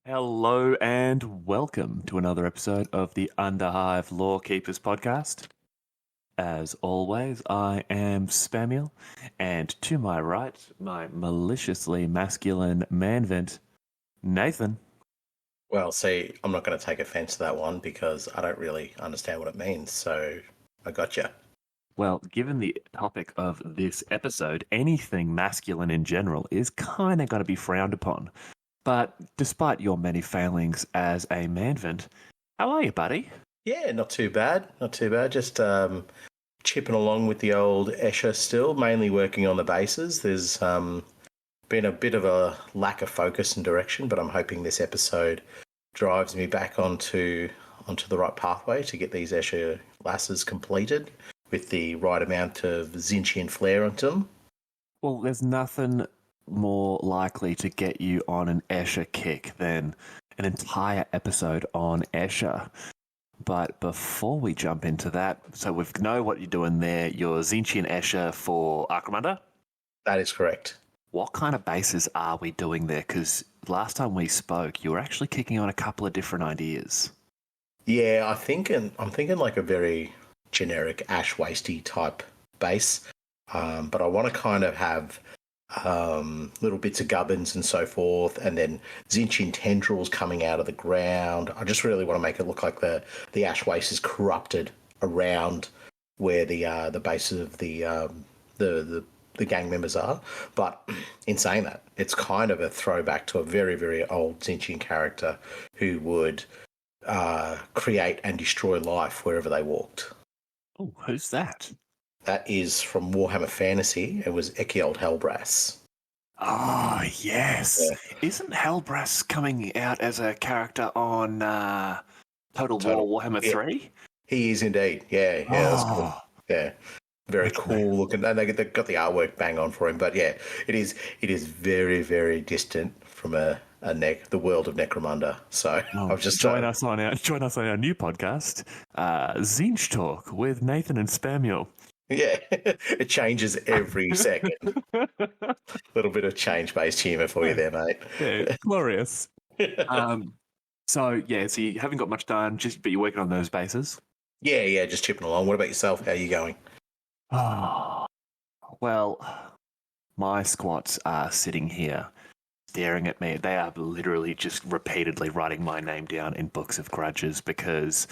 Hello and welcome to another episode of the Underhive Lorekeepers podcast. As always, I am Spamiel, and to my right, my maliciously masculine manvant, Nathan. Well, see, I'm not going to take offense to that one because I don't really understand what it means, so I got you. Well, given the topic of this episode, anything masculine in general is kind of going to be frowned upon. But despite your many failings as a manvant, how are you, buddy? Yeah, not too bad. Not too bad. Just chipping along with the old Escher still, mainly working on the bases. There's been a bit of a lack of focus and direction, but I'm hoping this episode drives me back onto the right pathway to get these Escher lasses completed with the right amount of Zinchian flair onto them. Well, there's nothing more likely to get you on an Escher kick than an entire episode on Escher. But before we jump into that, so we know what you're doing there. You're Zinchian Escher for Arcramunda? That is correct. What kind of bases are we doing there? Because last time we spoke, you were actually kicking on a couple of different ideas. Yeah, I'm thinking like a very generic ash wasty type base, but I want to kind of have little bits of gubbins and so forth, and then Zinchian tendrils coming out of the ground. I just really want to make it look like the ash waste is corrupted around where the bases of the gang members are. But in saying that, it's kind of a throwback to a very, very old Zinchian character who would create and destroy life wherever they walked. Oh, who's that? That is from Warhammer Fantasy. It was Echiald Hellbrass. Oh, yes. Yeah. Isn't Hellbrass coming out as a character on Total War Warhammer 3? He is indeed. Yeah, that's cool. Yeah. Very cool looking. And they've got the artwork bang on for him. But yeah, it is very, very distant from the world of Necromunda. So I've just join us on our new podcast, Zinch Talk with Nathan and Spamiel. Yeah, it changes every second. Little bit of change-based humour for you there, mate. Yeah, glorious. So you haven't got much done, but you're working on those bases. Yeah, just chipping along. What about yourself? How are you going? Oh, well, my squats are sitting here staring at me. They are literally just repeatedly writing my name down in books of grudges because,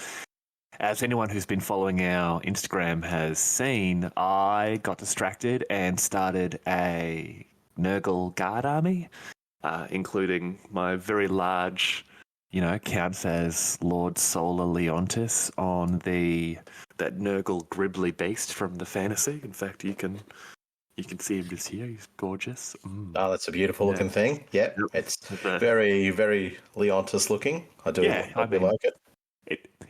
as anyone who's been following our Instagram has seen, I got distracted and started a Nurgle guard army, including my very large, counts as Lord Solar Leontis on that Nurgle Gribbly beast from the fantasy. In fact, you can see him just here. He's gorgeous. Oh, that's a beautiful looking thing. Yep. It's very, very Leontis looking. I do like it.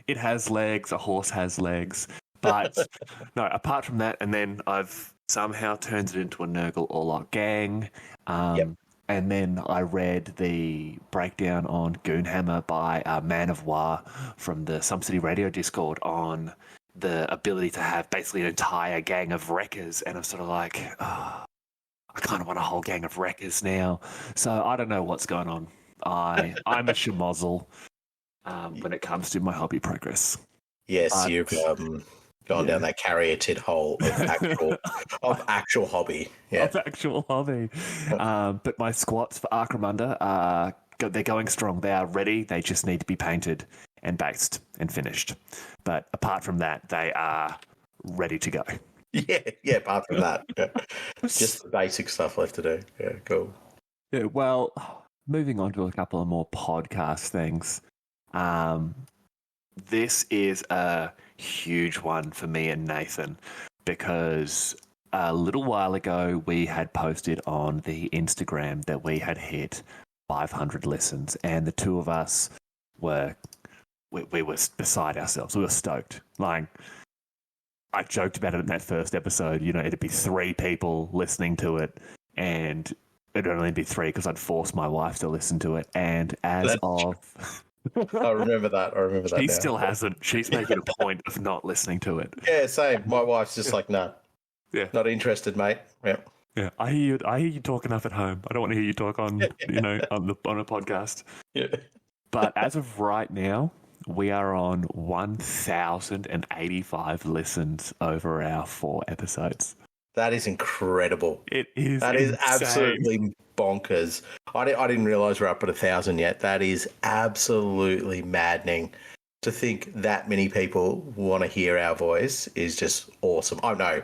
It has legs. A horse has legs. But no, apart from that, and then I've somehow turned it into a Nurgle Orlok gang. And then I read the breakdown on Goonhammer by Man of War from the Some City Radio Discord on the ability to have basically an entire gang of wreckers. And I'm sort of like, I kind of want a whole gang of wreckers now. So I don't know what's going on. I'm a schmozzle when it comes to my hobby progress. Yes, you've gone down that caryatid hole of actual hobby. Yeah. Of actual hobby. But my squats for Arcramunda they're going strong. They are ready. They just need to be painted and based and finished. But apart from that, they are ready to go. Yeah, apart from that. Yeah. Just the basic stuff left to do. Yeah, cool. Yeah, well, moving on to a couple of more podcast things. This is a huge one for me and Nathan because a little while ago we had posted on the Instagram that we had hit 500 listens, and the two of us were beside ourselves. We were stoked. Like, I joked about it in that first episode. It'd be 3 people listening to it, and it'd only be 3 because I'd force my wife to listen to it. And I remember that. She still hasn't. She's making a point of not listening to it. Yeah, same. My wife's just like, no. Yeah. Not interested, mate. Yeah. Yeah, I hear you talk enough at home. I don't want to hear you talk on on a podcast. Yeah. But as of right now, we are on 1,085 listens over our 4 episodes. That is incredible. It is That is insane. absolutely bonkers. I didn't realize we're up at 1,000 yet. That is absolutely maddening. To think that many people want to hear our voice is just awesome. I know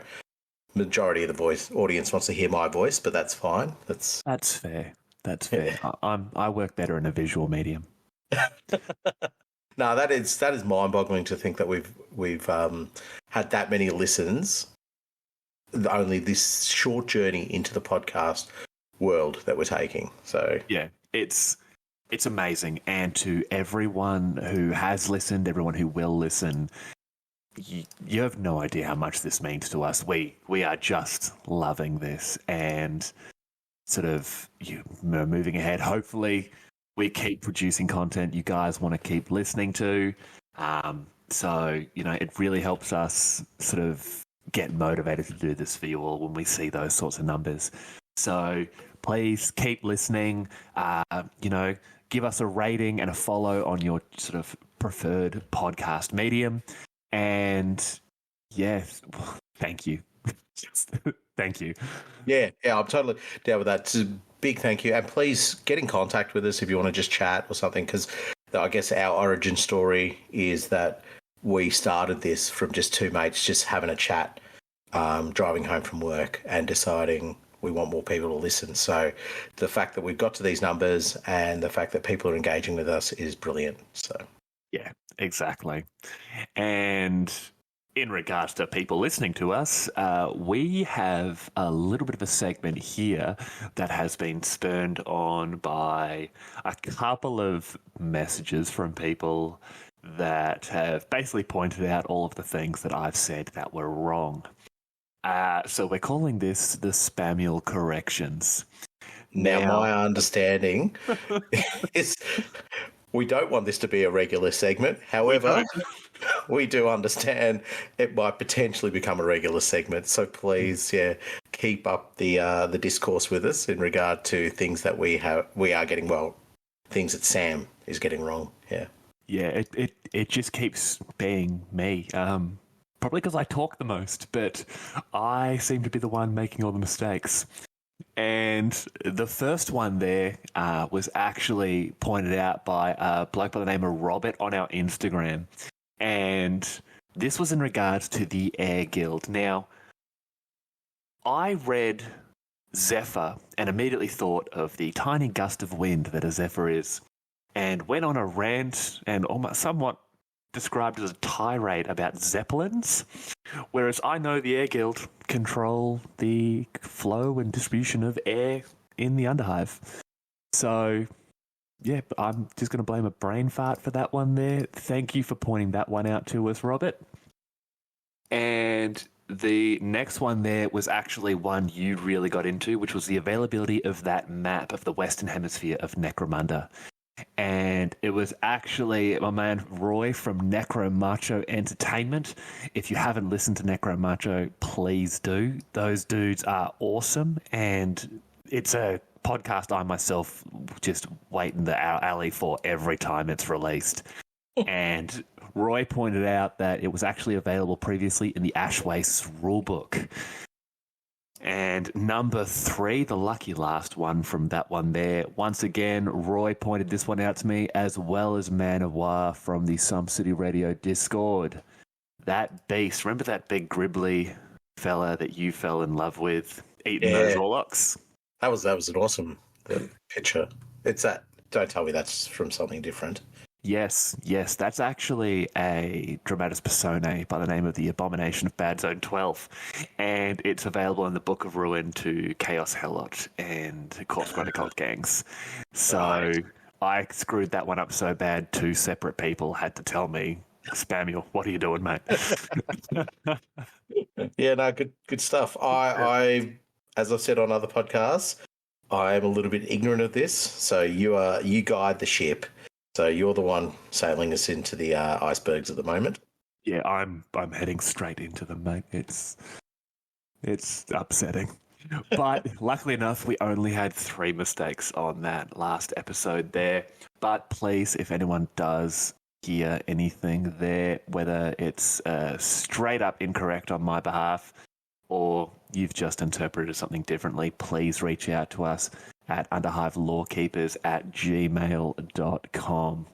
majority of the audience wants to hear my voice, but that's fine. That's fair. That's fair. I work better in a visual medium. No, that is mind-boggling to think that we've had that many listens. Only this short journey into the podcast world that we're taking. So yeah, it's amazing. And to everyone who has listened, everyone who will listen, you have no idea how much this means to us. We are just loving this and sort of moving ahead. Hopefully, we keep producing content you guys want to keep listening to. So, it really helps us sort of get motivated to do this for you all when we see those sorts of numbers. So please keep listening. Give us a rating and a follow on your sort of preferred podcast medium. And yes, thank you. Thank you. Yeah, I'm totally down with that. It's a big thank you. And please get in contact with us if you want to just chat or something, because I guess our origin story is that we started this from just two mates just having a chat, driving home from work and deciding we want more people to listen. So the fact that we've got to these numbers and the fact that people are engaging with us is brilliant. So yeah, exactly. And in regards to people listening to us, we have a little bit of a segment here that has been spurned on by a couple of messages from people that have basically pointed out all of the things that I've said that were wrong. So we're calling this the Spamuel Corrections. Now my understanding is we don't want this to be a regular segment. However, we do understand it might potentially become a regular segment. So please, keep up the discourse with us in regard to things that we are getting things that Sam is getting wrong. Yeah. Yeah, it just keeps being me. Probably because I talk the most, but I seem to be the one making all the mistakes. And the first one there was actually pointed out by a bloke by the name of Robert on our Instagram. And this was in regards to the Air Guild. Now, I read Zephyr and immediately thought of the tiny gust of wind that a Zephyr is, and went on a rant and almost somewhat described as a tirade about Zeppelins, whereas I know the Air Guild control the flow and distribution of air in the Underhive. So, yeah, I'm just going to blame a brain fart for that one there. Thank you for pointing that one out to us, Robert. And the next one there was actually one you really got into, which was the availability of that map of the Western Hemisphere of Necromunda. And it was actually my man Roy from Necro Macho Entertainment. If you haven't listened to Necro Macho, please do. Those dudes are awesome, and it's a podcast I myself just wait in our alley for every time it's released. And Roy pointed out that it was actually available previously in the Ash Wastes rulebook. And number 3, the lucky last one from that one there. Once again, Roy pointed this one out to me, as well as Man of War from the Some City Radio Discord. That beast, remember that big gribbly fella that you fell in love with eating those Orlocks? That was an awesome picture. It's that. Don't tell me that's from something different. Yes, that's actually a dramatis personae by the name of the Abomination of Bad Zone 12, and it's available in the Book of Ruin to Chaos Helot and Corpse Grinder Cult gangs. So I screwed that one up so bad, 2 separate people had to tell me, Spamuel, what are you doing, mate? Yeah, no, good stuff. I, as I've said on other podcasts, I am a little bit ignorant of this. So you guide the ship. So you're the one sailing us into the icebergs at the moment. Yeah, I'm heading straight into them, mate. It's upsetting. But luckily enough, we only had 3 mistakes on that last episode there. But please, if anyone does hear anything there, whether it's straight up incorrect on my behalf or you've just interpreted something differently, please reach out to us at underhivelorekeepers@gmail.com.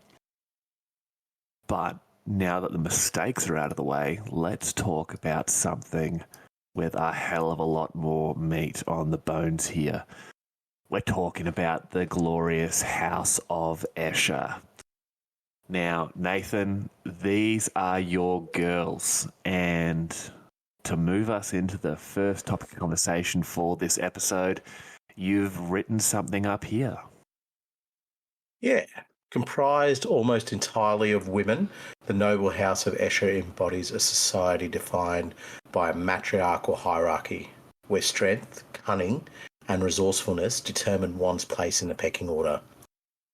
But now that the mistakes are out of the way, let's talk about something with a hell of a lot more meat on the bones here. We're talking about the glorious House of Escher. Now, Nathan, these are your girls, and to move us into the first topic of conversation for this episode, you've written something up here. Yeah. Comprised almost entirely of women, the noble House of Escher embodies a society defined by a matriarchal hierarchy, where strength, cunning, and resourcefulness determine one's place in the pecking order.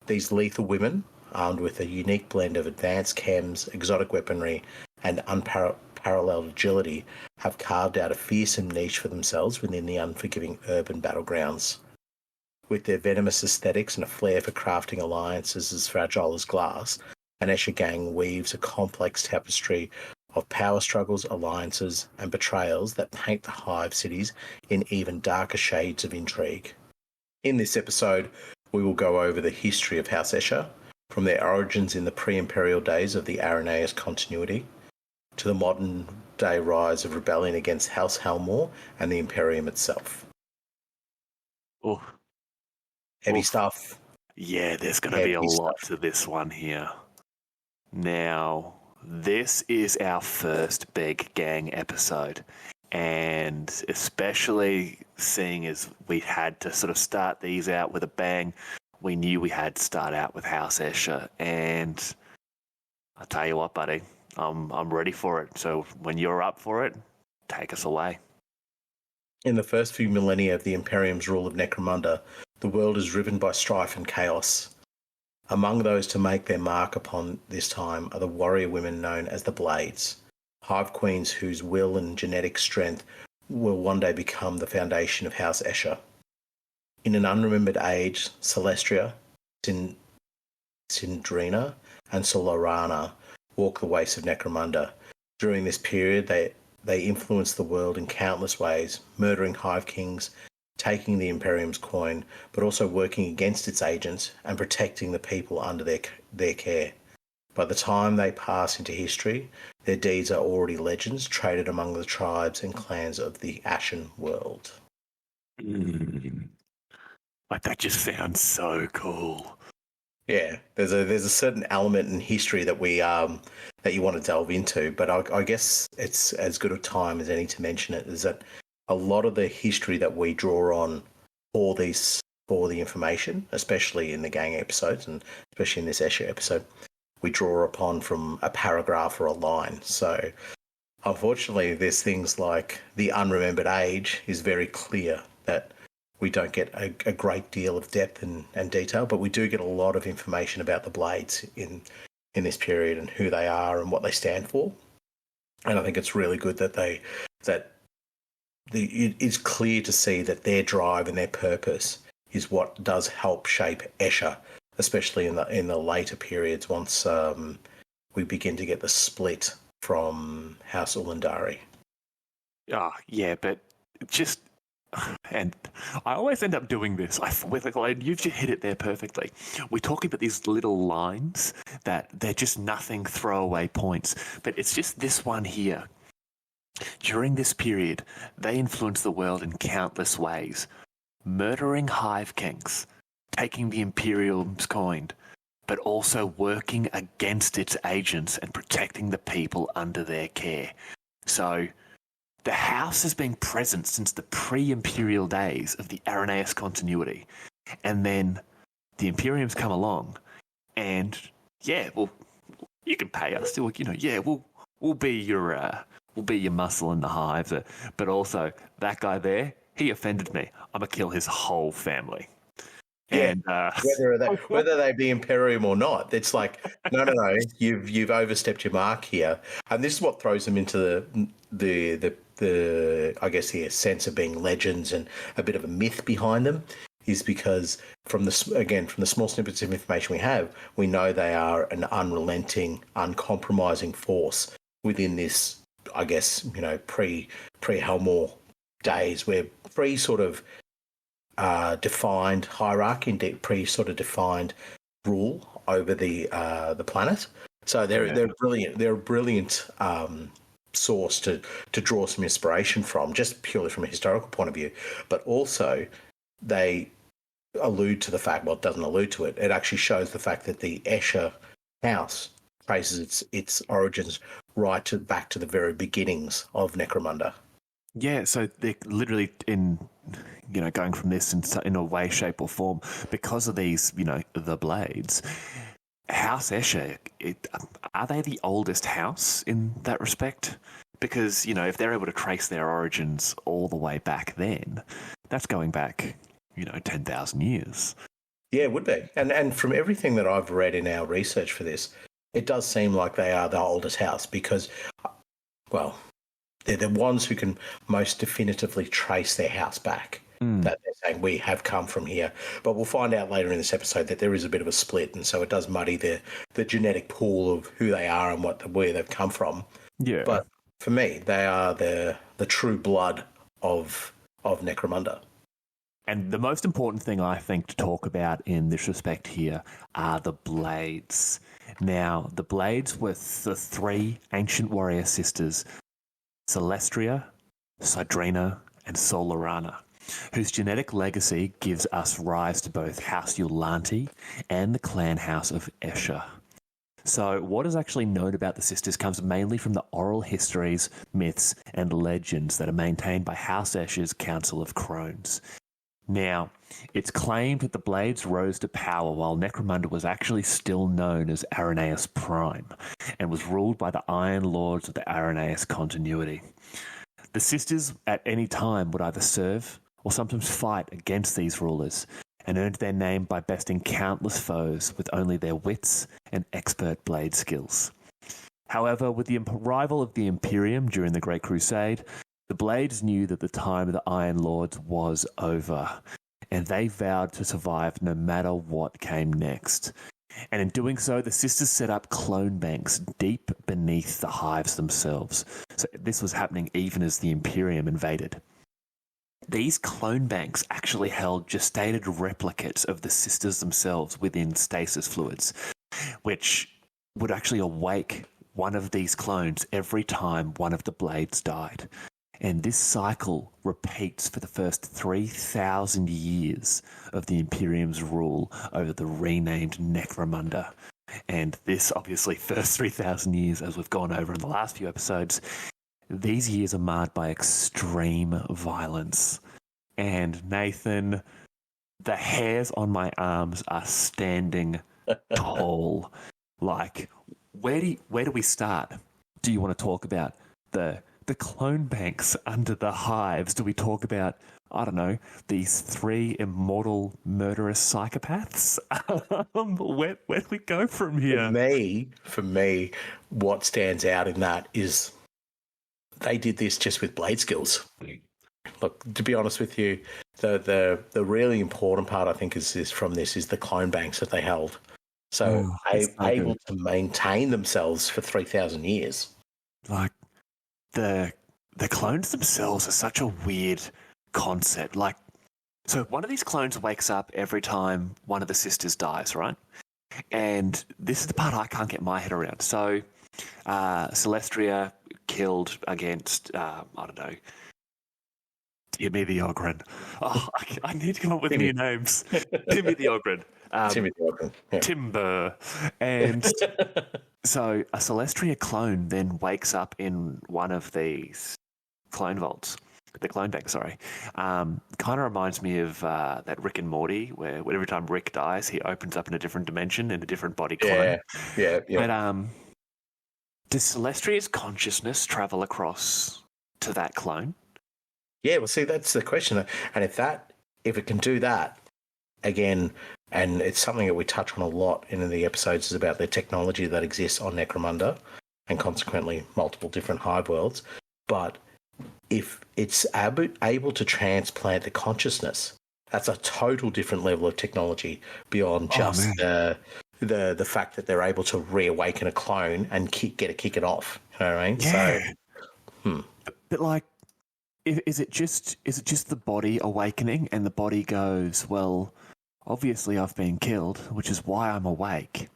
These lethal women, armed with a unique blend of advanced chems, exotic weaponry, and unparalleled agility, have carved out a fearsome niche for themselves within the unforgiving urban battlegrounds. With their venomous aesthetics and a flair for crafting alliances as fragile as glass, an Escher gang weaves a complex tapestry of power struggles, alliances, and betrayals that paint the Hive cities in even darker shades of intrigue. In this episode, we will go over the history of House Escher, from their origins in the pre-imperial days of the Arrhenius continuity, to the modern-day rise of rebellion against House Helmore and the Imperium itself. Oh. Heavy stuff. Yeah, there's going to be a lot to this one here. Now, this is our first big gang episode, and especially seeing as we had to sort of start these out with a bang, we knew we had to start out with House Escher, and I tell you what, buddy, I'm ready for it. So when you're up for it, take us away. In the first few millennia of the Imperium's rule of Necromunda, the world is riven by strife and chaos. Among those to make their mark upon this time are the warrior women known as the Blades, hive queens whose will and genetic strength will one day become the foundation of House Escher. In an unremembered age, Celestria, Sindrina, and Solorana walk the wastes of Necromunda. During this period, they influence the world in countless ways, murdering hive kings, taking the Imperium's coin, but also working against its agents and protecting the people under their care. By the time they pass into history, their deeds are already legends traded among the tribes and clans of the Ashen world. Like, that just sounds so cool. Yeah, there's a certain element in history that we that you want to delve into, but I guess it's as good a time as any to mention it. Is that a lot of the history that we draw on for the information, especially in the gang episodes and especially in this Escher episode, we draw upon from a paragraph or a line. So unfortunately, there's things like the unremembered age is very clear that we don't get a great deal of depth and detail, but we do get a lot of information about the Blades in this period and who they are and what they stand for. And I think it's really good that it's clear to see that their drive and their purpose is what does help shape Escher, especially in the later periods once we begin to get the split from House Ulandari. Oh, yeah, but just... And I always end up doing this. You've just hit it there perfectly. We're talking about these little lines that they're just nothing throwaway points. But it's just this one here. During this period, they influence the world in countless ways. Murdering hive kings, taking the Imperium's coin, but also working against its agents and protecting the people under their care. So... the house has been present since the pre-imperial days of the Arrhenius continuity. And then the Imperium's come along and, yeah, well, you can pay us. We'll be your muscle in the hive. But also, that guy there, he offended me. I'm going to kill his whole family. Yeah, and whether they be Imperium or not, it's like, no, you've overstepped your mark here, and this is what throws them into the I guess the sense of being legends and a bit of a myth behind them is because from the small snippets of information we have, we know they are an unrelenting, uncompromising force within this, I guess, pre-Helmore days, where pre sort of defined hierarchy and pre sort of defined rule over the planet. So they're brilliant. They're a brilliant source to draw some inspiration from, just purely from a historical point of view. But also, they allude to the fact. Well, it doesn't allude to it. It actually shows the fact that the Escher house traces its origins back to the very beginnings of Necromunda. Yeah, so they're literally going from this in a way, shape, or form because of these, the blades. House Escher, are they the oldest house in that respect? Because, if they're able to trace their origins all the way back then, that's going back, 10,000 years. Yeah, it would be. And from everything that I've read in our research for this, it does seem like they are the oldest house because, well, they're the ones who can most definitively trace their house back. That they're saying, we have come from here. But we'll find out later in this episode that there is a bit of a split, and so it does muddy the genetic pool of who they are and where they've come from. Yeah. But for me, they are the true blood of Necromunda. And the most important thing I think to talk about in this respect here are the blades. Now, the blades were the three ancient warrior sisters, Celestria, Sidrina, and Solarana, whose genetic legacy gives us rise to both House Yulanti and the clan house of Escher. So what is actually known about the sisters comes mainly from the oral histories, myths, and legends that are maintained by House Escher's Council of Crones. Now, it's claimed that the blades rose to power while Necromunda was actually still known as Arenaeus Prime and was ruled by the Iron Lords of the Arenaeus continuity. The sisters at any time would either serve or sometimes fight against these rulers, and earned their name by besting countless foes with only their wits and expert blade skills. However, with the arrival of the Imperium during the Great Crusade, the Blades knew that the time of the Iron Lords was over, and they vowed to survive no matter what came next. And in doing so, the sisters set up clone banks deep beneath the hives themselves. So this was happening even as the Imperium invaded. These clone banks actually held gestated replicates of the sisters themselves within stasis fluids, which would actually awake one of these clones every time one of the blades died. And this cycle repeats for the first 3,000 years of the Imperium's rule over the renamed Necromunda. And this, obviously, first 3,000 years, as we've gone over in the last few episodes, these years are marred by extreme violence. And Nathan, the hairs on my arms are standing tall. Like, where do we start? Do you want to talk about the clone banks under the hives? Do we talk about, I don't know, these three immortal murderous psychopaths? Where do we go from here? For me, what stands out in that is they did this just with blade skills. Look, to be honest with you, the really important part, I think, is the clone banks that they held. So able to maintain themselves for 3,000 years. Like, the clones themselves are such a weird concept. Like, so one of these clones wakes up every time one of the sisters dies, right? And this is the part I can't get my head around. So, Celestria killed against, I don't know, Timmy the Ogren. Oh, I need to come up with new names. Timmy the Ogren. Timmy the Ogren. Yeah. Timber. And so a Celestria clone then wakes up in one of these clone vaults. The clone bank, sorry. Kind of reminds me of that Rick and Morty, where every time Rick dies, he opens up in a different dimension, in a different body clone. Yeah. But does Celestria's consciousness travel across to that clone? Yeah, well, see, that's the question. And if it can do that, again, and it's something that we touch on a lot in the episodes, is about the technology that exists on Necromunda and consequently multiple different hive worlds. But if it's able to transplant the consciousness, that's a total different level of technology beyond just the fact that they're able to reawaken a clone and kick it off. You know what I mean? Yeah. So, But like, is it just the body awakening, and the body goes, well, obviously I've been killed, which is why I'm awake.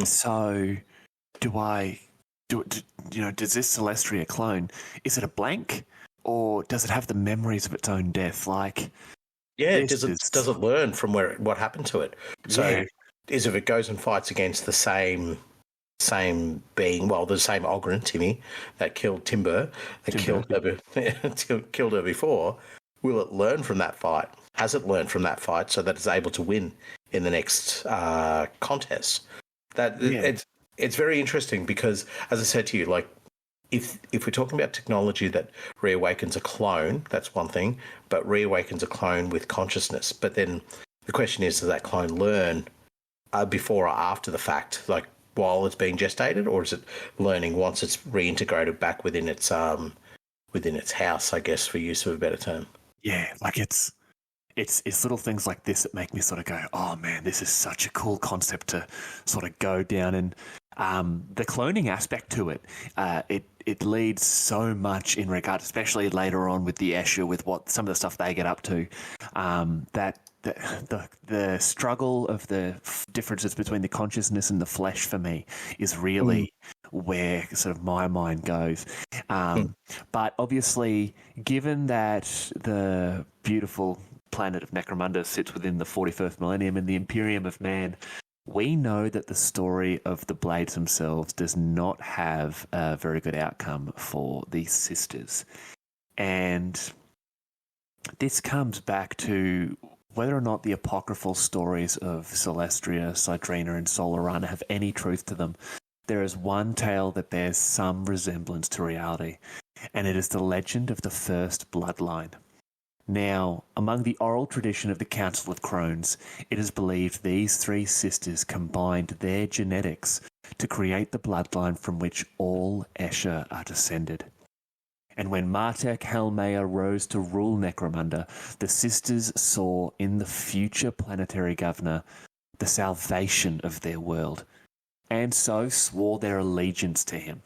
So, does this Celestria clone, is it a blank, or does it have the memories of its own death? Like, yeah, does it learn from what happened to it? So, Yeah. is if it goes and fights against the same being, well, the same Ogren, Timmy, that killed Timber, killed her before, will it learn from that fight? Has it learned from that fight so that it's able to win in the next contest? It's very interesting because, as I said to you, like, if we're talking about technology that reawakens a clone, that's one thing, but reawakens a clone with consciousness. But then the question is, does that clone learn before or after the fact, like while it's being gestated, or is it learning once it's reintegrated back within its house, I guess, for use of a better term? Yeah, like it's little things like this that make me sort of go, oh man, this is such a cool concept to sort of go down. And the cloning aspect to it, it leads so much in regard, especially later on with the Escher, with what some of the stuff they get up to, that the struggle of the differences between the consciousness and the flesh for me is really where sort of my mind goes. But obviously, given that the beautiful planet of Necromunda sits within the 41st millennium and the Imperium of Man, we know that the story of the Blades themselves does not have a very good outcome for these sisters. And this comes back to whether or not the apocryphal stories of Celestria, Cydrina, and Solarana have any truth to them. There is one tale that bears some resemblance to reality, and it is the legend of the first bloodline. Now, among the oral tradition of the Council of Crones, it is believed these three sisters combined their genetics to create the bloodline from which all Escher are descended. And when Martek Helmaya rose to rule Necromunda, the sisters saw in the future planetary governor the salvation of their world, and so swore their allegiance to him.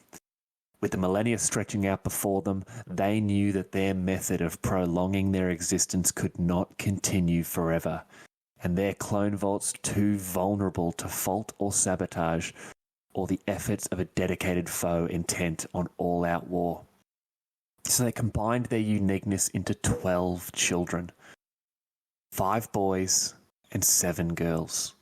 With the millennia stretching out before them, they knew that their method of prolonging their existence could not continue forever, and their clone vaults too vulnerable to fault or sabotage, or the efforts of a dedicated foe intent on all-out war. So they combined their uniqueness into 12 children, 5 boys and 7 girls.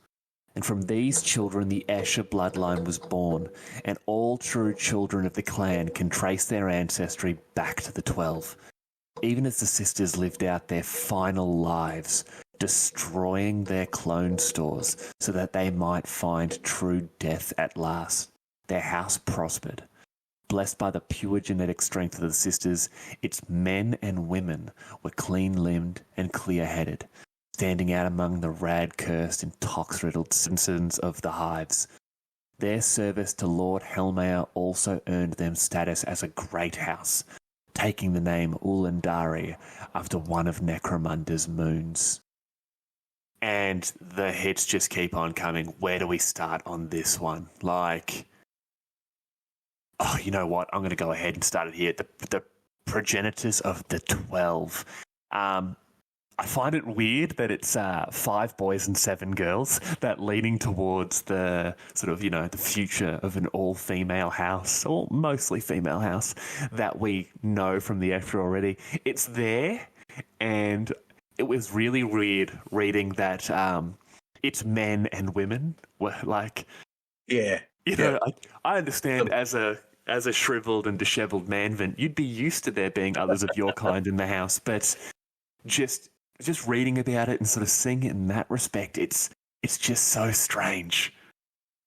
And from these children, the Escher bloodline was born, and all true children of the clan can trace their ancestry back to the 12, even as the sisters lived out their final lives, destroying their clone stores so that they might find true death at last. Their house prospered. Blessed by the pure genetic strength of the sisters, its men and women were clean-limbed and clear-headed, standing out among the rad-cursed and tox-riddled citizens of the hives. Their service to Lord Helmaya also earned them status as a great house, taking the name Ulandari after one of Necromunda's moons. And the hits just keep on coming. Where do we start on this one? Like, oh, you know what? I'm going to go ahead and start it here. The progenitors of the 12. I find it weird that it's 5 boys and 7 girls, that leaning towards the sort of, the future of an all-female house, or mostly female house, that we know from the Escher already. It's there, and it was really weird reading that it's men and women were like... Yeah. I understand as a shriveled and dishevelled manvant, you'd be used to there being others of your kind in the house, but just reading about it and sort of seeing it in that respect, it's just so strange.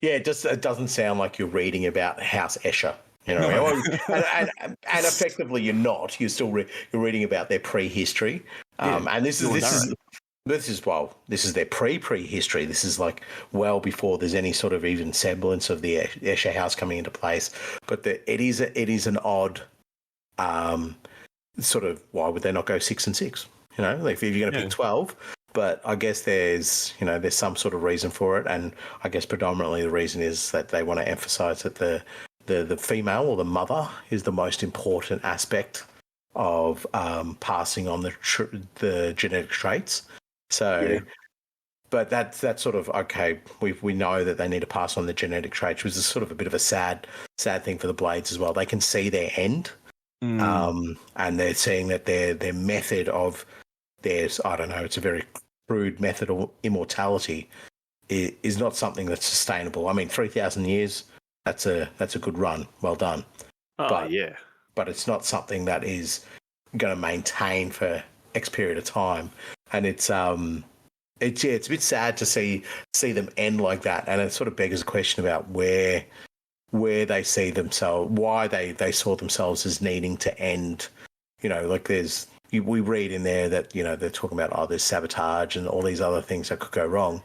Yeah, it doesn't sound like you're reading about House Escher, No. and effectively you're not. You're still you're reading about their prehistory, and this is their prehistory. This is like well before there's any sort of even semblance of the Escher house coming into place. But it is an odd sort of why would they not go 6 and 6? You know, like if you're going to pick 12, but I guess there's some sort of reason for it, and I guess predominantly the reason is that they want to emphasise that the female or the mother is the most important aspect of passing on the genetic traits. So, but that's sort of okay. We know that they need to pass on the genetic traits, which is sort of a bit of a sad thing for the blades as well. They can see their end, and they're seeing that their method of theirs, I don't know, it's a very crude method of immortality, is not something that's sustainable. I mean, 3,000 years, that's a good run. Well done. But it's not something that is going to maintain for X period of time. And it's a bit sad to see them end like that. And it sort of begs a question about where they see themselves, why they saw themselves as needing to end. You know, like we read in there that, you know, they're talking about, there's sabotage and all these other things that could go wrong.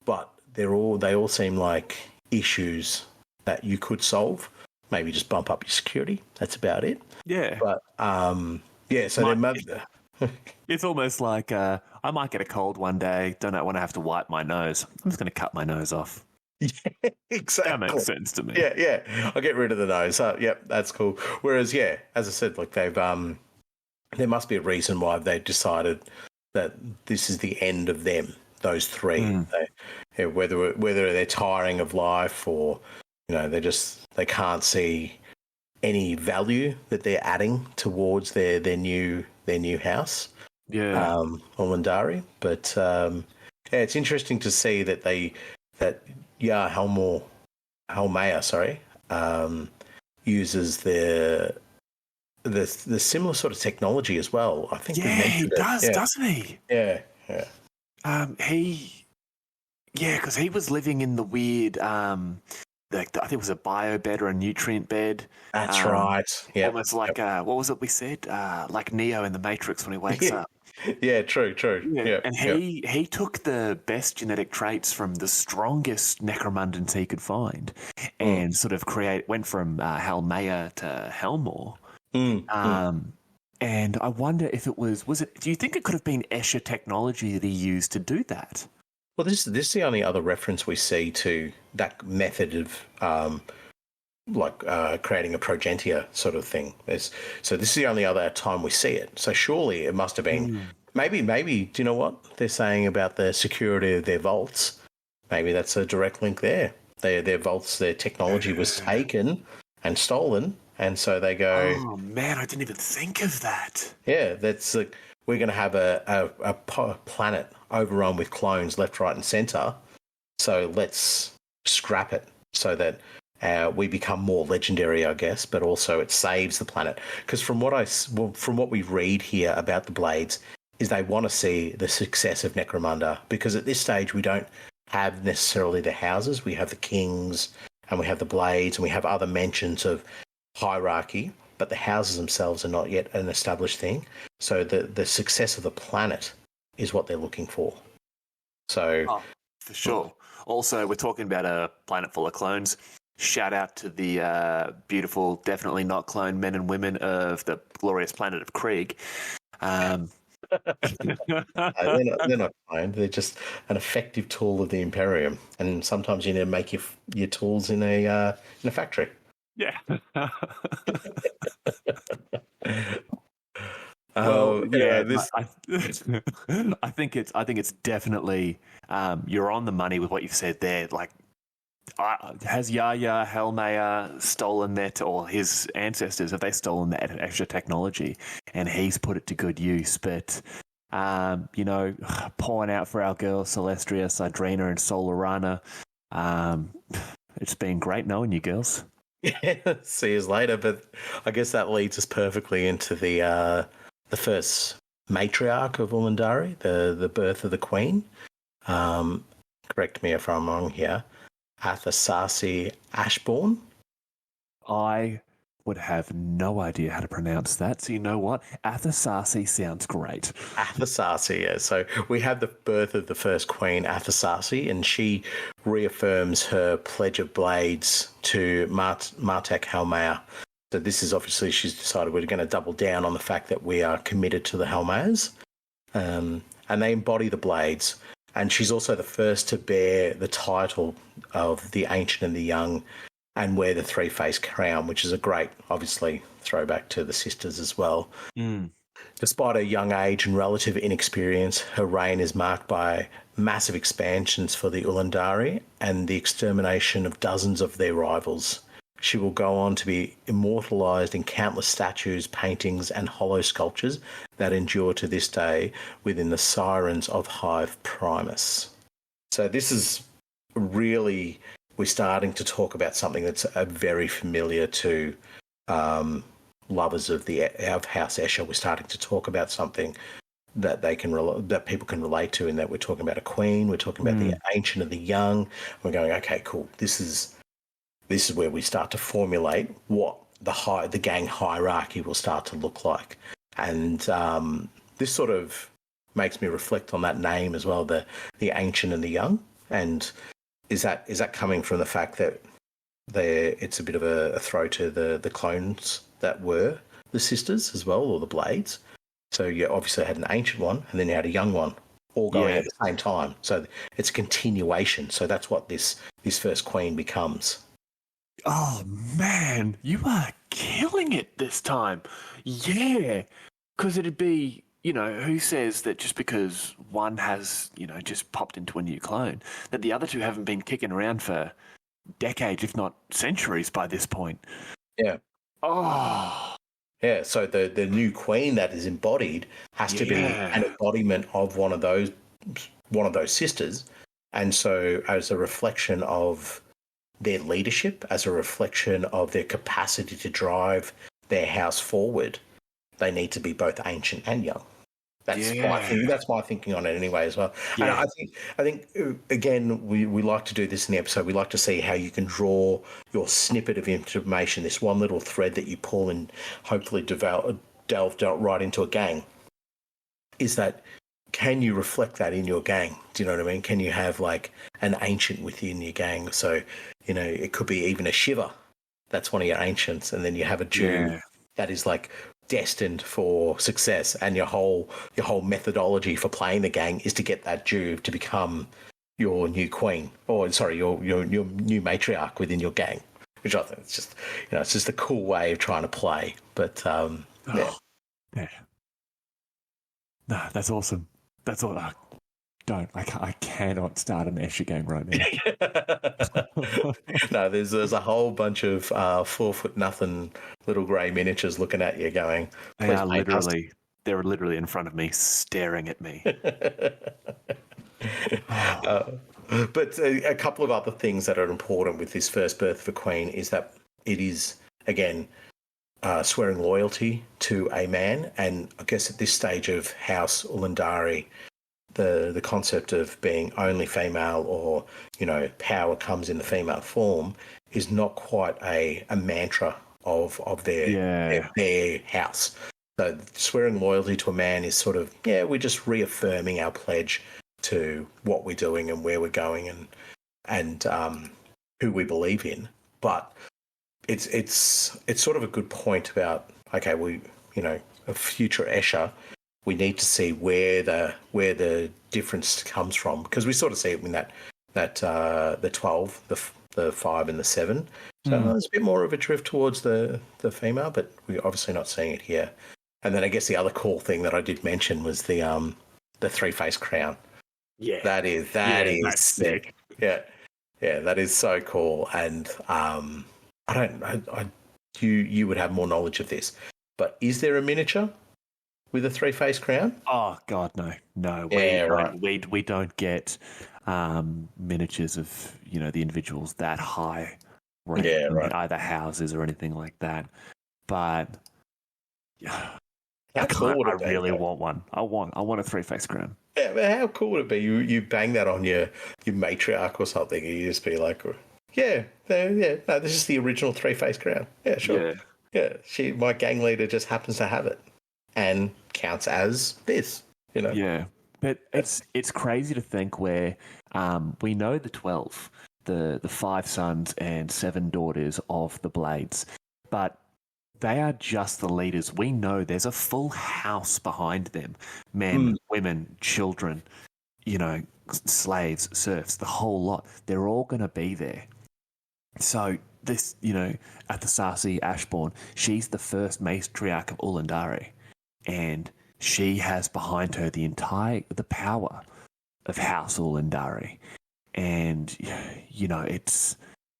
But they all seem like issues that you could solve. Maybe just bump up your security. That's about it. Yeah. But, so it's almost like I might get a cold one day, don't want to have to wipe my nose. I'm just going to cut my nose off. Yeah, exactly. That makes sense to me. Yeah. I'll get rid of the nose. Yep, that's cool. Whereas, as I said, like they've there must be a reason why they've decided that this is the end of them, those three. Whether they're tiring of life or, you know, they can't see any value that they're adding towards their new house. Yeah. Orlandari. But it's interesting to see that Helmaya, uses the similar sort of technology as well. I think he does, doesn't he? Yeah. Because he was living in the weird, I think it was a bio bed or a nutrient bed. That's right. Yeah. Almost like what was it we said? Like Neo in the Matrix when he wakes up. Yeah, true. Yeah. And he took the best genetic traits from the strongest necromundans he could find, and sort of went from Helmaya to Helmore. And I wonder if it was it? Do you think it could have been Escher technology that he used to do that? Well, this is the only other reference we see to that method of creating a progenitor sort of thing. So this is the only other time we see it. So surely it must have been maybe. Do you know what they're saying about the security of their vaults? Maybe that's a direct link there. Their vaults, their technology was taken and stolen. And so they go, oh, man, I didn't even think of that. Yeah, that's we're going to have a planet overrun with clones left, right, and centre. So let's scrap it so that we become more legendary, I guess, but also it saves the planet. Because from what we read here about the Blades is they want to see the success of Necromunda, because at this stage we don't have necessarily the houses. We have the kings and we have the Blades and we have other mentions of hierarchy, but the houses themselves are not yet an established thing. So the success of the planet is what they're looking for. So, for sure. Also, we're talking about a planet full of clones. Shout out to the beautiful, definitely not cloned men and women of the glorious planet of Krieg. They're not cloned. They're just an effective tool of the Imperium. And sometimes you need to make your tools in a factory. Yeah. I think it's definitely you're on the money with what you've said there. Like, has Yahya Helmaya stolen that, or his ancestors, have they stolen that extra technology and he's put it to good use? But pouring out for our girls Celestria, Sidrina, and Solarana. It's been great knowing you girls. Yeah, see you later. But I guess that leads us perfectly into the first matriarch of Ulandari, the birth of the Queen. Correct me if I'm wrong here. Athasasi Ashbourne. I would have no idea how to pronounce that. So you know what? Athasasi sounds great. Athasasi, yeah. So we have the birth of the first queen, Athasasi, and she reaffirms her pledge of blades to Martek Helmaya. So this is obviously she's decided we're going to double down on the fact that we are committed to the Helmaz, and they embody the blades. And she's also the first to bear the title of the Ancient and the Young and wear the three-faced crown, which is a great, obviously, throwback to the sisters as well. Mm. Despite her young age and relative inexperience, her reign is marked by massive expansions for the Ulandari and the extermination of dozens of their rivals. She will go on to be immortalised in countless statues, paintings and hollow sculptures that endure to this day within the sirens of Hive Primus. So this is really, we're starting to talk about something that's very familiar to lovers of House Escher. We're starting to talk about something that that people can relate to, in that we're talking about a queen, we're talking about the Ancient and the Young. We're going, okay, cool. This is where we start to formulate what the gang hierarchy will start to look like. And this sort of makes me reflect on that name as well, the Ancient and the Young. And is that coming from the fact that it's a bit of a throw to the clones that were the sisters as well, or the blades? So you obviously had an ancient one and then you had a young one, all going at the same time. So it's a continuation. So that's what this first queen becomes. Oh, man, you are killing it this time. Yeah, because it'd be, who says that just because one has, just popped into a new clone, that the other two haven't been kicking around for decades, if not centuries by this point. Yeah. Oh. Yeah, so the new queen that is embodied has to be an embodiment of one of those sisters. And so as a reflection of their leadership, as a reflection of their capacity to drive their house forward, they need to be both ancient and young. That's my thinking on it anyway as well. Yeah. And I think again, we like to do this in the episode. We like to see how you can draw your snippet of information, this one little thread that you pull and hopefully delve right into a gang. Is that, can you reflect that in your gang? Do you know what I mean? Can you have like an ancient within your gang? So, it could be even a Shiva. That's one of your ancients. And then you have a Jew that is like destined for success, and your whole methodology for playing the gang is to get that Jew to become your new queen, or sorry, your new matriarch within your gang. Which I think it's just a cool way of trying to play. But yeah. No, that's awesome. That's all. I cannot start an Escher game right now. No, there's a whole bunch of 4'0" little grey miniatures looking at you, going. They're literally in front of me, staring at me. But a couple of other things that are important with this first birth of a queen is that it is, again, swearing loyalty to a man, and I guess at this stage of House Ulandari, the concept of being only female, or power comes in the female form, is not quite a mantra of their house. So swearing loyalty to a man is sort of, we're just reaffirming our pledge to what we're doing and where we're going and who we believe in. But it's sort of a good point about, okay, a future Escher, we need to see where the difference comes from, because we sort of see it in that the 12, the 5 and the 7. So there's a bit more of a drift towards the female, but we're obviously not seeing it here. And then I guess the other cool thing that I did mention was the three-faced crown. Yeah, that is sick. Yeah, that is so cool. And you would have more knowledge of this, but is there a miniature with a three-faced crown? Oh God, no. We don't get miniatures of the individuals that high, in either houses or anything like that. But I really want one. I want a three-faced crown. Yeah, but how cool would it be? You bang that on your matriarch or something, and you just be like, no, this is the original three-faced crown. Yeah, sure. Yeah, my gang leader just happens to have it and counts as this, Yeah, but it's crazy to think where we know the 12, the 5 sons and 7 daughters of the Blades, but They are just the leaders. We know there's a full house behind them. Men, women, children, slaves, serfs, the whole lot. They're all going to be there. So this, at the Sarsi Ashbourne, she's the first matriarch of Ulandari. And she has behind her the power of House Ulandari. And,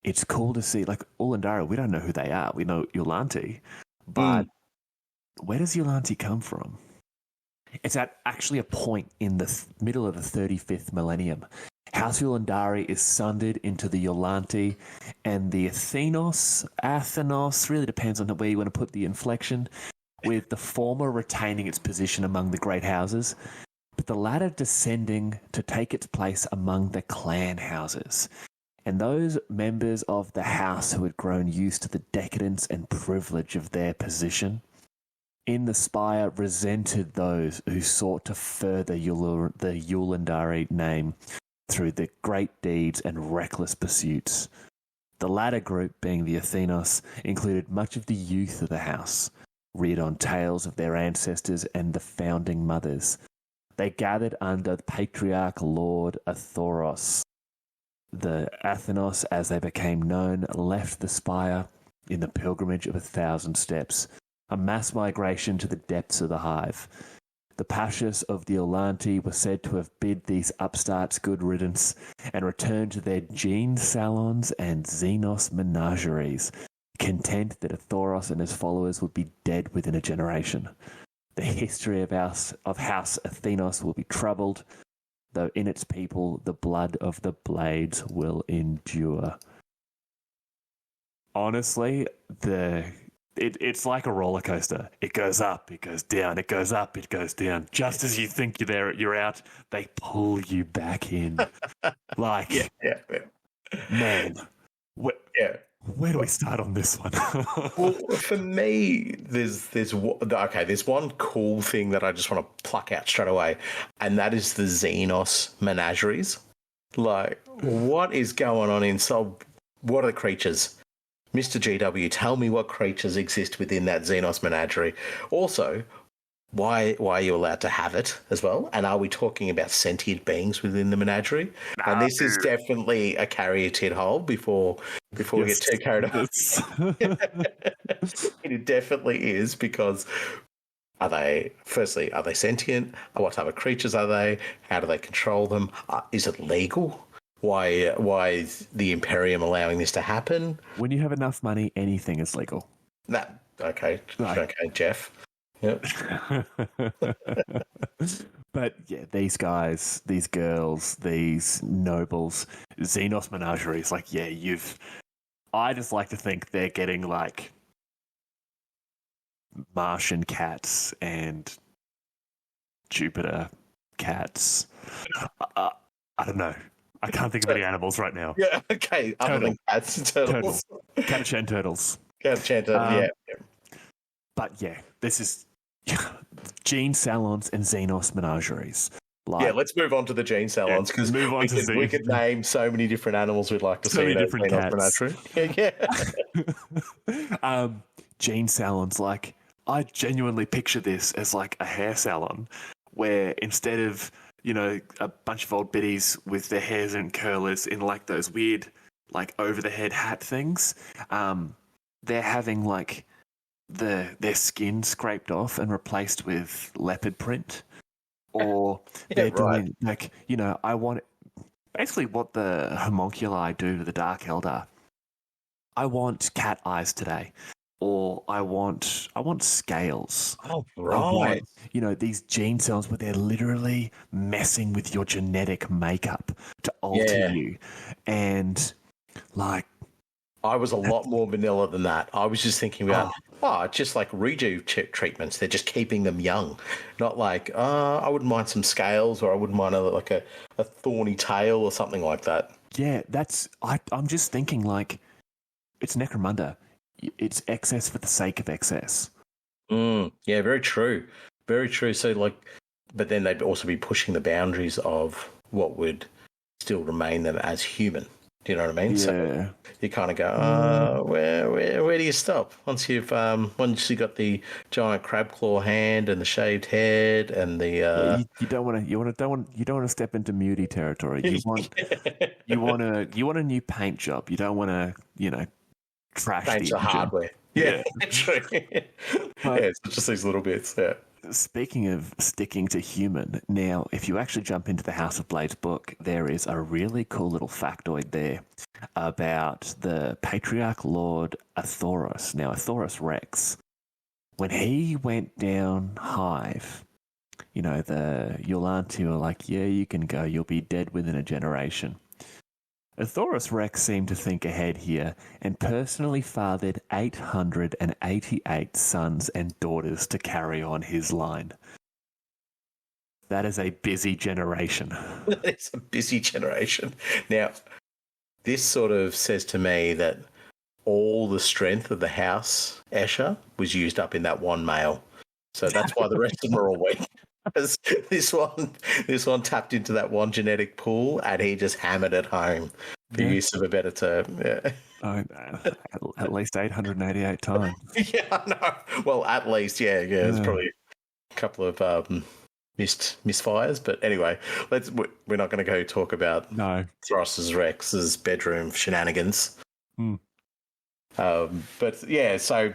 it's cool to see, like, Ulandari, we don't know who they are. We know Yulanti. But where does Yulanti come from? It's at actually a point in the middle of the 35th millennium. House Ulandari is sundered into the Yulanti and the Athenos, really depends on where you want to put the inflection, with the former retaining its position among the great houses, but the latter descending to take its place among the clan houses. And those members of the house who had grown used to the decadence and privilege of their position in the spire resented those who sought to further the Yulandari name through the great deeds and reckless pursuits. The latter group, being the Athenos, included much of the youth of the house, reared on tales of their ancestors and the founding mothers. They gathered under the patriarch Lord Athoros. The Athenos, as they became known, left the spire in the pilgrimage of 1,000 steps, a mass migration to the depths of the hive. The Pashas of the Olanti were said to have bid these upstarts good riddance and returned to their gene salons and Xenos menageries, content that Athoros and his followers would be dead within a generation. The history of House Athenos will be troubled, though in its people the blood of the blades will endure. Honestly, it's like a roller coaster. It goes up, it goes down, it goes up, it goes down. Just as you think you're out, they pull you back in. Like, man, where do we start on this one? Well, for me, there's one cool thing that I just want to pluck out straight away, and that is the Xenos menageries. Like, what is going on inside? What are the creatures? Mr. GW, tell me what creatures exist within that Xenos menagerie. Also, why are you allowed to have it as well? And are we talking about sentient beings within the menagerie? And this is definitely a carry a tit hole before we get too carried away. It definitely is, because are they sentient? What type of creatures are they? How do they control them? Is it legal? Why is the Imperium allowing this to happen? When you have enough money, anything is legal. Okay, Jeff. Yep. But yeah, these guys, these girls, these nobles, Xenos menageries, like, yeah, I just like to think they're getting like Martian cats and Jupiter cats. I don't know. I can't think of any animals right now. Yeah, okay. Other than cats and turtles. Catachan turtles. Catachan turtles, yeah. But yeah, this is gene salons and Xenos menageries. Let's move on to the gene salons, because we could name so many different animals we'd like to see. So many different cats. Yeah. Gene salons, like, I genuinely picture this as like a hair salon where instead of, a bunch of old biddies with their hairs and curlers in like those weird, like over the head hat things, they're having like their skin scraped off and replaced with leopard print, or they're doing like, I want basically what the homunculi do to the Dark Eldar. I want cat eyes today. Or I want scales. Oh, right. These gene cells where they're literally messing with your genetic makeup to alter you. And like, I was a lot more vanilla than that. I was just thinking about, just like redo treatments. They're just keeping them young. Not like, I wouldn't mind some scales, or I wouldn't mind a thorny tail or something like that. Yeah, I'm just thinking like, it's Necromunda. It's excess for the sake of excess. Yeah, very true. Very true. So, but then they'd also be pushing the boundaries of what would still remain them as human. Do you know what I mean? Yeah. So you kind of go, where do you stop once you got the giant crab claw hand and the shaved head and the You don't want to step into muty territory. You want a new paint job. You don't want to trash paint the the engine. hardware. Yeah, true. But It's just these little bits. Yeah. speaking of sticking to human, now if you actually jump into the House of Blades book, there is a really cool little factoid there about the patriarch Lord Athoros. Now Athoros Rex, when he went down Hive, the Yulanti were like, yeah, you can go, you'll be dead within a generation. Athoros Rex seemed to think ahead here and personally fathered 888 sons and daughters to carry on his line. That is a busy generation. It's a busy generation. Now, this sort of says to me that all the strength of the House Escher was used up in that one male. So that's why the rest of them are all weak. Because this one tapped into that one genetic pool and he just hammered it home, for use of a better term. Yeah. At least 888 times. Yeah, I know. Well, at least, yeah. There's probably a couple of misfires, but anyway, we're not going to go talk about Thros's Rex's bedroom shenanigans. But yeah, so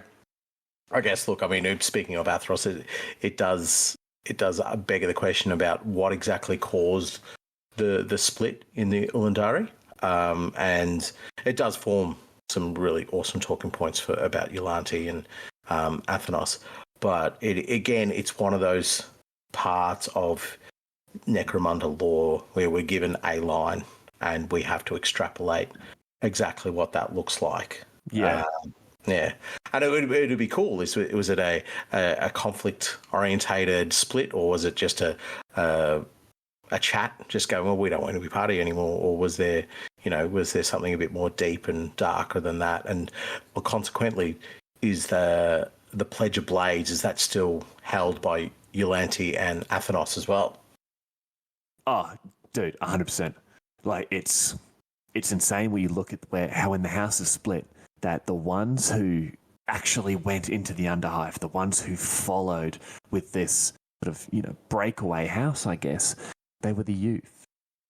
I guess, look, I mean, speaking of Athros, it does beg the question about what exactly caused the split in the Ulandari, and it does form some really awesome talking points about Yulanti and Athanos. But it's one of those parts of Necromunda lore where we're given a line and we have to extrapolate exactly what that looks like. Yeah. Yeah, and it would be cool. Was it a conflict orientated split, or was it just a chat, just going, well, we don't want to be party anymore, or was there something a bit more deep and darker than that? And well, consequently, is the Pledge of Blades, is that still held by Yulanti and Athanos as well? Oh, dude, 100%. Like it's insane when you look at how when the house is split, that the ones who actually went into the Underhive, the ones who followed with this sort of, breakaway house, I guess, they were the youth.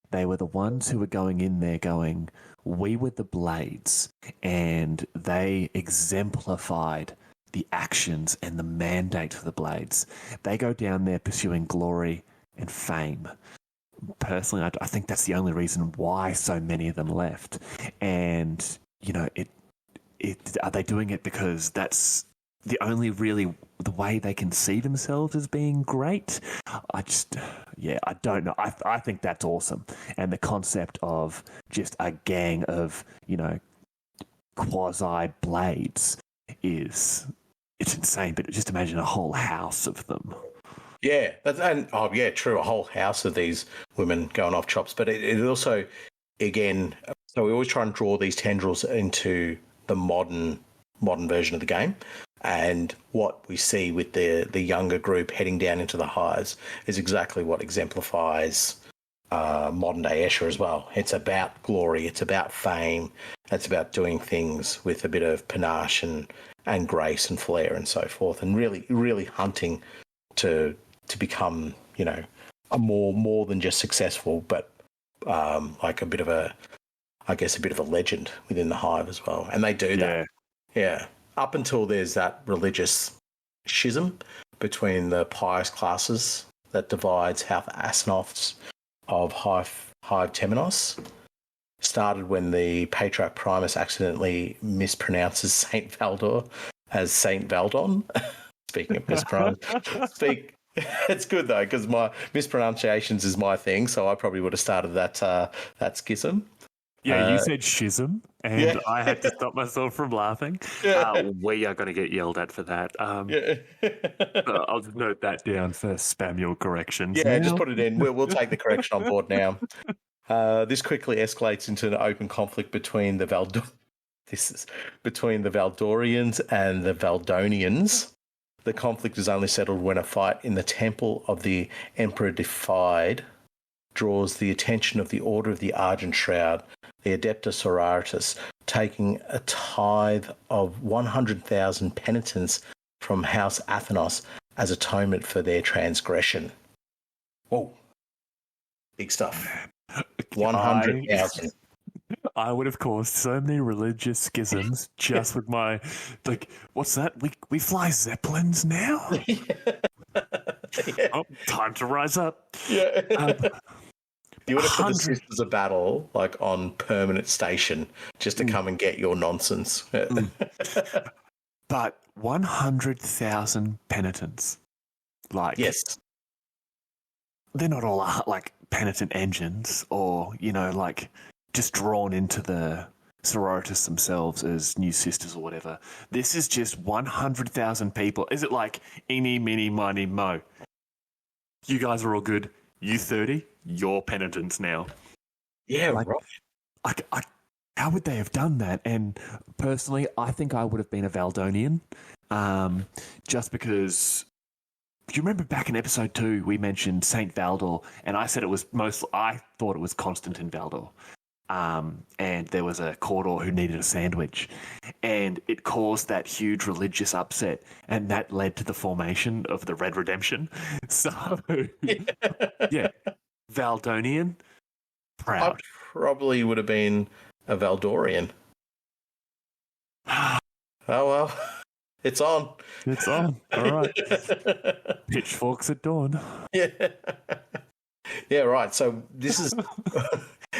They were the ones who were going in there going, we were the Blades, and they exemplified the actions and the mandate for the Blades. They go down there pursuing glory and fame. Personally, I think that's the only reason why so many of them left. And, are they doing it because that's the only really the way they can see themselves as being great? I don't know. I think that's awesome. And the concept of just a gang of, quasi blades it's insane. But just imagine a whole house of them. Yeah, true. A whole house of these women going off chops. But it also, again, so we always try and draw these tendrils into the modern version of the game, and what we see with the younger group heading down into the hives is exactly what exemplifies modern day Escher as well. It's about glory, it's about fame, it's about doing things with a bit of panache and grace and flair and so forth, and really hunting to become a more than just successful, but like a bit of a legend within the hive as well. And they do that. Yeah. Up until there's that religious schism between the pious classes that divides House Asnoths of Hive Temenos. Started when the Patriarch Primus accidentally mispronounces Saint Valdor as Saint Valdon. Speaking of mispronunciation. It's good though, because my mispronunciations is my thing, so I probably would have started that schism. Yeah, you said schism, and I had to stop myself from laughing. We are going to get yelled at for that. I'll just note that down for spam corrections. Yeah, just put it in. We'll take the correction on board now. This quickly escalates into an open conflict between the Valdorians and the Valdonians. The conflict is only settled when a fight in the Temple of the Emperor Defied draws the attention of the Order of the Argent Shroud the Adeptus Sororitas, taking a tithe of 100,000 penitents from House Athenos as atonement for their transgression. Whoa. Big stuff. 100,000. I would have caused so many religious schisms just with my, like, what's that? We fly Zeppelins now? Yeah. Oh, time to rise up. Yeah. You would have put the 100 Sisters of Battle like on permanent station just to come and get your nonsense. But 100,000 penitents. Like, Yes. they're not all like penitent engines or, like just drawn into the sororitas themselves as new sisters or whatever. This is just 100,000 people. Is it like eeny, meeny, miny, mo? You guys are all good. You 30, you're penitents now. Yeah, Like, right. how would they have done that? And personally, I think I would have been a Valdonian, just because. Do you remember back in episode 2 we mentioned Saint Valdor, and I said I thought it was Constantine Valdor, and there was a Cawdor who needed a sandwich, and it caused that huge religious upset, and that led to the formation of the Red Redemption. So, yeah, Valdonian, I proud. probably would have been a Valdorian. Oh, well. It's on. It's on. All right. Pitchforks at dawn. Yeah. Yeah, right. So this is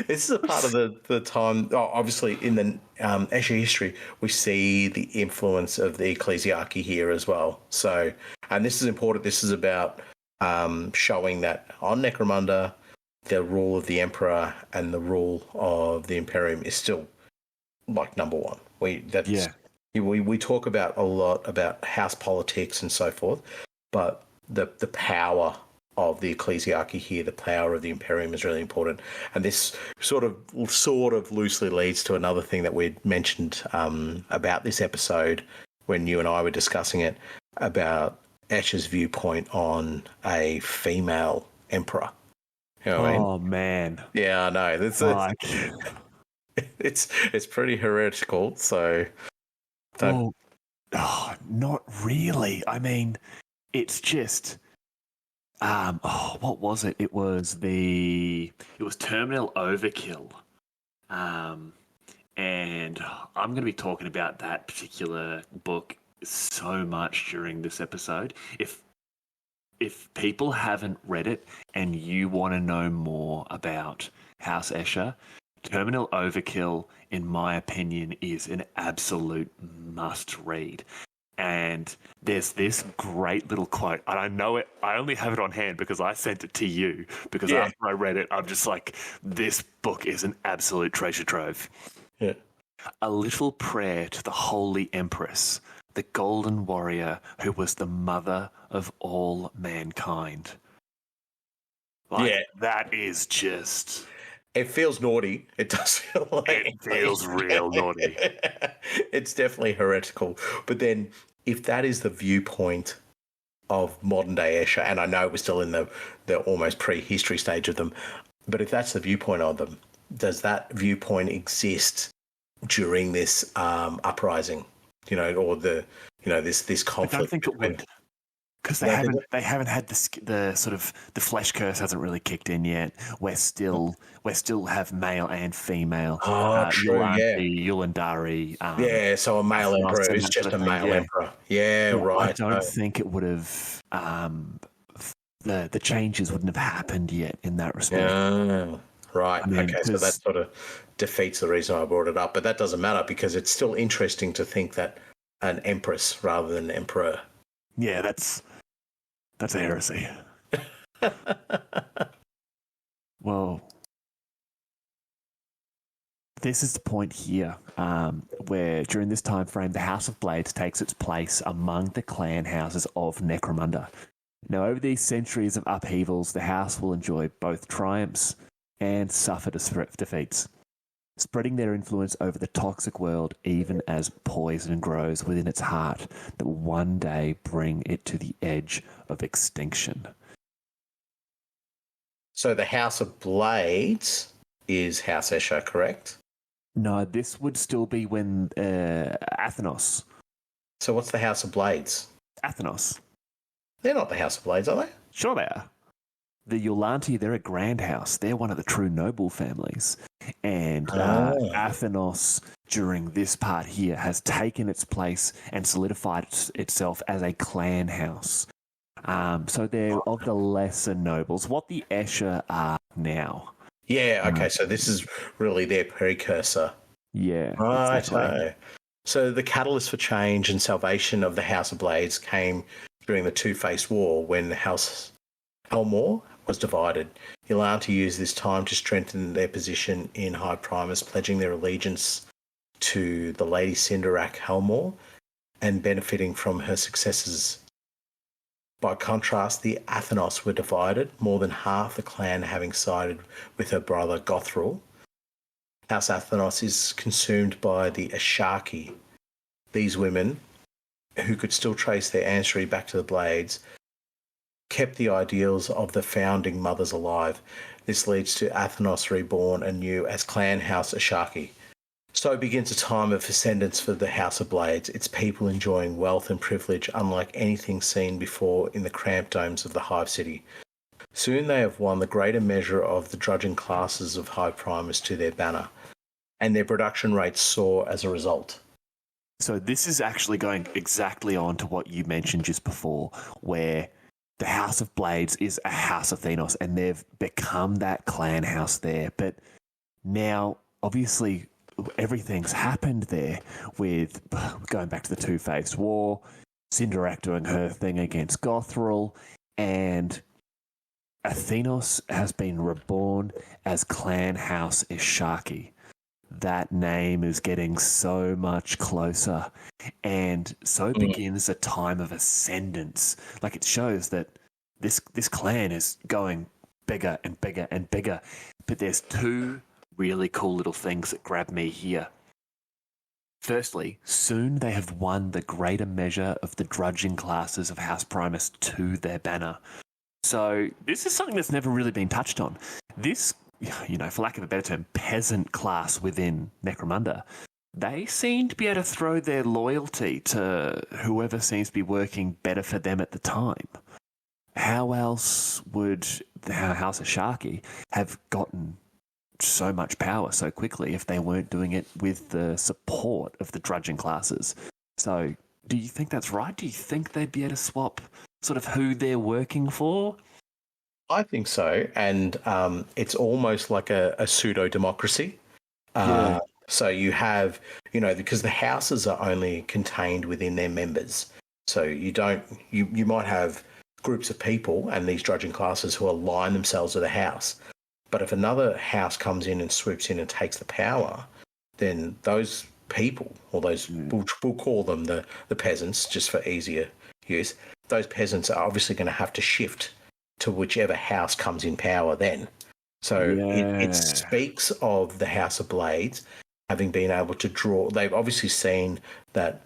this is a part of the time. Oh, obviously, in the Escher history, we see the influence of the ecclesiarchy here as well. So, and this is important. This is about showing that on Necromunda, the rule of the emperor and the rule of the imperium is still like number one. We talk about a lot about house politics and so forth, but the power of the ecclesiarchy here, the power of the imperium is really important. And this sort of loosely leads to another thing that we'd mentioned about this episode when you and I were discussing it, about Escher's viewpoint on a female emperor. You know what I mean? Oh, man. Yeah, I know. It's pretty heretical, so... Well, not really. I mean, it's just, what was it? It was Terminal Overkill, and I'm going to be talking about that particular book so much during this episode. If people haven't read it and you want to know more about House Escher, Terminal Overkill, in my opinion, is an absolute must-read. And there's this great little quote, and I know it, I only have it on hand because I sent it to you, because after I read it, I'm just like, this book is an absolute treasure trove. Yeah. A little prayer to the Holy Empress, the golden warrior who was the mother of all mankind. That is just... It feels naughty. It does feel like... It feels real naughty. It's definitely heretical. But then, if that is the viewpoint of modern-day Escher, and I know we're still in the almost prehistory stage of them, but if that's the viewpoint of them, does that viewpoint exist during this uprising? Or this conflict? I don't think it would. Because they haven't had the sort of the flesh curse hasn't really kicked in yet. We still have male and female. True, Yulandari. So a male emperor is just a male emperor. Yeah, right. I don't think it would have. The changes wouldn't have happened yet in that respect. Yeah, right. Okay, so that sort of defeats the reason I brought it up, but that doesn't matter because it's still interesting to think that an empress rather than an emperor. Yeah, that's a heresy. Well, this is the point here where during this time frame, the House of Blades takes its place among the clan houses of Necromunda. Now, over these centuries of upheavals, the house will enjoy both triumphs and suffer defeats, spreading their influence over the toxic world even as poison grows within its heart that will one day bring it to the edge of extinction. So the House of Blades is House Escher, correct? No, this would still be when Athenos. So what's the House of Blades? Athenos. They're not the House of Blades, are they? Sure they are. The Yulanti, they're a grand house. They're one of the true noble families. And Athenos, during this part here, has taken its place and solidified itself as a clan house. So they're of the lesser nobles, what the Escher are now. Yeah, okay, so this is really their precursor. Yeah. Right. Exactly. So the catalyst for change and salvation of the House of Blades came during the Two-Faced War when the House Helmore was divided. Yulanti used this time to strengthen their position in High Primus, pledging their allegiance to the Lady Cinderak Helmore and benefiting from her successes. By contrast, the Athenos were divided, more than half the clan having sided with her brother Gothril. House Athenos is consumed by the Asharki. These women, who could still trace their ancestry back to the Blades, kept the ideals of the founding mothers alive. This leads to Athenos reborn anew as Clan House Asharki. So begins a time of ascendance for the House of Blades, its people enjoying wealth and privilege unlike anything seen before in the cramped domes of the Hive City. Soon they have won the greater measure of the drudging classes of High Primus to their banner, and their production rates soar as a result. So this is actually going exactly on to what you mentioned just before, where the House of Blades is a House of Thenos, and they've become that clan house there. But now, obviously, everything's happened there with going back to the Two-Faced War, Cinderak doing her thing against Gothril, and Athenos has been reborn as Clan House Asharki. That name is getting so much closer, and so begins a time of ascendance. Like, it shows that this clan is going bigger and bigger and bigger. But there's two really cool little things that grab me here. Firstly, soon they have won the greater measure of the drudging classes of House Primus to their banner. So this is something that's never really been touched on. This, for lack of a better term, peasant class within Necromunda, they seem to be able to throw their loyalty to whoever seems to be working better for them at the time. How else would the House of Sharky have gotten so much power so quickly if they weren't doing it with the support of the drudging classes? So do you think that's right? Do you think they'd be able to swap sort of who they're working for? I think so, and it's almost like a pseudo-democracy. Yeah. So you have, because the houses are only contained within their members. So you might have groups of people and these drudging classes who align themselves with a house. But if another house comes in and swoops in and takes the power, then those people, or those, we'll call them the peasants, just for easier use, those peasants are obviously going to have to shift to whichever house comes in power then. So it speaks of the House of Blades having been able to draw. They've obviously seen that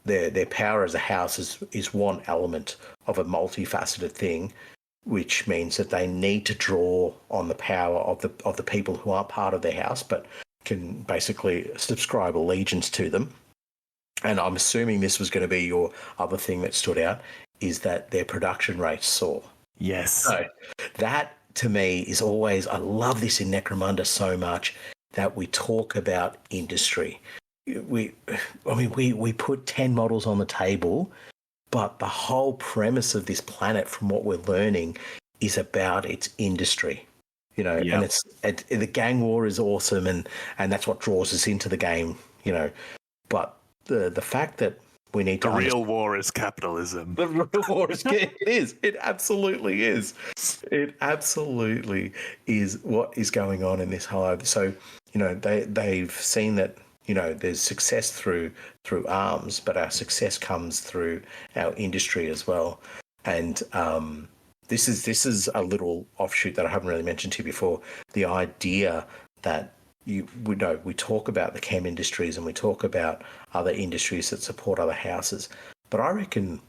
their power as a house is one element of a multifaceted thing, which means that they need to draw on the power of the people who aren't part of their house but can basically subscribe allegiance to them. And I'm assuming this was going to be your other thing that stood out, is that their production rates soar. Yes. So that, to me, is always, I love this in Necromunda so much, that we talk about industry. We put 10 models on the table, but the whole premise of this planet, from what we're learning, is about its industry. And the gang war is awesome, and that's what draws us into the game. But the fact that we need to. The real war is capitalism. The real war is. It is. It absolutely is. It absolutely is what is going on in this hive. So they've seen that there's success through arms, but our success comes through our industry as well. And this is a little offshoot that I haven't really mentioned to you before. The idea that we talk about the chem industries and we talk about other industries that support other houses, but I reckon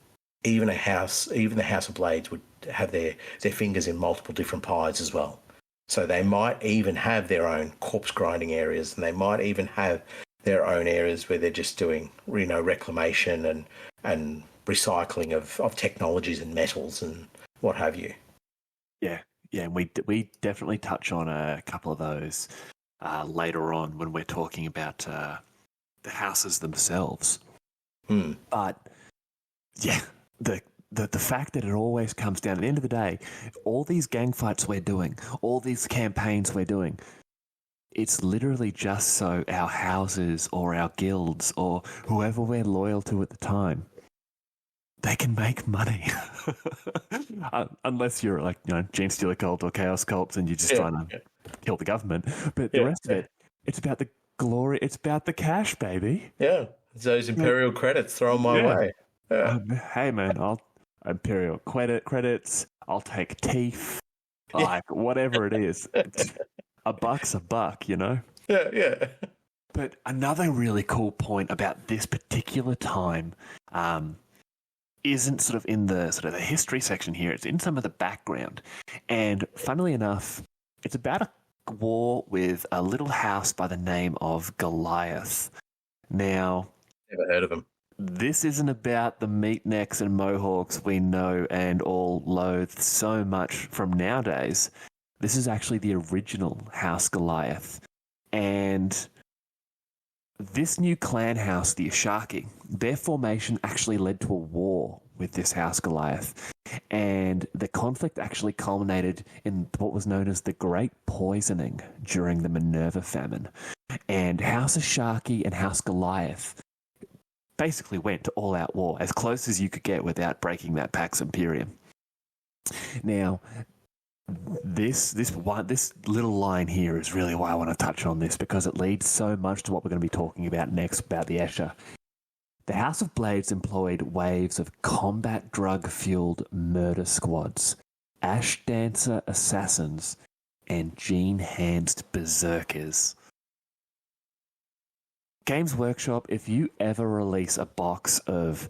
even the House of Blades would have their fingers in multiple different pies as well. So they might even have their own corpse grinding areas, and they might even have their own areas where they're just doing, reclamation and recycling of technologies and metals and what have you. Yeah, and we definitely touch on a couple of those later on when we're talking about the houses themselves. But yeah, the fact that it always comes down, at the end of the day, all these gang fights we're doing, all these campaigns we're doing, it's literally just so our houses or our guilds or whoever we're loyal to at the time, they can make money. Unless you're like, Gene Stealer cult or Chaos cults and you're just trying to kill the government. But the rest of it, it's about the glory, it's about the cash, baby. Yeah, those Imperial credits thrown my way. Yeah. Hey, man, I'll Imperial credits, I'll take teeth, like whatever it is. A buck's a buck, Yeah. But another really cool point about this particular time isn't sort of in the the history section here. It's in some of the background. And funnily enough, it's about a war with a little house by the name of Goliath. Now, never heard of him. This isn't about the meatnecks and mohawks we know and all loathe so much from nowadays. This is actually the original House Goliath. And this new clan house, the Ashaki, their formation actually led to a war with this House Goliath. And the conflict actually culminated in what was known as the Great Poisoning during the Minerva famine. And House Ashaki and House Goliath basically went to all-out war, as close as you could get without breaking that Pax Imperium. Now, this little line here is really why I want to touch on this, because it leads so much to what we're going to be talking about next about the Escher. The House of Blades employed waves of combat drug-fueled murder squads, ash dancer assassins, and gene-enhanced berserkers. Games Workshop, if you ever release a box of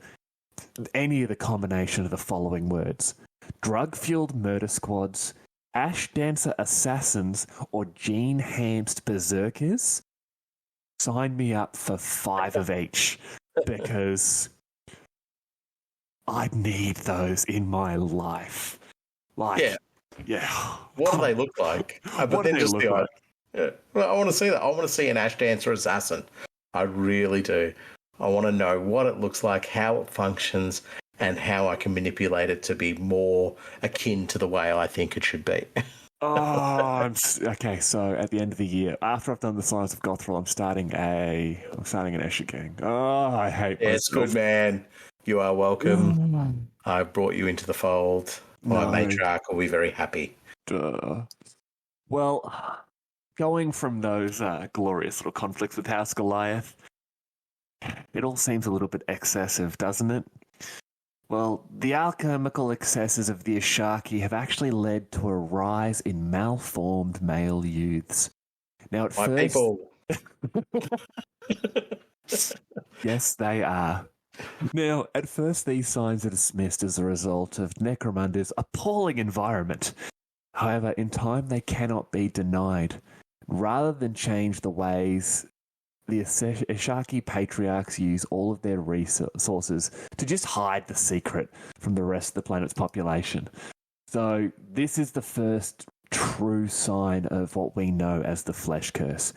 any of the combination of the following words, drug-fueled murder squads, ash dancer assassins, or gene-enhanced berserkers, sign me up for 5 of each, because I need those in my life. Like, yeah. What do they look like? What do they look like? Yeah. Well, I want to see that. I want to see an ash dancer assassin. I really do. I want to know what it looks like, how it functions, and how I can manipulate it to be more akin to the way I think it should be. Okay. So at the end of the year, after I've done the Science of Gothril, I'm starting an Escher gang. Oh, I hate myself. It's good, man. You are welcome. I brought you into the fold. My matriarch will be very happy. Well, going from those glorious little conflicts with House Goliath, it all seems a little bit excessive, doesn't it? Well, the alchemical excesses of the Ashaki have actually led to a rise in malformed male youths. Now, at first, people. Yes, they are. Now, at first, these signs are dismissed as a result of Necromunda's appalling environment. However, in time, they cannot be denied. Rather than change the ways, the Ashaki patriarchs use all of their resources to just hide the secret from the rest of the planet's population. So this is the first true sign of what we know as the Flesh Curse.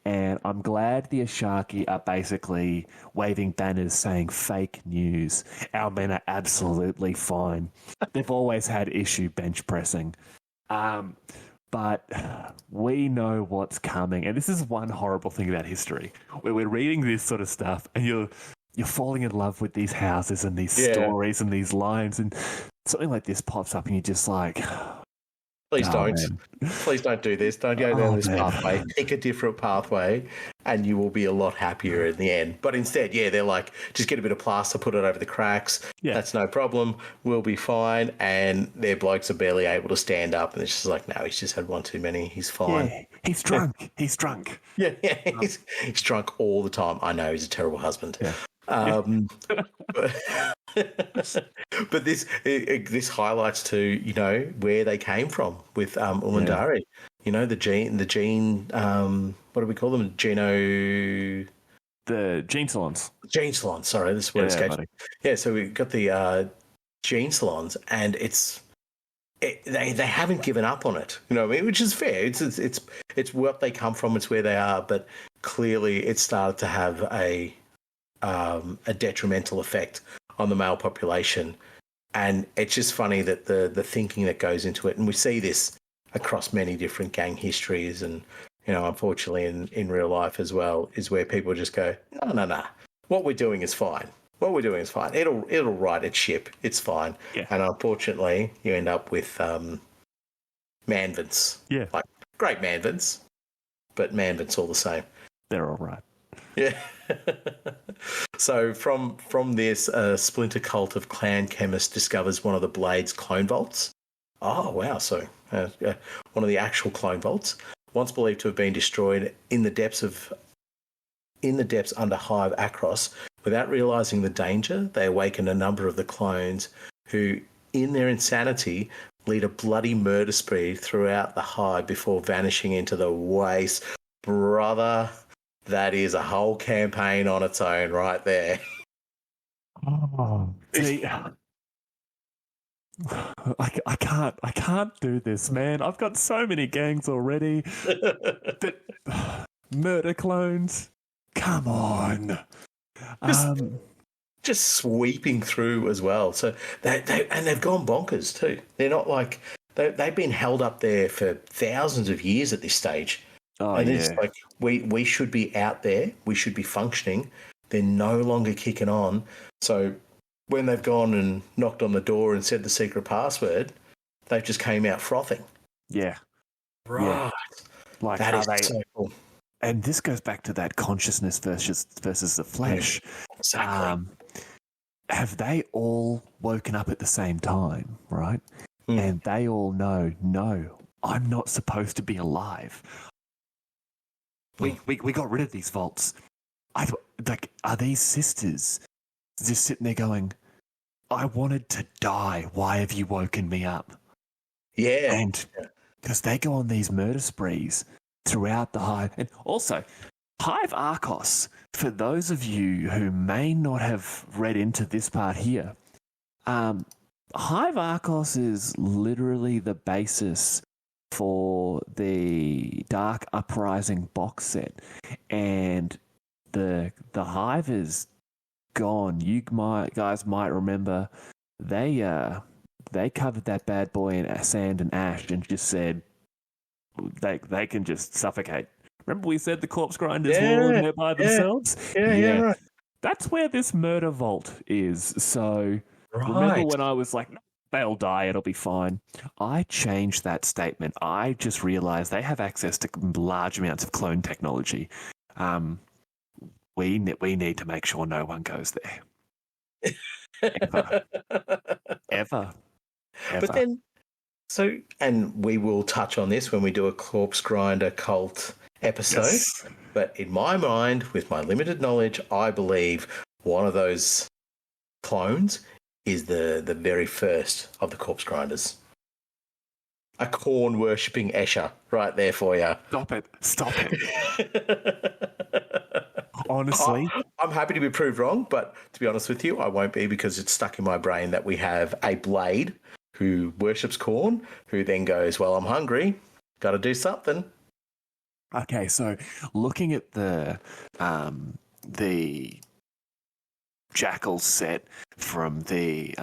And I'm glad the Ashaki are basically waving banners saying fake news. Our men are absolutely fine. They've always had issue bench pressing. But we know what's coming. And this is one horrible thing about history, where we're reading this sort of stuff and you're falling in love with these houses and these stories and these lines, and something like this pops up and you're just like, please don't. Man. Please don't do this. Don't go down this pathway. Pick a different pathway and you will be a lot happier in the end. But instead, they're like, just get a bit of plaster, put it over the cracks. Yeah. That's no problem. We'll be fine. And their blokes are barely able to stand up. And it's just like, no, he's just had one too many. He's fine. Yeah, he's drunk. Yeah. He's drunk. Yeah. He's drunk all the time. I know, he's a terrible husband. Yeah. But this highlights to where they came from with Ulundari. You know, the gene. What do we call them? The gene salons. Gene salons. Sorry, this word escapes me. Yeah, so we've got the gene salons, and they haven't given up on it. You know what I mean? Which is fair. It's what they come from. It's where they are. But clearly, it started to have a detrimental effect on the male population. And it's just funny that the thinking that goes into it, and we see this across many different gang histories, and unfortunately in real life as well, is where people just go, no, what we're doing is fine. What we're doing is fine. It'll right its ship. It's fine. Yeah. And unfortunately, you end up with manvants. Yeah, like great manvants, but manvants all the same. They're all right. Yeah. So from this, a splinter cult of clan chemists discovers one of the Blade's clone vaults. Oh, wow. So one of the actual clone vaults, once believed to have been destroyed in the depths under Hive Acros. Without realising the danger, they awaken a number of the clones who, in their insanity, lead a bloody murder spree throughout the Hive before vanishing into the waste. Brother, that is a whole campaign on its own right there. Oh, see, I can't do this, man. I've got so many gangs already. Murder clones. Come on. Just sweeping through as well. So they've gone bonkers too. They're not like they've been held up there for thousands of years at this stage. Oh, and yeah. it's like we should be out there. We should be functioning. They're no longer kicking on. So when they've gone and knocked on the door and said the secret password, they've just came out frothing. Yeah. Right. Yeah. Like that is so cool. And this goes back to that consciousness versus the flesh. Exactly. Have they all woken up at the same time, right? Mm. And they all know, no, I'm not supposed to be alive. We got rid of these vaults. Are these sisters just sitting there going, I wanted to die. Why have you woken me up? Yeah. And because they go on these murder sprees throughout the Hive. And also, Hive Arcos, for those of you who may not have read into this part here, Hive Arcos is literally the basis for the Dark Uprising box set. And the Hive is gone. You guys might remember they covered that bad boy in sand and ash and just said they can just suffocate. Remember we said the corpse grinders were there by themselves? Yeah, right. That's where this murder vault is. So remember when I was like, they'll die, it'll be fine. I changed that statement. I just realized they have access to large amounts of clone technology. We need to make sure no one goes there. Ever. But then, and we will touch on this when we do a corpse grinder cult episode. Yes. But in my mind, with my limited knowledge, I believe one of those clones is the very first of the corpse grinders. A corn worshipping Escher right there for you. Stop it. Honestly, I'm happy to be proved wrong, but to be honest with you, I won't be, because it's stuck in my brain that we have a Blade who worships corn, who then goes, well, I'm hungry, got to do something. Okay, so looking at the Jackal set from the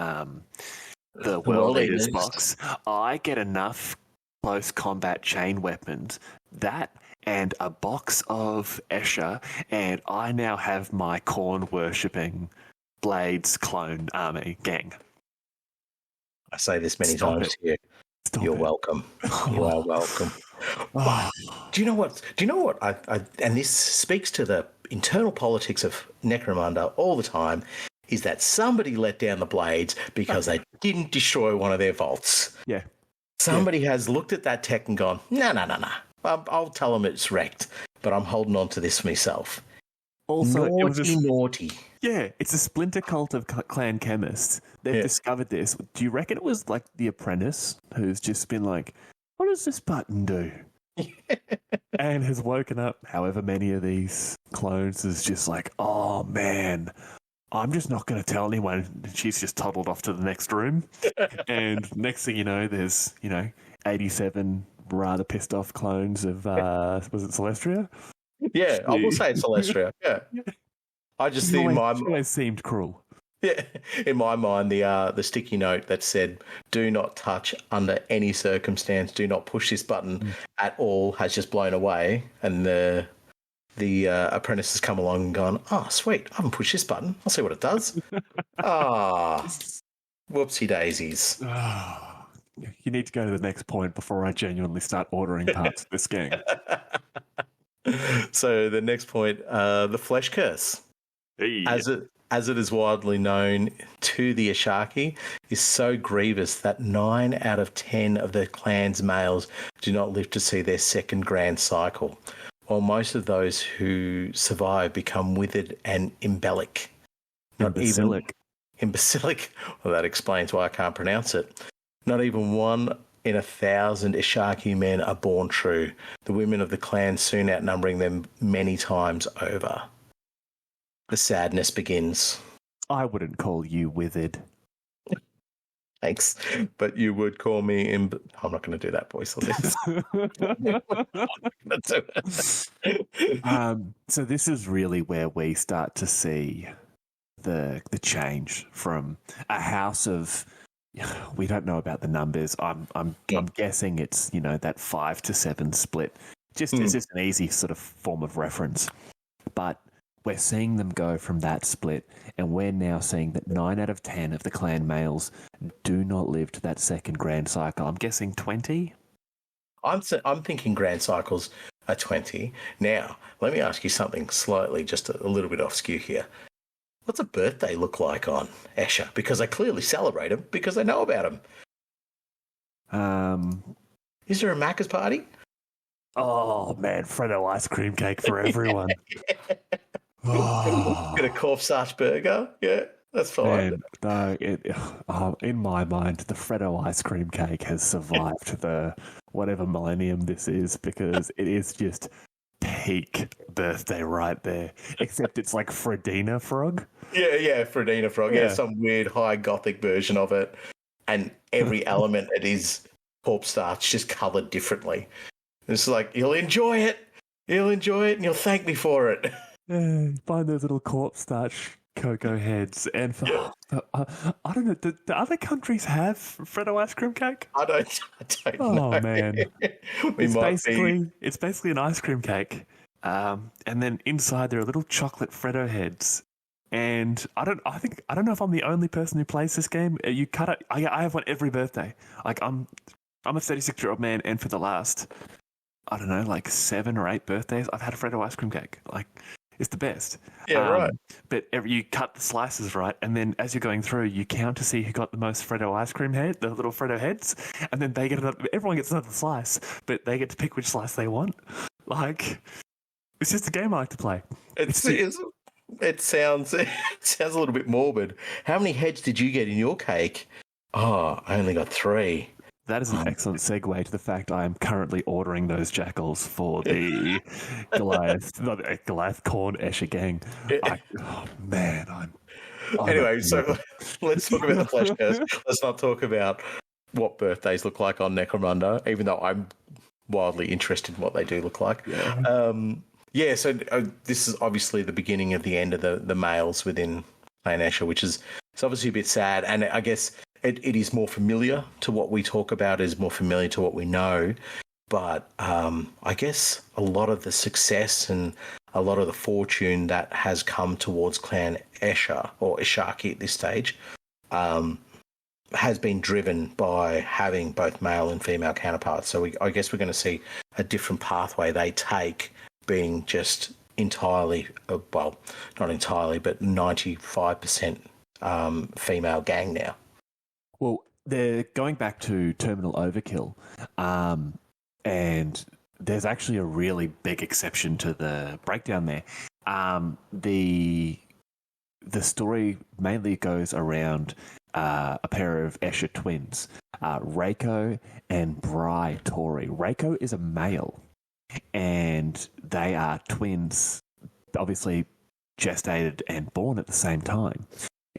World Eaters box, I get enough close combat chain weapons, that and a box of Escher, and I now have my corn worshipping Blades clone army gang. I say this many times to you. You're welcome. You are welcome. Do you know what? And this speaks to the internal politics of Necromunda all the time, is that somebody let down the Blades because they didn't destroy one of their vaults. Yeah. Somebody has looked at that tech and gone, no. I'll tell them it's wrecked, but I'm holding on to this myself. Also, naughty. Yeah, it's a splinter cult of clan chemists. They've discovered this. Do you reckon it was like the apprentice who's just been like, what does this button do? and has woken up however many of these clones is just like, oh man, I'm just not going to tell anyone. She's just toddled off to the next room. And next thing you know, there's, 87 rather pissed off clones of, was it Celestria? Yeah, I will say it's Celestria. Yeah. I just think She always seemed cruel. Yeah, in my mind, the sticky note that said "Do not touch under any circumstance. Do not push this button at all" has just blown away, and the apprentice has come along and gone, "Oh, sweet! I haven't pushed this button. I'll see what it does." Whoopsie daisies. You need to go to the next point before I genuinely start ordering parts of this game. So the next point, the flesh curse, Hey. as it is widely known to the Ashaki, is so grievous that 9 out of 10 of the clan's males do not live to see their second grand cycle, while most of those who survive become withered and imbecilic. Imbecilic. Well, that explains why I can't pronounce it. Not even 1 in 1,000 Ashaki men are born true, the women of the clan soon outnumbering them many times over. The sadness begins. I wouldn't call you withered. Thanks. But you would call me I'm not going to do that voice on this. So this is really where we start to see the change from a house of, we don't know about the numbers. I'm guessing it's, that 5 to 7 split. It's just an easy sort of form of reference. But we're seeing them go from that split, and we're now seeing that 9 out of 10 of the clan males do not live to that second grand cycle. I'm guessing 20? I'm thinking grand cycles are 20. Now, let me ask you something slightly, just a little bit off skew here. What's a birthday look like on Escher? Because they clearly celebrate them because they know about them. Is there a Macca's party? Oh, man, Freddo ice cream cake for everyone. Get a corpstarch burger. Yeah, that's fine. Man, no, in my mind, the Freddo ice cream cake has survived the whatever millennium this is, because it is just peak birthday right there. Except it's like Fredina Frog. Yeah, Fredina Frog. Yeah, some weird high gothic version of it. And every element it is corpstarch, just coloured differently. It's like, you'll enjoy it, and you'll thank me for it. Find those little corpstarch cocoa heads. And I don't know, do other countries have Freddo ice cream cake? I don't know. Oh, man. It's basically an ice cream cake. And then inside there are little chocolate Freddo heads. And I don't know if I'm the only person who plays this game. You cut it. I have one every birthday. Like, I'm a 36-year-old man, and for the last, I don't know, like 7 or 8 birthdays, I've had a Freddo ice cream cake. Like, it's the best. Yeah, right. But you cut the slices right, and then as you're going through, you count to see who got the most Freddo ice cream head, the little Freddo heads, and then everyone gets another slice, but they get to pick which slice they want. Like, it's just a game I like to play. It sounds a little bit morbid. How many heads did you get in your cake? Oh, I only got 3. That is an excellent segue to the fact I am currently ordering those jackals for the Goliath Corn Escher gang. Anyway, so let's talk about the flesh curse. Let's not talk about what birthdays look like on Necromunda, even though I'm wildly interested in what they do look like. Yeah. So this is obviously the beginning of the end of the males within Clan Escher, which is it's obviously a bit sad, and I guess it is more familiar to what we talk about, is more familiar to what we know. But I guess a lot of the success and a lot of the fortune that has come towards Clan Escher, or Ashaki at this stage, has been driven by having both male and female counterparts. So I guess we're going to see a different pathway they take, being just entirely, well, not entirely, but 95% female gang now. Well, they're going back to terminal overkill, and there's actually a really big exception to the breakdown there. The story mainly goes around a pair of Escher twins, Reiko and Bri Tori. Reiko is a male, and they are twins, obviously gestated and born at the same time.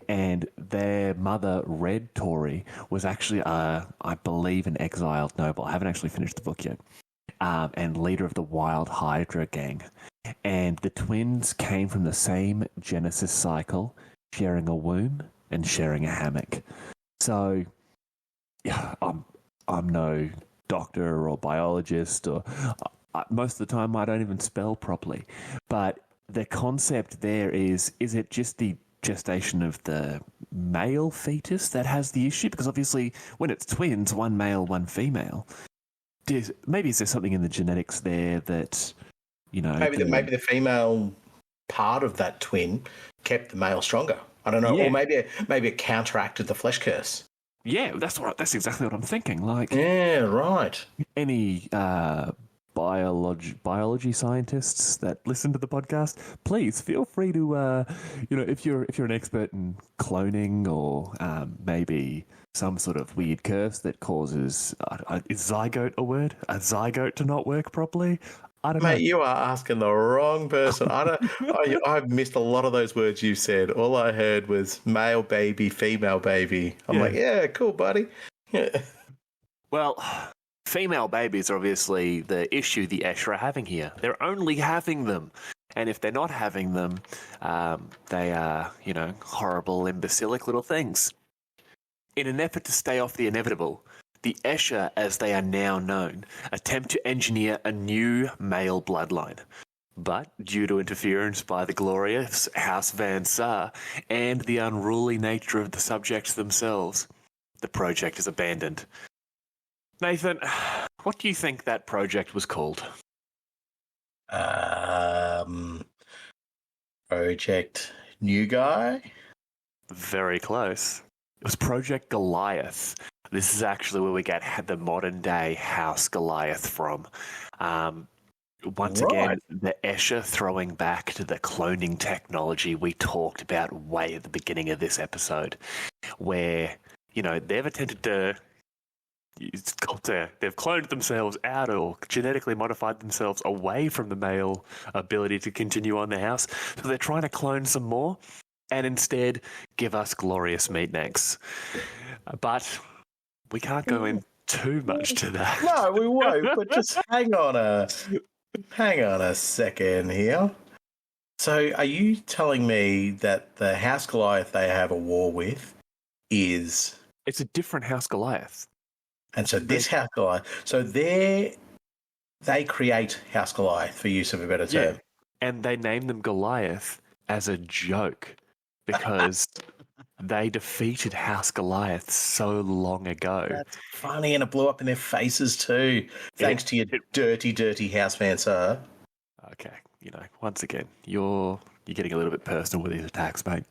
And their mother, Red Tori, was actually, I believe, an exiled noble. I haven't actually finished the book yet. And leader of the Wild Hydra gang. And the twins came from the same Genesis cycle, sharing a womb and sharing a hammock. So, yeah, I'm no doctor or biologist, or most of the time I don't even spell properly. But the concept there is it just the gestation of the male fetus that has the issue? Because obviously when it's twins, one male, one female, maybe is there something in the genetics there that, you know... Maybe the female part of that twin kept the male stronger. I don't know. Yeah. Or maybe it counteracted the flesh curse. Yeah, that's exactly what I'm thinking. Like, yeah, right. Any biology scientists that listen to the podcast, please feel free to, if you're an expert in cloning or maybe some sort of weird curse that causes is zygote a word? A zygote to not work properly? I don't know. Mate, you are asking the wrong person. I've missed a lot of those words you said. All I heard was male baby, female baby. I'm like, yeah, cool, buddy. Yeah. Well, female babies are obviously the issue the Escher are having here. They're only having them. And if they're not having them, they are, horrible, imbecilic little things. In an effort to stay off the inevitable, the Escher, as they are now known, attempt to engineer a new male bloodline. But due to interference by the glorious House Van Sar and the unruly nature of the subjects themselves, the project is abandoned. Nathan, what do you think that project was called? Project New Guy? Very close. It was Project Goliath. This is actually where we get the modern-day House Goliath from. Once again, the Escher throwing back to the cloning technology we talked about way at the beginning of this episode, where, they've attempted to... They've cloned themselves out or genetically modified themselves away from the male ability to continue on the house. So they're trying to clone some more and instead give us glorious meatnecks. But we can't go in too much to that. No, we won't. But just hang on a second here. So are you telling me that the House Goliath they have a war with is... It's a different House Goliath. And so this House Goliath... So they create House Goliath, for use of a better term. Yeah. And they name them Goliath as a joke because they defeated House Goliath so long ago. That's funny, and it blew up in their faces too. Thanks to your dirty House Van Sar. Okay, once again, you're getting a little bit personal with these attacks, mate.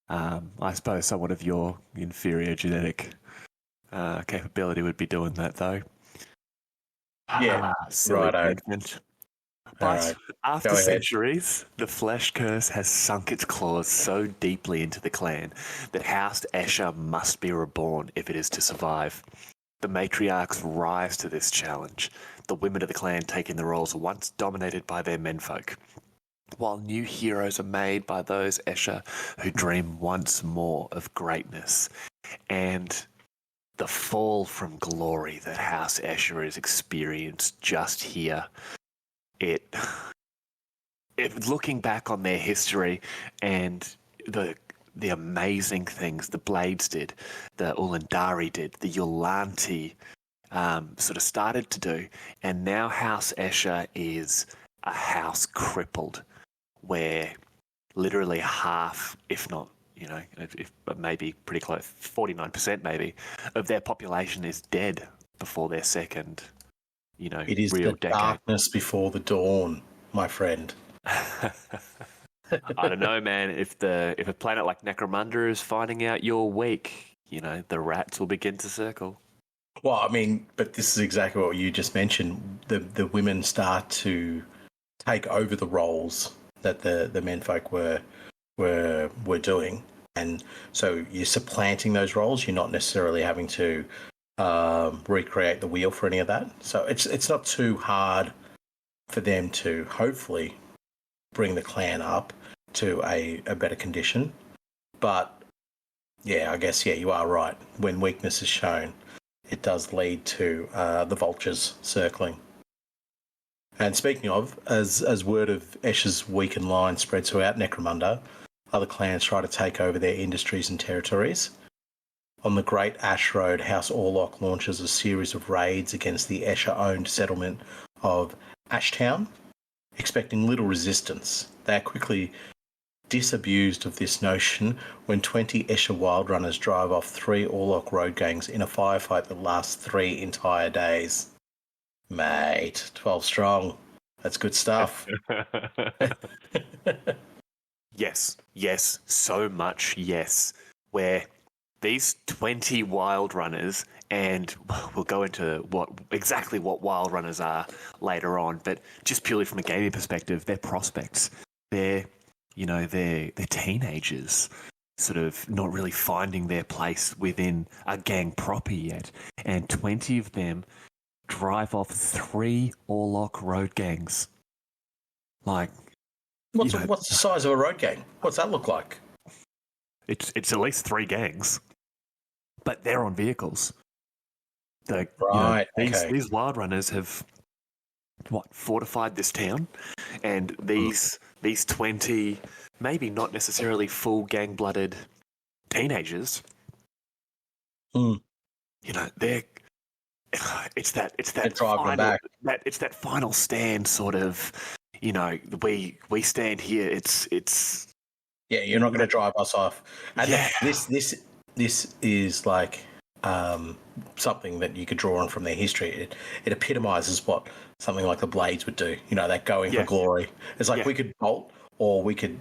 I suppose someone of your inferior genetic capability would be doing that, though. Yeah, right. But after Go ahead. centuries, the flesh curse has sunk its claws so deeply into the clan that House Escher must be reborn if it is to survive. The matriarchs rise to this challenge, the women of the clan taking the roles once dominated by their menfolk, while new heroes are made by those Escher who dream once more of greatness. And the fall from glory that House Escher has experienced just here, it looking back on their history and the amazing things the Blades did, the Ulandari did, the Yulanti sort of started to do, and now House Escher is a house crippled, where literally half, if not, if maybe pretty close, 49% maybe, of their population is dead before their second, it is real the decade. Darkness before the dawn, my friend. I don't know, man. If a planet like Necromunda is finding out you're weak, the rats will begin to circle. Well, I mean, but this is exactly what you just mentioned. The women start to take over the roles that the menfolk were doing, and so you're supplanting those roles. You're not necessarily having to recreate the wheel for any of that. So it's not too hard for them to hopefully bring the clan up to a better condition. But yeah, I guess you are right. When weakness is shown, it does lead to the vultures circling. And speaking of, as word of Escher's weakened line spreads throughout Necromunda, other clans try to take over their industries and territories. On the Great Ash Road, House Orlok launches a series of raids against the Escher-owned settlement of Ashtown, expecting little resistance. They are quickly disabused of this notion when 20 Escher Wildrunners drive off 3 Orlok road gangs in a firefight that lasts 3 entire days. Mate, 12 strong. That's good stuff. Yes, so much yes. Where these 20 wild runners, and we'll go into what wild runners are later on, but just purely from a gaming perspective, they're prospects. They're teenagers, sort of not really finding their place within a gang proper yet, and 20 of them drive off 3 Orlok road gangs. Like, what's the size of a road gang? What's that look like? It's at least 3 gangs, but they're on vehicles. Right. These wild runners have fortified this town, and these 20, maybe not necessarily full gang-blooded teenagers. They're it's that final stand sort of. We stand here. It's you're not going to drive us off. And this is like something that you could draw on from their history. It epitomizes what something like the Blades would do. That going for glory. It's like we could bolt, or we could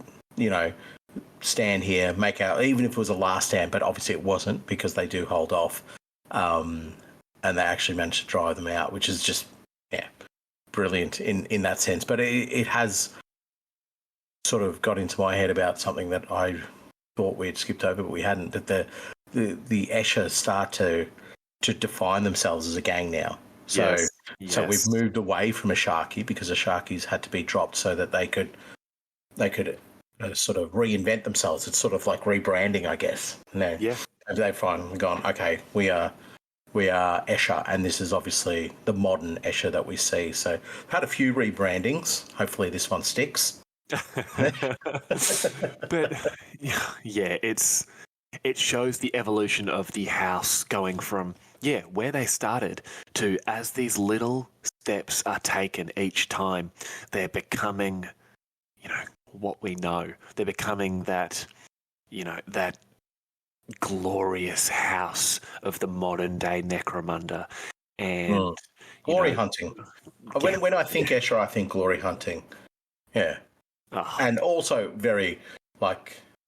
stand here, make out, even if it was a last stand, but obviously it wasn't, because they do hold off, and they actually managed to drive them out, which is just brilliant in that sense. But it has sort of got into my head about something that I thought we'd skipped over, but we hadn't. That the Escher start to define themselves as a gang now. So we've moved away from a Sharky, because the Sharkies had to be dropped so that they could sort of reinvent themselves. It's sort of like rebranding, I guess. They've finally gone, okay, we are Escher, and this is obviously the modern Escher that we see. So we've had a few rebrandings. Hopefully this one sticks. But it shows the evolution of the house going from where they started to, as these little steps are taken each time, they're becoming what we know. They're becoming that that glorious house of the modern day Necromunda. And glory hunting. When I think Escher, I think glory hunting. Yeah. And also very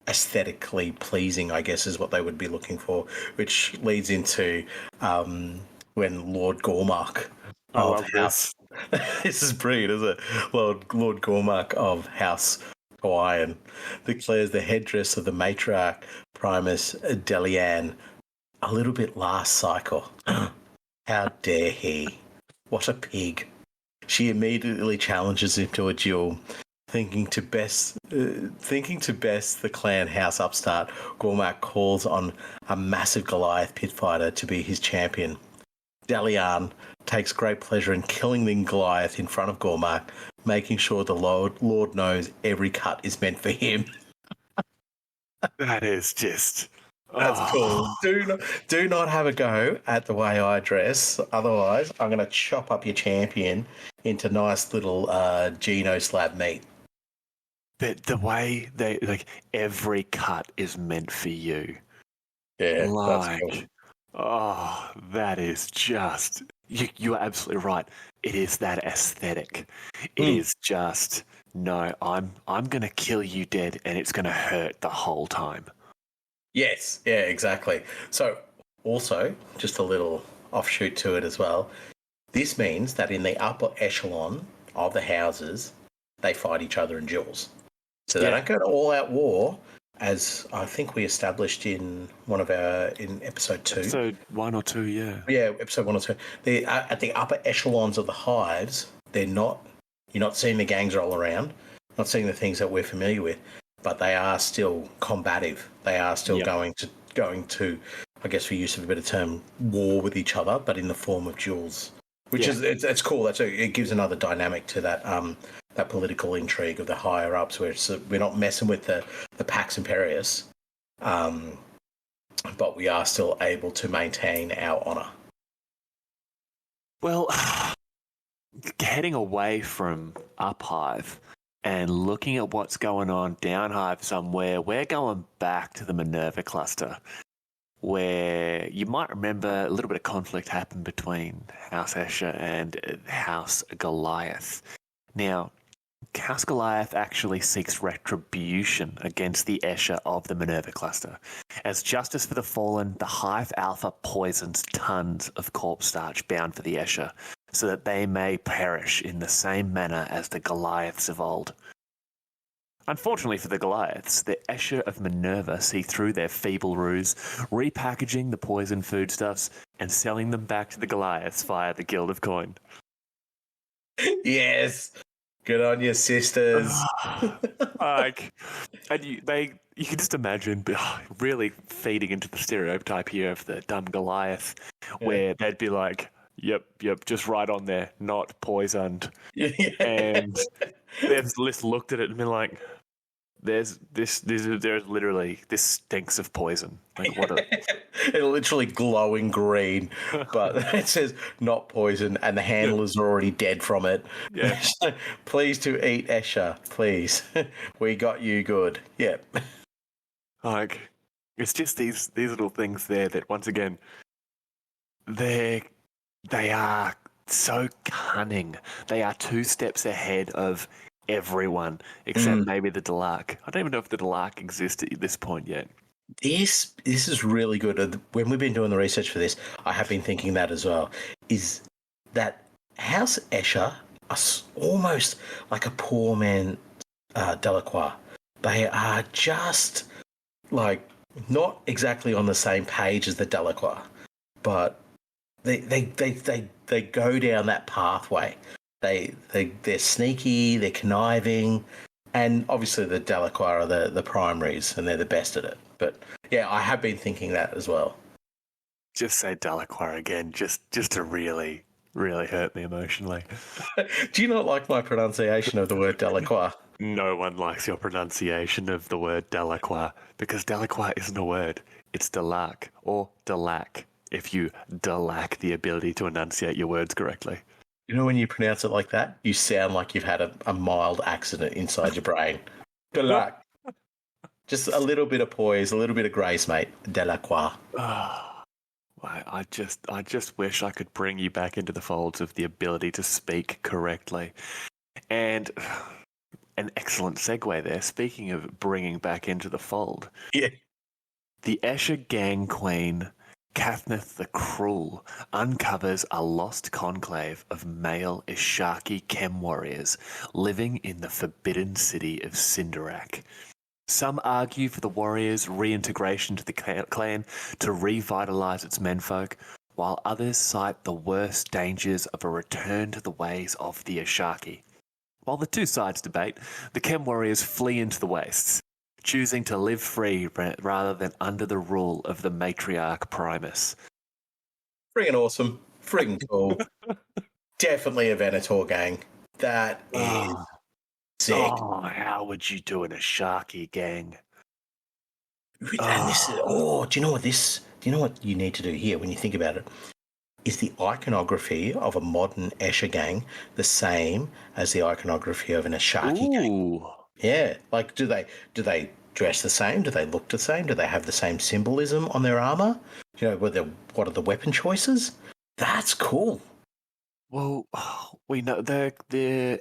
aesthetically pleasing, I guess, is what they would be looking for, which leads into when Lord Gormark of House. This is brilliant, isn't it? Lord Gormark of House Hawaiian declares the headdress of the matriarch Primus Delian a little bit last cycle. How dare he? What a pig. She immediately challenges him to a duel. Thinking to best the clan house upstart, Gormark calls on a massive Goliath pit fighter to be his champion. Dalian takes great pleasure in killing the Goliath in front of Gormark, making sure the Lord knows every cut is meant for him. That is just... That's cool. Do not have a go at the way I dress. Otherwise, I'm going to chop up your champion into nice little Geno slab meat. But the way they every cut is meant for you. Yeah, that's cool. Oh, that is just... You are absolutely right. It is that aesthetic. It is just, no, I'm going to kill you dead, and it's going to hurt the whole time. Yes, yeah, exactly. So also, just a little offshoot to it as well, this means that in the upper echelon of the houses, they fight each other in duels. So they don't go to all-out war. as I think we established in in episode 2. Episode 1 or 2, yeah. Yeah, episode 1 or 2. At the upper echelons of the hives, they're not. You're not seeing the gangs roll around, not seeing the things that we're familiar with, but they are still combative. They are still going to, I guess, for use of a better term, war with each other, but in the form of duels, which is it's cool. It gives another dynamic to that that political intrigue of the higher ups, where we're not messing with the Pax Imperius, but we are still able to maintain our honour. Well, heading away from Uphive and looking at what's going on Downhive somewhere, we're going back to the Minerva cluster, where you might remember a little bit of conflict happened between House Escher and House Goliath. Now, House Goliath actually seeks retribution against the Escher of the Minerva cluster. As justice for the fallen, the Hive Alpha poisons tons of corpse starch bound for the Escher, so that they may perish in the same manner as the Goliaths of old. Unfortunately for the Goliaths, the Escher of Minerva see through their feeble ruse, repackaging the poisoned foodstuffs and selling them back to the Goliaths via the Guild of Coin. Yes! Good on you, sisters. And you can just imagine really feeding into the stereotype here of the dumb Goliath, where they'd be like, Yep, just right on there, not poisoned. And they've just looked at it and been like, there's literally, this stinks of poison. Like, what a... It's literally glowing green, but it says not poison, and the handlers are already dead from it. Yeah. Please to eat Escher, please. We got you good. Yep. Like, it's just these little things there that, once again, they are so cunning. They are 2 steps ahead of everyone, except maybe the Dalak. I don't even know if the Dalak exists at this point yet. This is really good. When we've been doing the research for this, I have been thinking that as well. Is that House Escher are almost like a poor man Delacroix. They are just like not exactly on the same page as the Delacroix, but they go down that pathway. They're sneaky, they're conniving, and obviously the Delacroix are the primaries, and they're the best at it. But yeah, I have been thinking that as well. Just say Delacroix again, just to really, really hurt me emotionally. Do you not like my pronunciation of the word Delacroix? No one likes your pronunciation of the word Delacroix, because Delacroix isn't a word. It's Delac, or Delac, if you lack the ability to enunciate your words correctly. You know when you pronounce it like that, you sound like you've had a mild accident inside your brain. Delac. Just a little bit of poise, a little bit of grace, mate. Delacroix. I just wish I could bring you back into the folds of the ability to speak correctly. And an excellent segue there. Speaking of bringing back into the fold. Yeah. The Escher gang queen, Kathneth the Cruel, uncovers a lost conclave of male Ishaki chem warriors living in the forbidden city of Sindarak. Some argue for the warriors' reintegration to the clan to revitalize its menfolk, while others cite the worst dangers of a return to the ways of the Ishaki. While the 2 sides debate, the chem warriors flee into the wastes, choosing to live free rather than under the rule of the matriarch Primus. Friggin' awesome. Friggin' cool. Definitely a Venator gang. That is sick. Oh, how would you do an Ishaki gang? And this is, do you know what do you know what you need to do here when you think about it? Is the iconography of a modern Escher gang the same as the iconography of an Ishaki gang? Yeah. Like, do they dress the same? Do they look the same? Do they have the same symbolism on their armor? You know, what are the weapon choices? That's cool. Well, we know the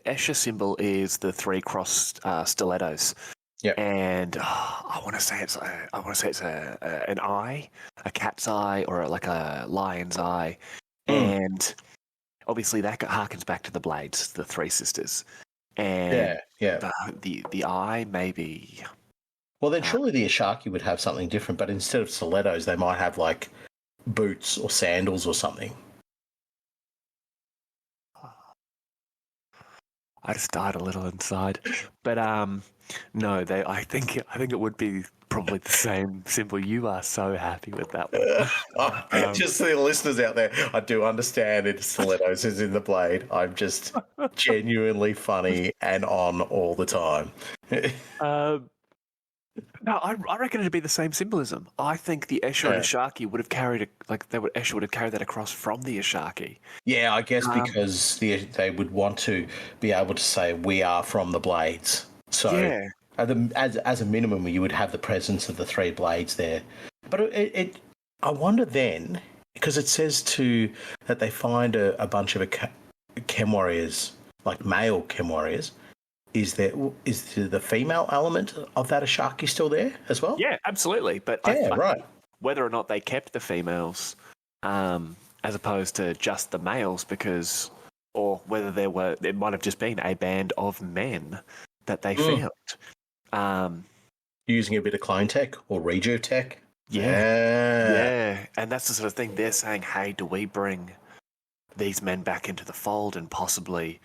Escher symbol is the 3 crossed stilettos. Yeah. And I want to say it's an eye, a cat's eye, or like a lion's eye, and obviously that harkens back to the blades, the 3 sisters. And yeah. the eye maybe. Well, then surely the Ashaki would have something different, but instead of stilettos, they might have like boots or sandals or something. I just died a little inside, but no, I think it would be probably the same symbol. You are so happy with that one. Just the listeners out there, I do understand it. Stilettos is in the blade. I'm just genuinely funny and on all the time. No, I reckon it'd be the same symbolism. I think the Escher and Ashaki would have carried Escher would have carried that across from the Ashaki. Yeah, I guess because they would want to be able to say we are from the blades. So yeah. as a minimum, you would have the presence of the three blades there. But I wonder then, because it says that they find a bunch of chem warriors, like male chem warriors. Is the female element of that Ashaki still there as well? Yeah, absolutely. But right. Whether or not they kept the females, as opposed to just the males, or whether it might have just been a band of men that they found. Using a bit of clone tech or reju tech. Yeah. And that's the sort of thing they're saying, hey, do we bring these men back into the fold and possibly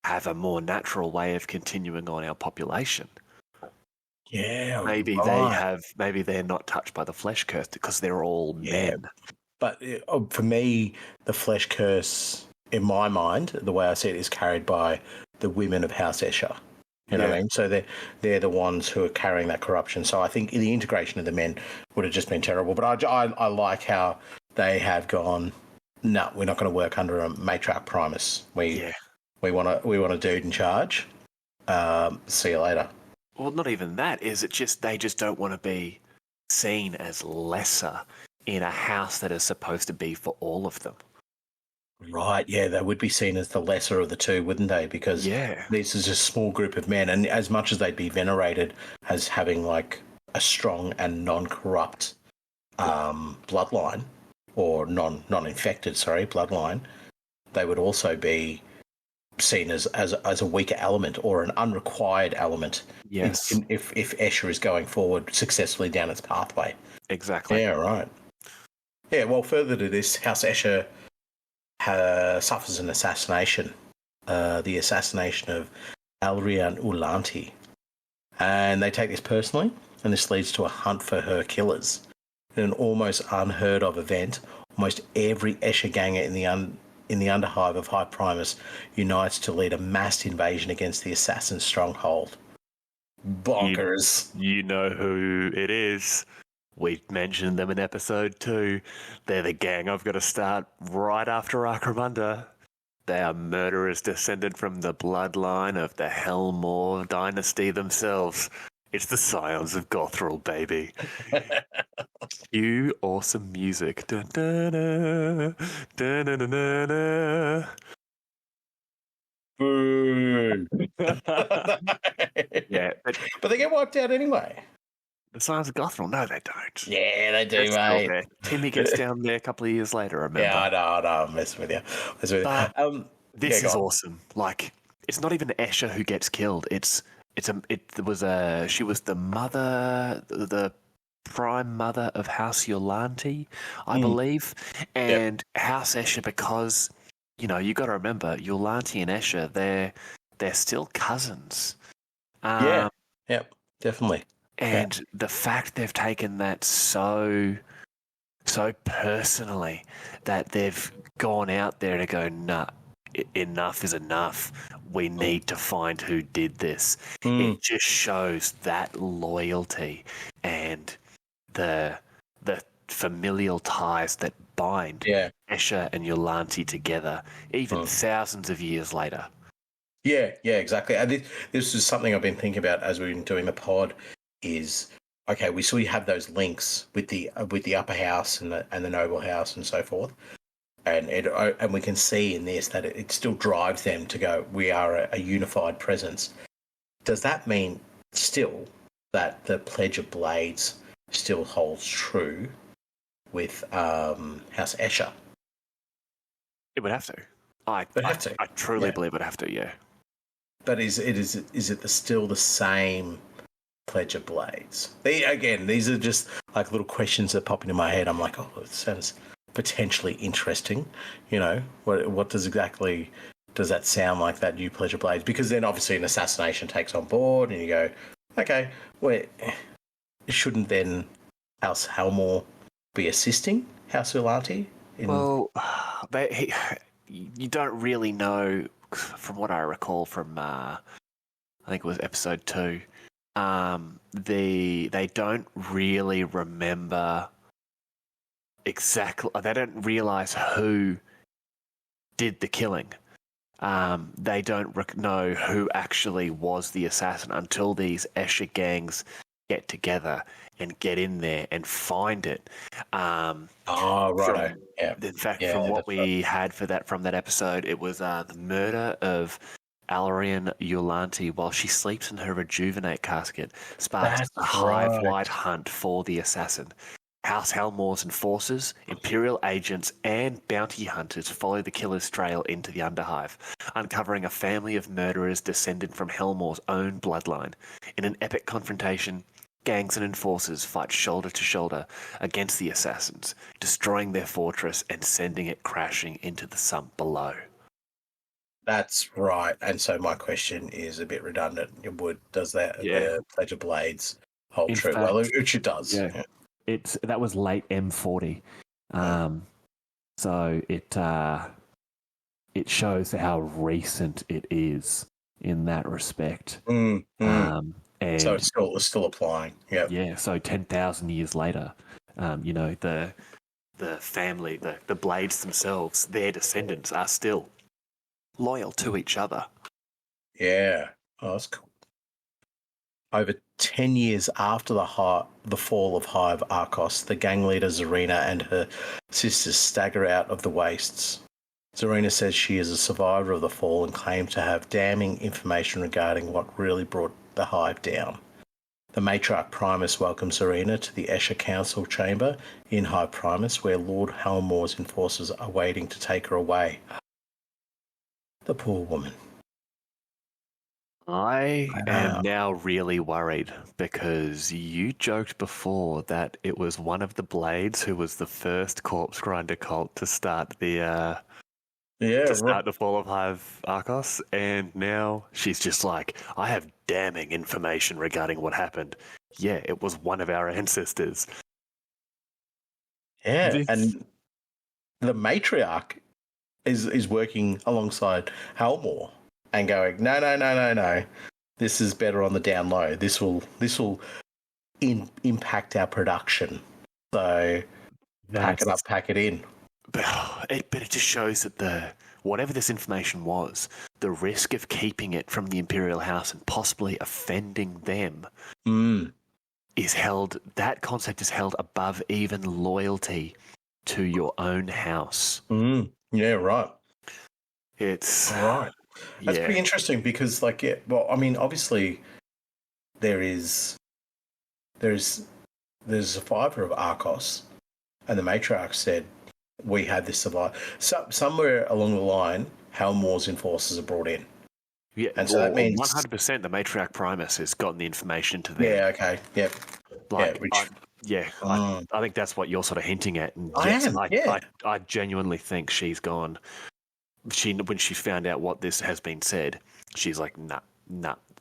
have a more natural way of continuing on our population? Yeah, maybe maybe they're not touched by the flesh curse because they're all men. But for me, the flesh curse, in my mind, the way I see it, is carried by the women of House Escher. You know what I mean? So they're the ones who are carrying that corruption. So I think the integration of the men would have just been terrible. But I like how they have gone, no, we're not going to work under a matriarch primus. We want a dude in charge. See you later. Well, not even that. They just don't want to be seen as lesser in a house that is supposed to be for all of them. Right, yeah, they would be seen as the lesser of the two, wouldn't they? Because this is a small group of men, and as much as they'd be venerated as having like a strong and non-corrupt bloodline, or non-infected, bloodline, they would also be seen as a weaker element or an unrequired element. Yes. If Escher is going forward successfully down its pathway. Exactly. Yeah, right. Yeah, well, further to this, House Escher suffers an assassination, the assassination of Alrian Ulanti. And they take this personally, and this leads to a hunt for her killers. In an almost unheard of event, almost every Escher ganger in the Underhive of High Primus unites to lead a massed invasion against the assassin's stronghold. Bonkers. You know who it is. We mentioned them in episode 2. They're the gang I've got to start right after Akramunda. They are murderers descended from the bloodline of the Helmore dynasty themselves. It's the Scions of Gothril, baby. Cue awesome music. Dun, dun, dun, dun, dun, dun, dun, dun. Boo. Yeah. But they get wiped out anyway. The Scions of Gothril? No, they don't. Yeah, they do, mate. Timmy gets down there a couple of years later, remember? Yeah, I know, I'm messing with you. This is awesome. Like, it's not even Escher who gets killed. She was the mother, the prime mother of House Yolanti, I believe, and House Escher, because you got to remember Yolanti and Escher, they're still cousins. Definitely. And the fact they've taken that so personally that they've gone out there to go, nah, enough is enough. We need to find who did this. It just shows that loyalty and the familial ties that bind Escher and Yolanti together, even thousands of years later. Yeah, exactly. And this is something I've been thinking about as we've been doing the pod. Is okay. We have those links with the upper house and the noble house and so forth, and we can see in this that it still drives them to go. We are a unified presence. Does that mean still that the Pledge of Blades still holds true with House Escher? It would have to. I truly believe it would have to. Yeah. But is it still the same Pledge of Blades. These are just like little questions that pop into my head. I'm like, oh, it sounds potentially interesting. You know, what does that sound like, that new Pledge of Blades? Because then obviously an assassination takes on board, and you go, okay, shouldn't then House Helmore be assisting House Ulanti? Well, you don't really know, from what I recall from, I think it was episode 2. They don't really remember exactly. They don't realize who did the killing. They don't know who actually was the assassin until these Escher gangs get together and get in there and find it. Right. Yeah. In fact, Yeah, from what we had from that episode, it was the murder of Alarian Ulanti while she sleeps in her rejuvenate casket sparks a hive-wide hunt for the assassin. House Helmore's enforcers, Imperial agents, and bounty hunters follow the killer's trail into the Underhive, uncovering a family of murderers descended from Helmore's own bloodline. In an epic confrontation, gangs and enforcers fight shoulder to shoulder against the assassins, destroying their fortress and sending it crashing into the sump below. That's right. And so my question is a bit redundant. Does the Pledge of Blades hold true? Fact, well, it does. Yeah. That was late M40. So it shows how recent it is in that respect. And so it's still applying. Yeah. So 10,000 years later, the family, the Blades themselves, their descendants are still loyal to each other. Yeah. Oh, that's cool. Over 10 years after the fall of Hive Arcos, the gang leader Zarina and her sisters stagger out of the wastes. Zarina says she is a survivor of the fall and claims to have damning information regarding what really brought the Hive down. The matriarch Primus welcomes Zarina to the Escher Council chamber in Hive Primus, where Lord Helmore's enforcers are waiting to take her away. The poor woman. I am now really worried because you joked before that it was one of the Blades who was the first corpse grinder cult to start the fall of Hive Arcos, and now she's just like, I have damning information regarding what happened. Yeah, it was one of our ancestors. Yeah, and the matriarch is working alongside Helmore and going, no. This is better on the down low. This will impact our production. So pack it up, pack it in. But it just shows that whatever this information was, the risk of keeping it from the Imperial House and possibly offending them is held. That concept is held above even loyalty to your own house. Yeah, right. It's right. That's pretty interesting because, obviously, there's a survivor of Arcos, and the matriarch said, we had this survivor. Somewhere along the line, Helmore's enforcers are brought in. Yeah, and so that means 100% the matriarch Primus has gotten the information to them. Yeah, okay, yep. I think that's what you're sort of hinting at. And I genuinely think she's gone. When she found out what this has been said, she's like, nah.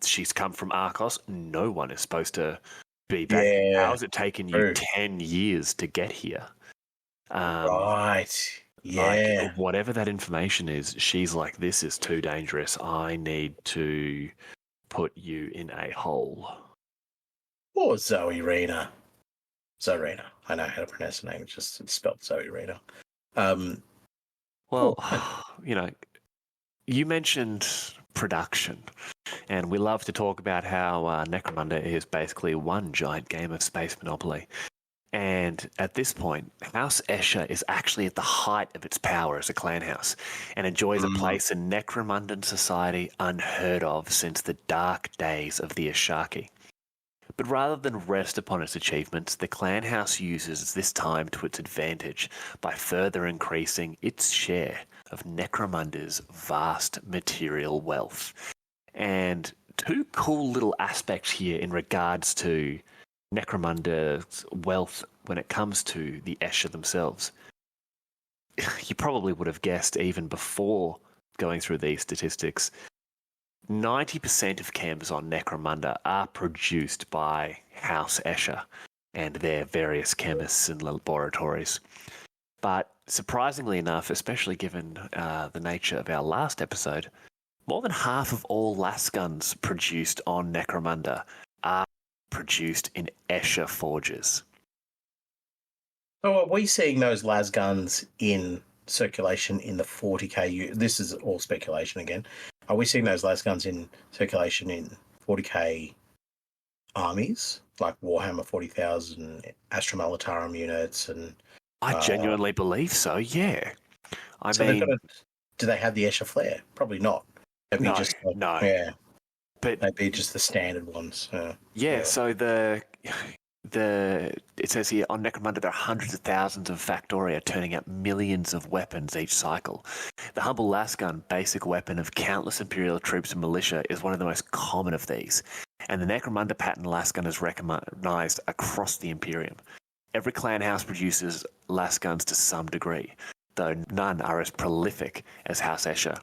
She's come from Arcos. No one is supposed to be back. Yeah, how has it taken you 10 years to get here? Right. Yeah. Like, whatever that information is, she's like, this is too dangerous. I need to put you in a hole. Or Zarina. I know how to pronounce her name. It's spelled Zarina. You mentioned production, and we love to talk about how Necromunda is basically one giant game of space Monopoly. And at this point, House Escher is actually at the height of its power as a clan house and enjoys a place in Necromundan society unheard of since the dark days of the Asharki. But rather than rest upon its achievements, the clan house uses this time to its advantage by further increasing its share of Necromunda's vast material wealth. And two cool little aspects here in regards to Necromunda's wealth when it comes to the Escher themselves. You probably would have guessed even before going through these statistics, 90% of chems on Necromunda are produced by House Escher and their various chemists and laboratories. But surprisingly enough, especially given the nature of our last episode, more than half of all lasguns produced on Necromunda are produced in Escher forges. So are we seeing those lasguns in circulation in the 40k? This is all speculation again. Are we seeing those lasguns in circulation in 40k armies, like Warhammer 40,000, Astra Militarum units, and I genuinely believe so, yeah. I so mean... do they have the Escher flair? Probably not. They'd be no. Yeah. But they'd be just the standard ones. So it says here on Necromunda there are hundreds of thousands of Factoria turning out millions of weapons each cycle. The humble lasgun, basic weapon of countless Imperial troops and militia, is one of the most common of these, and the Necromunda pattern lasgun is recognised across the Imperium. Every clan house produces lasguns to some degree, though none are as prolific as House Escher.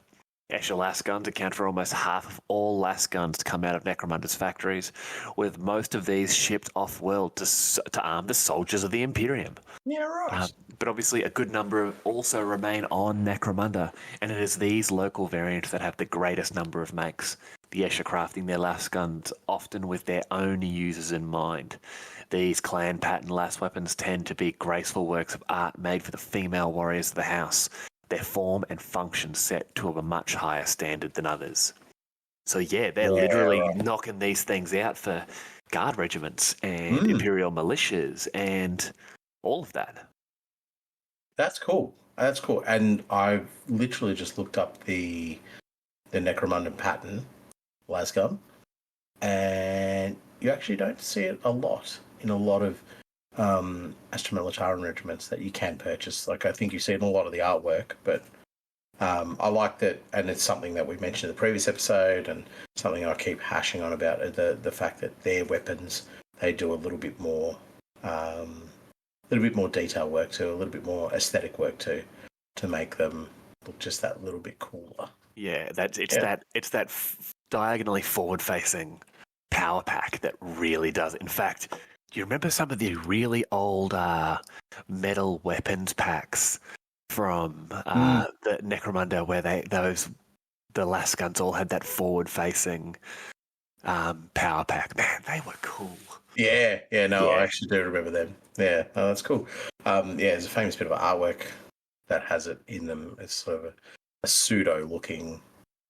Escher lasguns account for almost half of all lasguns to come out of Necromunda's factories, with most of these shipped off-world to arm the soldiers of the Imperium. Yeah, right. But obviously a good number also remain on Necromunda, and it is these local variants that have the greatest number of makes, the Escher crafting their lasguns often with their own users in mind. These clan pattern las weapons tend to be graceful works of art made for the female warriors of the house, their form and function set to a much higher standard than others. So yeah, they're literally knocking these things out for guard regiments and Imperial militias and all of that. That's cool. That's cool. And I've literally just looked up the Necromunda pattern lasgun, and you actually don't see it a lot in a lot of Astra Militarum regiments that you can purchase. Like, I think you see it in a lot of the artwork, but I like that, and it's something that we mentioned in the previous episode, and something I keep hashing on about, the fact that their weapons, they do a little bit more detail work to, a little bit more aesthetic work to make them look just that little bit cooler. Yeah, it's that diagonally forward-facing power pack that really does it. In fact, do you remember some of the really old metal weapons packs from the Necromunda, where the lasguns all had that forward-facing power pack? Man, they were cool. I actually do remember them. Yeah, that's cool. There's a famous bit of artwork that has it in them. It's sort of a pseudo-looking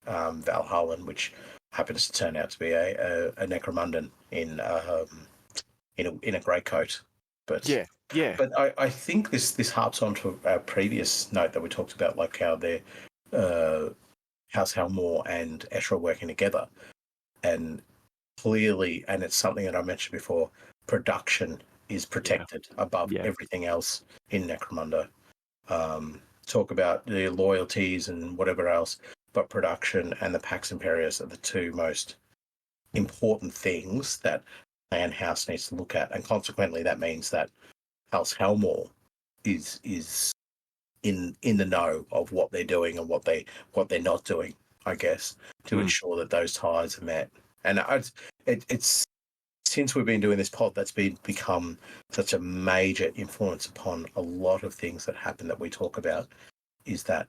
Valhallan, which happens to turn out to be a Necromundan in a greatcoat. But But I think this harps on to our previous note that we talked about, like how they're House Helmore and Escher are working together, and clearly, and it's something that I mentioned before, production is protected above everything else in Necromunda. Talk about the loyalties and whatever else, but production and the Pax Imperius are the two most important things that Clan House needs to look at, and consequently that means that House Helmore is in the know of what they're doing and what they're not doing, I guess, to ensure that those ties are met. And it's since we've been doing this pod, that's become such a major influence upon a lot of things that happen that we talk about, is that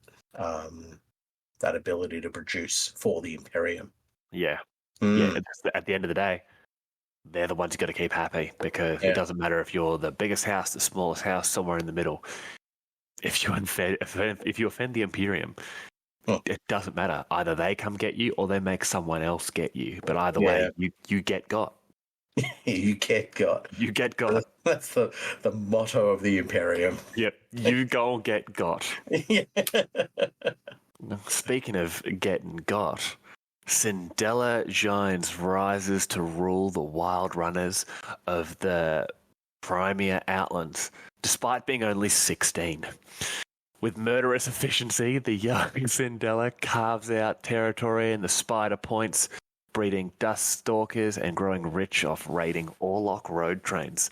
that ability to produce for the Imperium. Yeah. Yeah, at the end of the day, they're the ones you got to keep happy, because it doesn't matter if you're the biggest house, the smallest house, somewhere in the middle. If you offend the Imperium, it doesn't matter. Either they come get you or they make someone else get you. But either way, you get got. You get got. You get got. That's the motto of the Imperium. Yep. You go get got. Speaking of getting got, Cindella Gines rises to rule the wild runners of the Crimea Outlands, despite being only 16. With murderous efficiency, the young Cindella carves out territory in the Spider Points, breeding dust stalkers and growing rich off raiding Orlok road trains.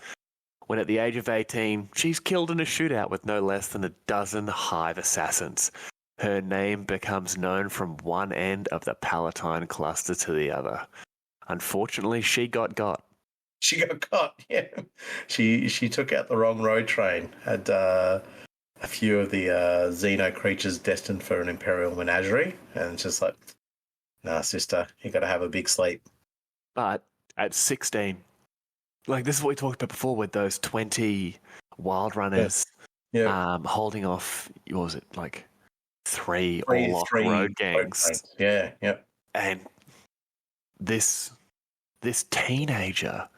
When at the age of 18, she's killed in a shootout with no less than a dozen hive assassins. Her name becomes known from one end of the Palatine cluster to the other. Unfortunately, she got. She got caught, yeah. She took out the wrong road train, had a few of the Xeno creatures destined for an Imperial menagerie, and it's just like, nah, sister, you got to have a big sleep. But at 16, like this is what we talked about before with those 20 wild runners holding off, what was it, like three Orlok road gangs. Yeah. And this teenager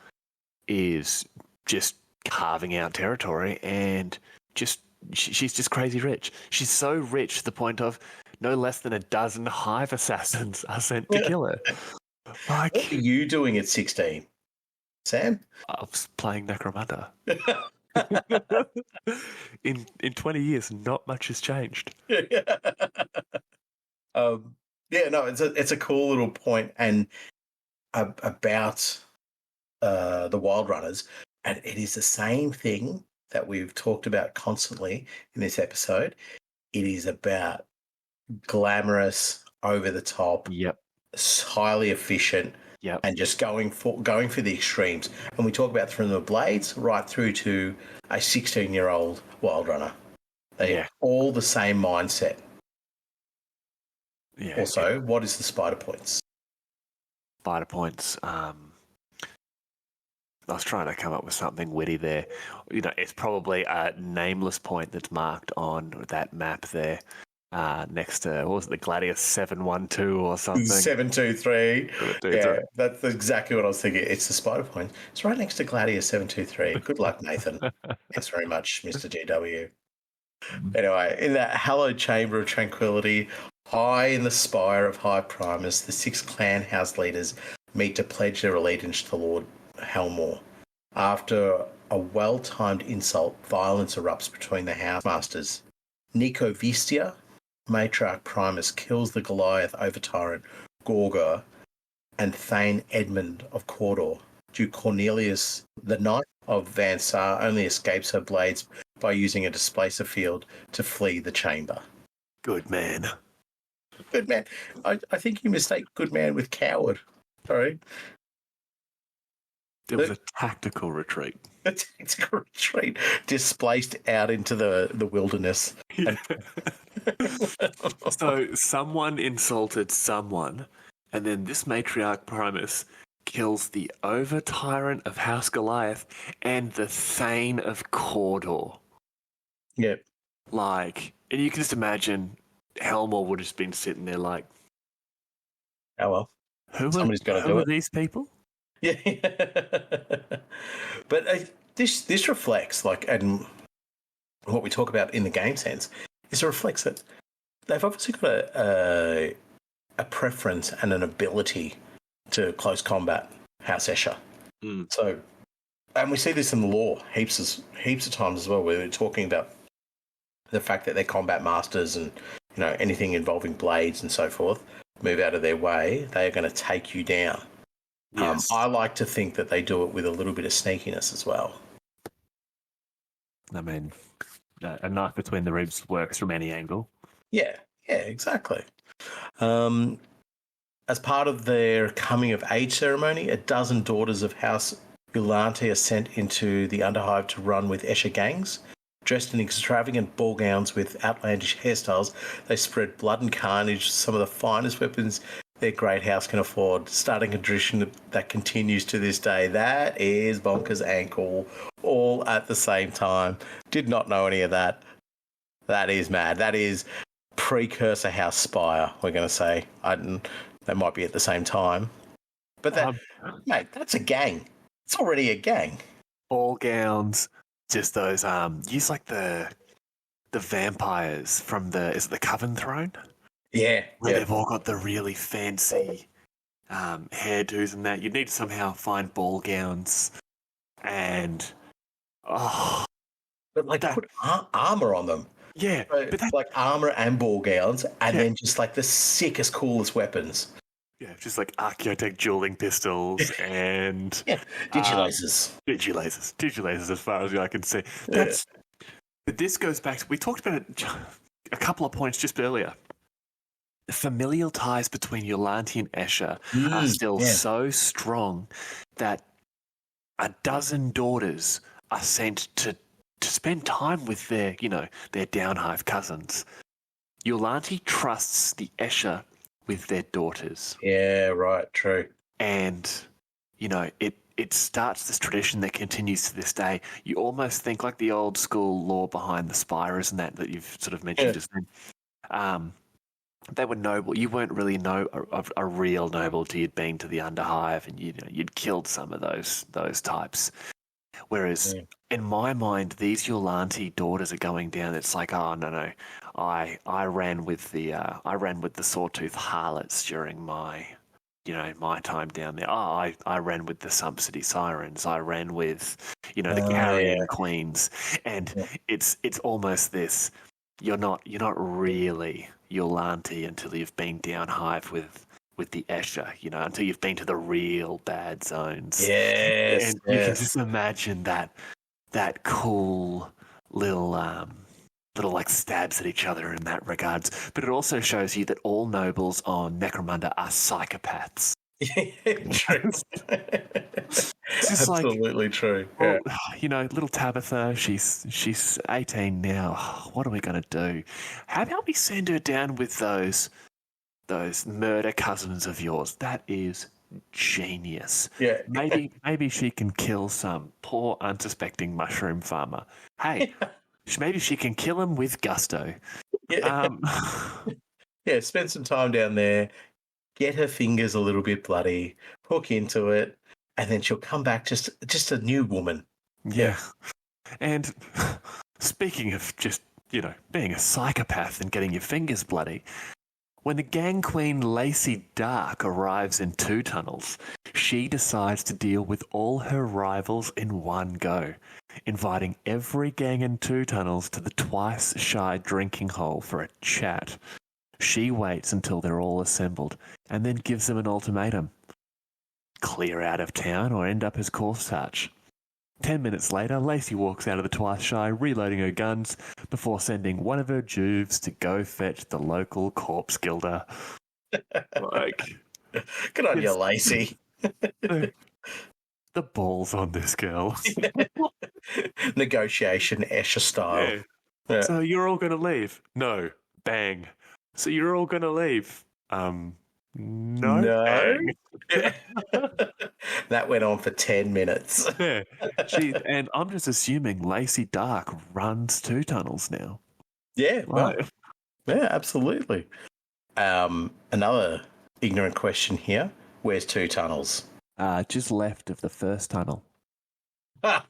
is just carving out territory, and she's just crazy rich. She's so rich to the point of no less than a dozen hive assassins are sent to kill her. Like, what are you doing at 16, Sam? I was playing Necromunda. In 20 years, not much has changed. It's a cool little point, and about the wild runners, and it is the same thing that we've talked about constantly in this episode. It is about glamorous, over the top, highly efficient, and just going for the extremes. And we talk about from the blades right through to a 16-year-old wild runner. They have all the same mindset. Yeah. Also, what is the spider points? Spider points. I was trying to come up with something witty there. You know, it's probably a nameless point that's marked on that map there, next to, what was it, the Gladius 712 or something? 723. Yeah, that's exactly what I was thinking. It's the spider point. It's right next to Gladius 723. Good luck, Nathan. Thanks very much, Mr. GW. Anyway, in that hallowed chamber of tranquility, high in the spire of High Primus, the 6 clan house leaders meet to pledge their allegiance to Lord Helmore. After a well-timed insult, violence erupts between the house masters. Nicovistia, Matriarch Primus, kills the Goliath over-tyrant Gorga and Thane Edmund of Cawdor. Duke Cornelius, the Knight of Van Sar, only escapes her blades by using a displacer field to flee the chamber. Good man. Good man. I think you mistake good man with coward. Sorry. It was a tactical retreat. A tactical retreat, displaced out into the wilderness. So someone insulted someone, and then this matriarch Primus kills the over-tyrant of House Goliath and the Thane of Cawdor. Yep. Like, and you can just imagine Helmore would have just been sitting there like, oh well. Somebody's got to do it. Who are these people? Yeah. But this reflects, like, and what we talk about in the game sense, is it reflects that they've obviously got a preference and an ability to close combat, House Escher. So, and we see this in the lore heaps of times as well, where we're talking about the fact that they're combat masters and, you know, anything involving blades and so forth, move out of their way, they are going to take you down. Yes. I like to think that they do it with a little bit of sneakiness as well. I mean, a knife between the ribs works from any angle. Yeah, exactly. As part of their coming of age ceremony, a dozen daughters of House Ulante are sent into the Underhive to run with Escher gangs. Dressed in extravagant ball gowns with outlandish hairstyles, they spread blood and carnage, some of the finest weapons their great house can afford, starting a tradition that continues to this day. That is bonkers ankle, all at the same time. Did not know any of that. That is mad. That is precursor House Spire, we're going to say. They might be at the same time. But that, mate, that's a gang. It's already a gang. Ball gowns, just those, use like the vampires from is it the Coven Throne? Yeah. Where they've all got the really fancy hairdos and that. You'd need to somehow find ball gowns and... But, like, put armour on them. Yeah. So, but like armour and ball gowns, and then just, like, the sickest, coolest weapons. Yeah, just like Archaeotech dueling pistols and Yeah, digilasers. Digilasers as far as I can see. Yeah. But this goes back to, we talked about it a couple of points just earlier. The familial ties between Yolante and Escher are still so strong that a dozen daughters are sent to spend time with their Downhive cousins. Yolante trusts the Escher with their daughters. Yeah, right, true. And, it starts this tradition that continues to this day. You almost think like the old school lore behind the spires and that you've sort of mentioned just then. They were noble. You weren't really a real noble till you'd been to the Underhive and you'd killed some of those types. Whereas in my mind, these Yolante daughters are going down. It's like, oh no, I ran with the sawtooth harlots during my time down there. Oh, I ran with the Sump City Sirens. I ran with the Carrion Queens, and it's almost this. You're not really Yolante until you've been Downhive with the Escher, until you've been to the real bad zones. Yes, and you can just imagine that cool little like stabs at each other in that regards. But it also shows you that all nobles on Necromunda are psychopaths. True. Absolutely true. Well, little Tabitha, she's 18 now. What are we going to do? How about we send her down with those murder cousins of yours? That is genius. Yeah. Maybe she can kill some poor unsuspecting mushroom farmer. Hey, maybe she can kill him with gusto. Yeah. Yeah, spend some time down there, get her fingers a little bit bloody, hook into it, and then she'll come back just a new woman. Yeah. And speaking of just, being a psychopath and getting your fingers bloody, when the gang queen Lacey Dark arrives in Two Tunnels, she decides to deal with all her rivals in one go, inviting every gang in Two Tunnels to the twice shy drinking hole for a chat. She waits until they're all assembled and then gives them an ultimatum. Clear out of town or end up as corpse 10 minutes later, Lacey walks out of the Twice Shy, reloading her guns, before sending one of her juves to go fetch the local corpse gilder. Good on you, Lacey. The balls on this girl. Negotiation, Escher style. Yeah. So you're all going to leave? No. Bang. So you're all going to leave? No. Bang. That went on for 10 minutes. Yeah. And I'm just assuming Lacey Dark runs Two Tunnels now. Yeah, well, yeah, absolutely. Another ignorant question here. Where's Two Tunnels? Just left of the first tunnel. Ah.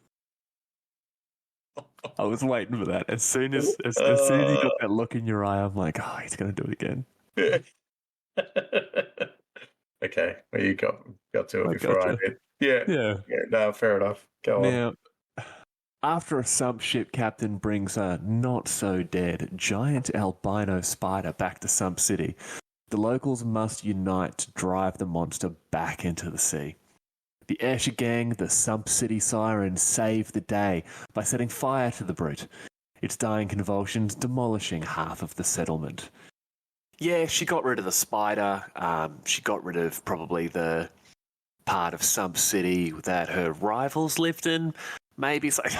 I was waiting for that. As soon as you got that look in your eye, I'm like, oh, he's going to do it again. Okay, well, you got to it before I did. Yeah. No, fair enough. Go on. Now, after a sub ship captain brings a not-so-dead giant albino spider back to Sump City, the locals must unite to drive the monster back into the sea. The Escher gang, the Sump City Sirens, save the day by setting fire to the brute, its dying convulsions demolishing half of the settlement. Yeah, she got rid of the spider. She got rid of probably the part of Sump City that her rivals lived in. Maybe it's like,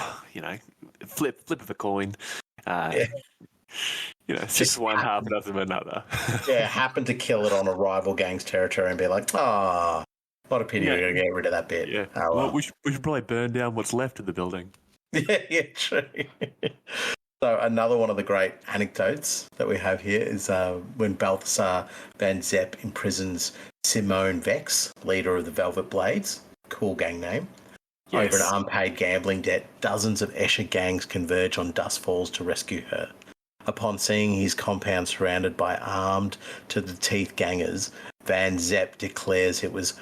flip of a coin. Just one half doesn't another. Yeah, happen to kill it on a rival gang's territory and be like, what a pity we're going to get rid of that bit. Yeah. Well, we should probably burn down what's left of the building. Yeah, true. So another one of the great anecdotes that we have here is when Balthasar Van Zepp imprisons Simone Vex, leader of the Velvet Blades, cool gang name. Yes. Over an unpaid gambling debt, dozens of Escher gangs converge on Dust Falls to rescue her. Upon seeing his compound surrounded by armed to the teeth gangers, Van Zepp declares it was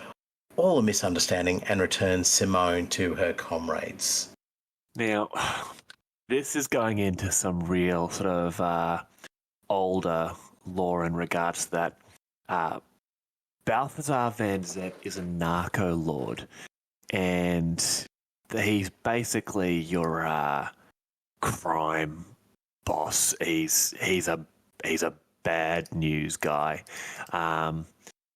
all a misunderstanding and returns Simone to her comrades. Now, this is going into some real sort of older lore in regards to that. Balthazar Van Zep is a narco lord, and he's basically your crime boss. He's a bad news guy.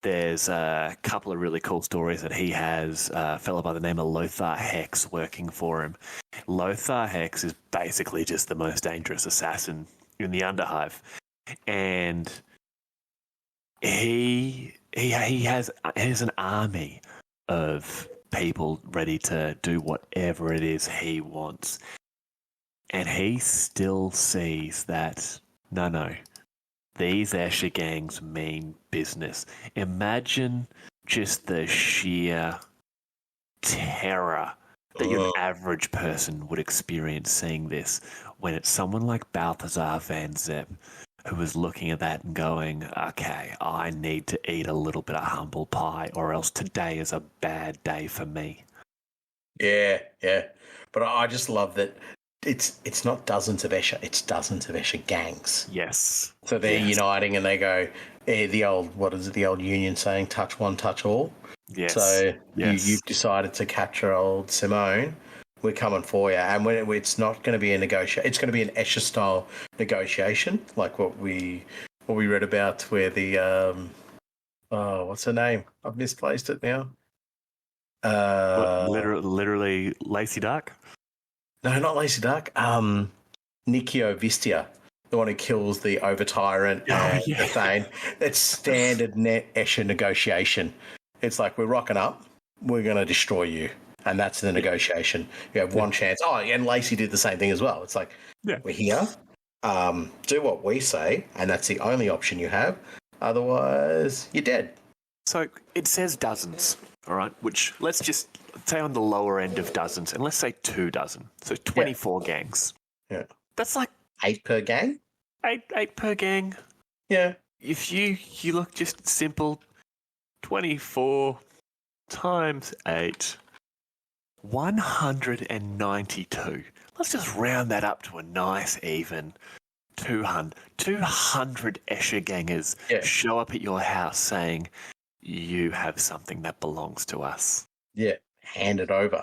There's a couple of really cool stories that he has a fellow by the name of Lothar Hex working for him. Lothar Hex is basically just the most dangerous assassin in the Underhive, and he has an army of people ready to do whatever it is he wants, and he still sees that no. These Escher gangs mean business. Imagine just the sheer terror that your average person would experience seeing this when it's someone like Balthazar Van Zep who is looking at that and going, okay, I need to eat a little bit of humble pie or else today is a bad day for me. Yeah. But I just love that it's not dozens of Escher, it's dozens of Escher gangs. Yes. So they're uniting and they go, the old union saying, touch one, touch all. Yes. So yes. You've decided to capture old Simone. We're coming for you. And when it's not going to be a negotiation, it's going to be an Escher-style negotiation, like what we read about where the, what's her name? I've misplaced it now. Literally Lacey Duck? No, not Lacey Duck. Nikio Vistia, the one who kills the Over-Tyrant and the Thane. It's standard net Escher negotiation. It's like, we're rocking up, we're going to destroy you. And that's the negotiation. You have one chance. Oh, and Lacey did the same thing as well. It's like, we're here, do what we say, and that's the only option you have. Otherwise, you're dead. So it says dozens, all right, which let's just say on the lower end of dozens, and let's say 2 dozen. So 24 gangs. Yeah. That's like 8 per gang? 8 per gang. Yeah. If you look just simple, 24 times 8, 192. Let's just round that up to a nice even 200. 200 Escher gangers show up at your house saying, you have something that belongs to us. Yeah, hand it over.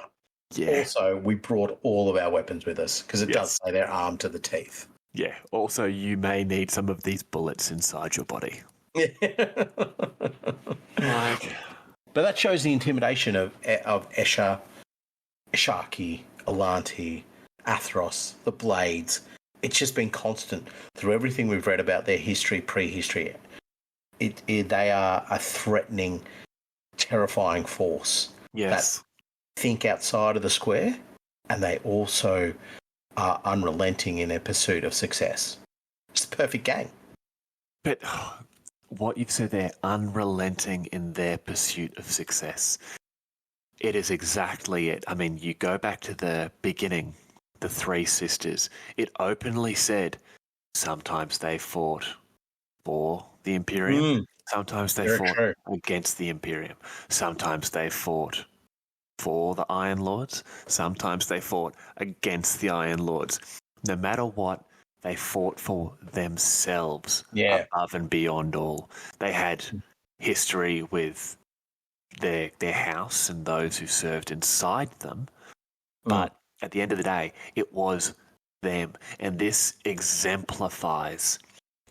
Yeah. Also, we brought all of our weapons with us because it does say they're armed to the teeth. Yeah. Also, you may need some of these bullets inside your body. But that shows the intimidation of Escher, Sharky, Alanti, Athros, the Blades. It's just been constant through everything we've read about their history, prehistory. They are a threatening, terrifying force that think outside of the square, and they also are unrelenting in their pursuit of success. It's the perfect gang. But what you've said there, unrelenting in their pursuit of success, it is exactly it. I mean, you go back to the beginning, the 3 sisters. It openly said sometimes they fought for the Imperium. Sometimes they fought against the Imperium. Sometimes they fought for the Iron Lords. Sometimes they fought against the Iron Lords. No matter what, they fought for themselves above and beyond all. They had history with their house and those who served inside them. But at the end of the day, it was them. And this exemplifies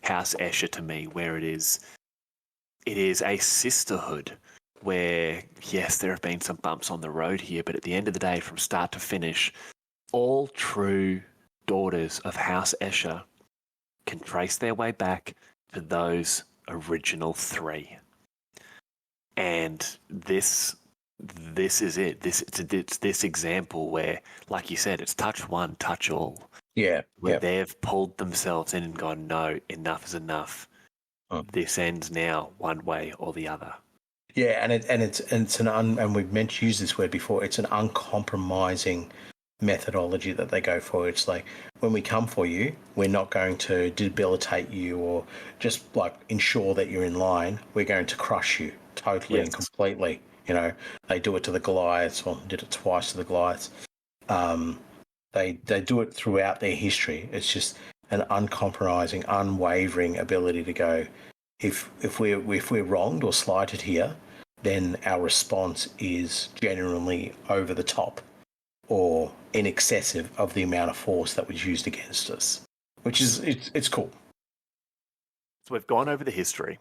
House Escher to me, where it is a sisterhood where, yes, there have been some bumps on the road here, but at the end of the day, from start to finish, all true daughters of House Escher can trace their way back to those original 3. And this is it. It's this example where, like you said, it's touch one, touch all. Yeah. Where they've pulled themselves in and gone, no, enough is enough. This ends now, one way or the other. Yeah, and we've used this word before. It's an uncompromising methodology that they go for. It's like, when we come for you, we're not going to debilitate you or just like ensure that you're in line. We're going to crush you totally and completely. You know, they do it to the Goliaths, or did it twice to the Goliaths. They do it throughout their history. It's just an uncompromising, unwavering ability to go, if we're wronged or slighted here, then our response is genuinely over the top or in excessive of the amount of force that was used against us, which is it's cool. So we've gone over the history,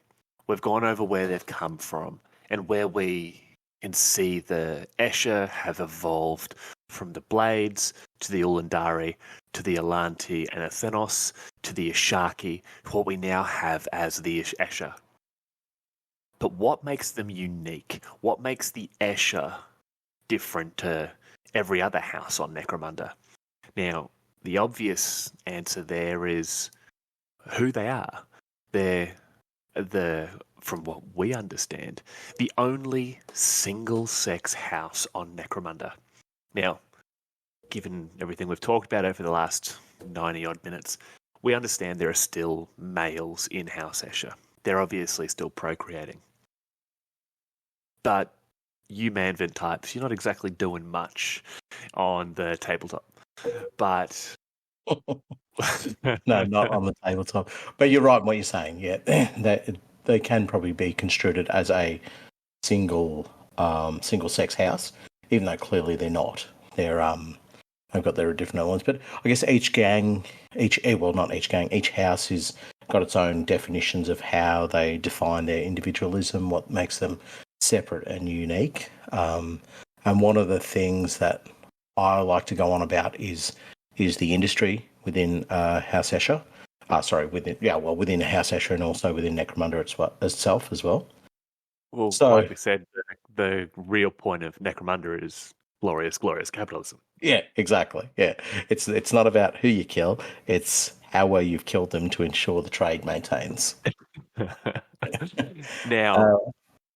we've gone over where they've come from, and where we can see the Escher have evolved from the Blades to the Ulandari to the Alanti and Athenos to the Ishaki to what we now have as the Escher. But what makes them unique? What makes the Escher different to every other house on Necromunda? Now, the obvious answer there is who they are. They're from what we understand, the only single-sex house on Necromunda. Now, given everything we've talked about over the last 90-odd minutes, we understand there are still males in House Escher. They're obviously still procreating. But you manvant types, you're not exactly doing much on the tabletop. But No, not on the tabletop. But you're right in what you're saying. Yeah, they can probably be construed as a single sex house, even though clearly they're not. They've got their different elements. But I guess each house has got its own definitions of how they define their individualism, what makes them separate and unique. And one of the things that I like to go on about is the industry within House Escher. Within House Escher and also within Necromunda itself as well. Well, so, like we said, the real point of Necromunda is glorious capitalism. Yeah, exactly. Yeah, it's not about who you kill; it's how well you've killed them to ensure the trade maintains. Now,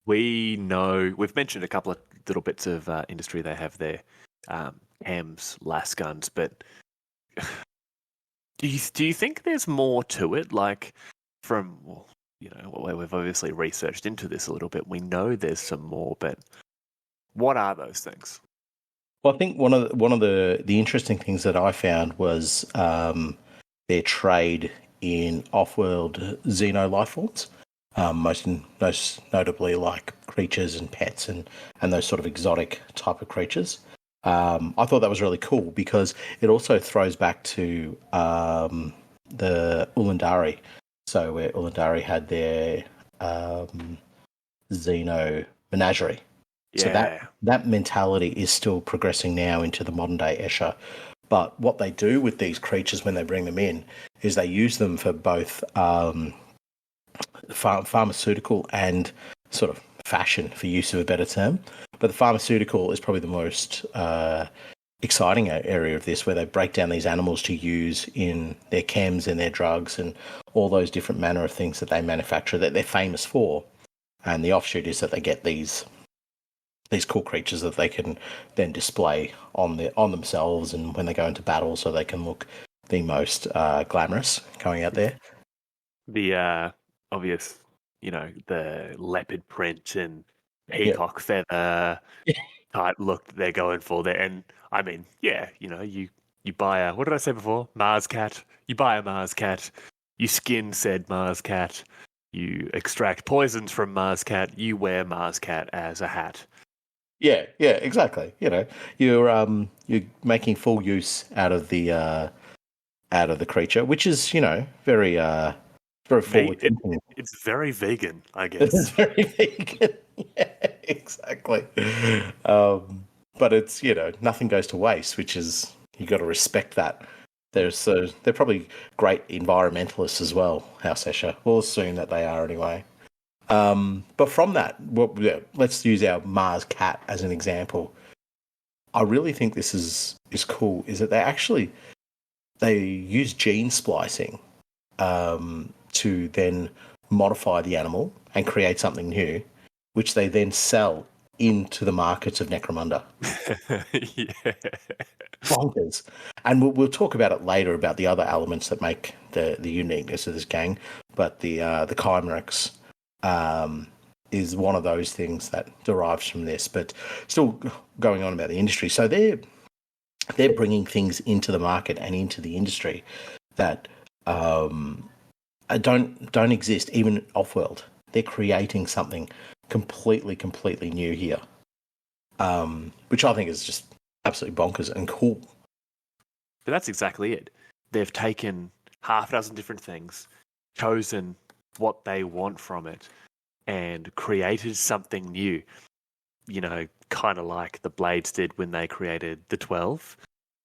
we know we've mentioned a couple of little bits of industry they have there, hams, las guns, but do you think there's more to it? Like we've obviously researched into this a little bit. We know there's some more, but what are those things? Well, I think one of the interesting things that I found was their trade in off-world xeno life forms, most notably like creatures and pets and those sort of exotic type of creatures. I thought that was really cool because it also throws back to the Ulandari. So where Ulandari had their xeno menagerie. Yeah. So that mentality is still progressing now into the modern day Escher. But what they do with these creatures when they bring them in is they use them for both pharmaceutical and sort of fashion, for use of a better term. But the pharmaceutical is probably the most exciting area of this, where they break down these animals to use in their chems and their drugs and all those different manner of things that they manufacture that they're famous for. And the offshoot is that they get these cool creatures that they can then display on themselves and when they go into battle, so they can look the most glamorous going out there. The obvious, the leopard print and peacock feather type look that they're going for there. And I mean, you buy a, what did I say before? Mars cat. You buy a Mars cat. You skin said Mars cat. You extract poisons from Mars cat. You wear Mars cat as a hat. Yeah, exactly. You're making full use out of the creature, which is very forward thinking. It's very vegan, I guess. It's very vegan. Yeah, exactly. But it's nothing goes to waste, which is, you got to respect that. They're probably great environmentalists as well, House Escher. We'll assume that they are anyway. But from that, let's use our Mars cat as an example. I really think this is cool, is that they use gene splicing to then modify the animal and create something new, which they then sell into the markets of Necromunda. Yeah. Bonkers. And we'll talk about it later, about the other elements that make the uniqueness of this gang. But the Chimerix is one of those things that derives from this. But still going on about the industry. So they're bringing things into the market and into the industry that don't exist even off-world. They're creating something completely new here, which I think is just absolutely bonkers and cool. But that's exactly it. They've taken half a dozen different things, chosen what they want from it, and created something new. You know, kind of like the Blades did when they created the 12,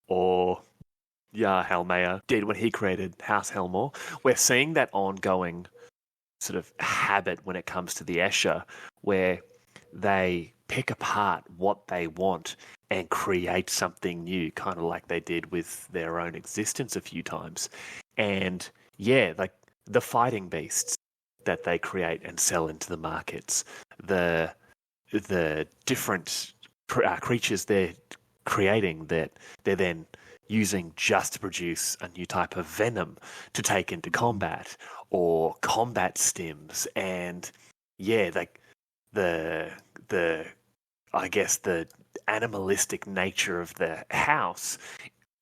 or Helmeyer did when he created House Helmore. We're seeing that ongoing sort of habit when it comes to the Escher, where they pick apart what they want and create something new, kind of like they did with their own existence a few times. And yeah, like the fighting beasts that they create and sell into the markets, the different creatures they're creating that they're then using just to produce a new type of venom to take into combat, or combat stims. And yeah, like the I guess the animalistic nature of the house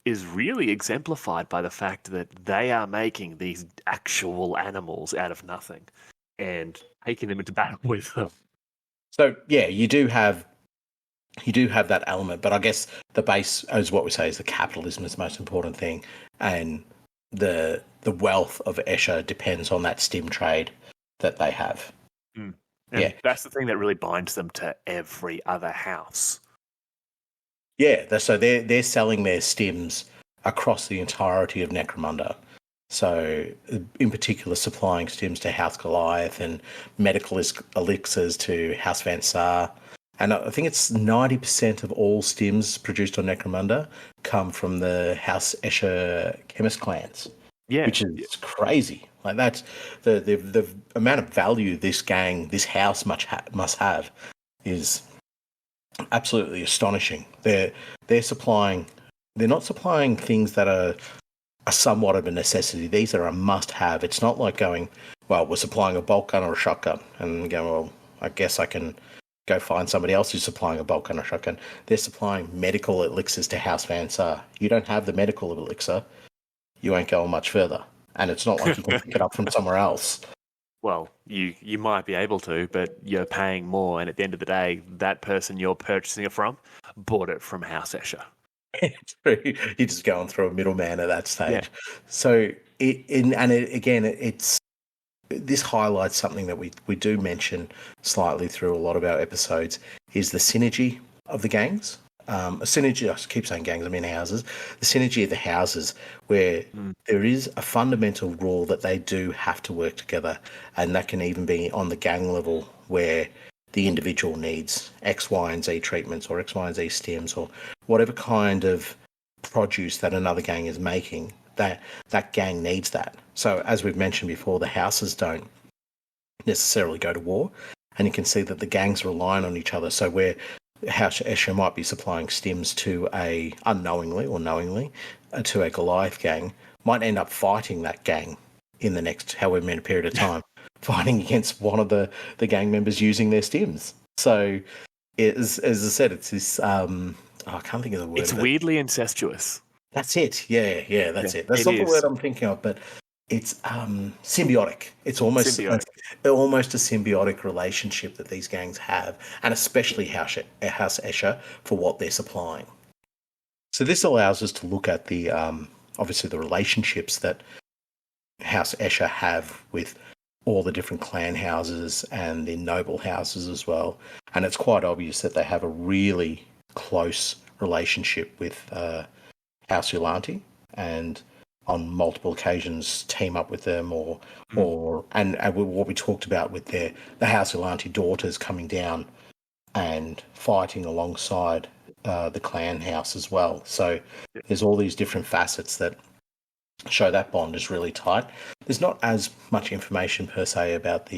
is really exemplified by the fact that they are making these actual animals out of nothing and taking them into battle with them. So yeah, you do have that element, but I guess the base is what we say is the capitalism is the most important thing, and the wealth of Escher depends on that stim trade that they have. Mm. And that's the thing that really binds them to every other house. Yeah, so they're selling their stims across the entirety of Necromunda. So, in particular, supplying stims to House Goliath and medical elixirs to House Van Sar. And I think it's 90% of all stims produced on Necromunda come from the House Escher chemist clans. Yeah, which is crazy. Like that's the amount of value this house must have is absolutely astonishing. They're supplying. They're not supplying things that are somewhat of a necessity. These are a must-have. It's not like going, well, we're supplying a bolt gun or a shotgun, and going, well, I guess I can go find somebody else who's supplying a bolt gun or shotgun. They're supplying medical elixirs to House Van Sar. You don't have the medical elixir, you won't go much further. And it's not like you can pick it up from somewhere else. Well, you might be able to, but you're paying more, and at the end of the day, that person you're purchasing it from bought it from House Escher. You're just going through a middleman at that stage. Yeah. So, this highlights something that we do mention slightly through a lot of our episodes, is the synergy of the gangs. A synergy, I keep saying gangs, I mean houses. The synergy of the houses, where there is a fundamental rule that they do have to work together, and that can even be on the gang level, where the individual needs X, Y, and Z treatments, or X, Y, and Z stims, or whatever kind of produce that another gang is making. That gang needs that. So, as we've mentioned before, the houses don't necessarily go to war, and you can see that the gangs rely on each other. So, where House Escher might be supplying stims to unknowingly or knowingly to a Goliath gang, might end up fighting that gang in the next however many period of time, fighting against one of the gang members using their stims. So, as I said, it's this. I can't think of the word. It's weirdly incestuous. That's it. Yeah, that's it. That's not the word I'm thinking of, but it's symbiotic. It's almost a symbiotic relationship that these gangs have, and especially House Escher for what they're supplying. So this allows us to look at the obviously the relationships that House Escher have with all the different clan houses and the noble houses as well. And it's quite obvious that they have a really close relationship with House Ulanti, and on multiple occasions team up with them, or what we talked about with the House Ulanti daughters coming down and fighting alongside the clan house as well. So there's all these different facets that show that bond is really tight. There's not as much information per se about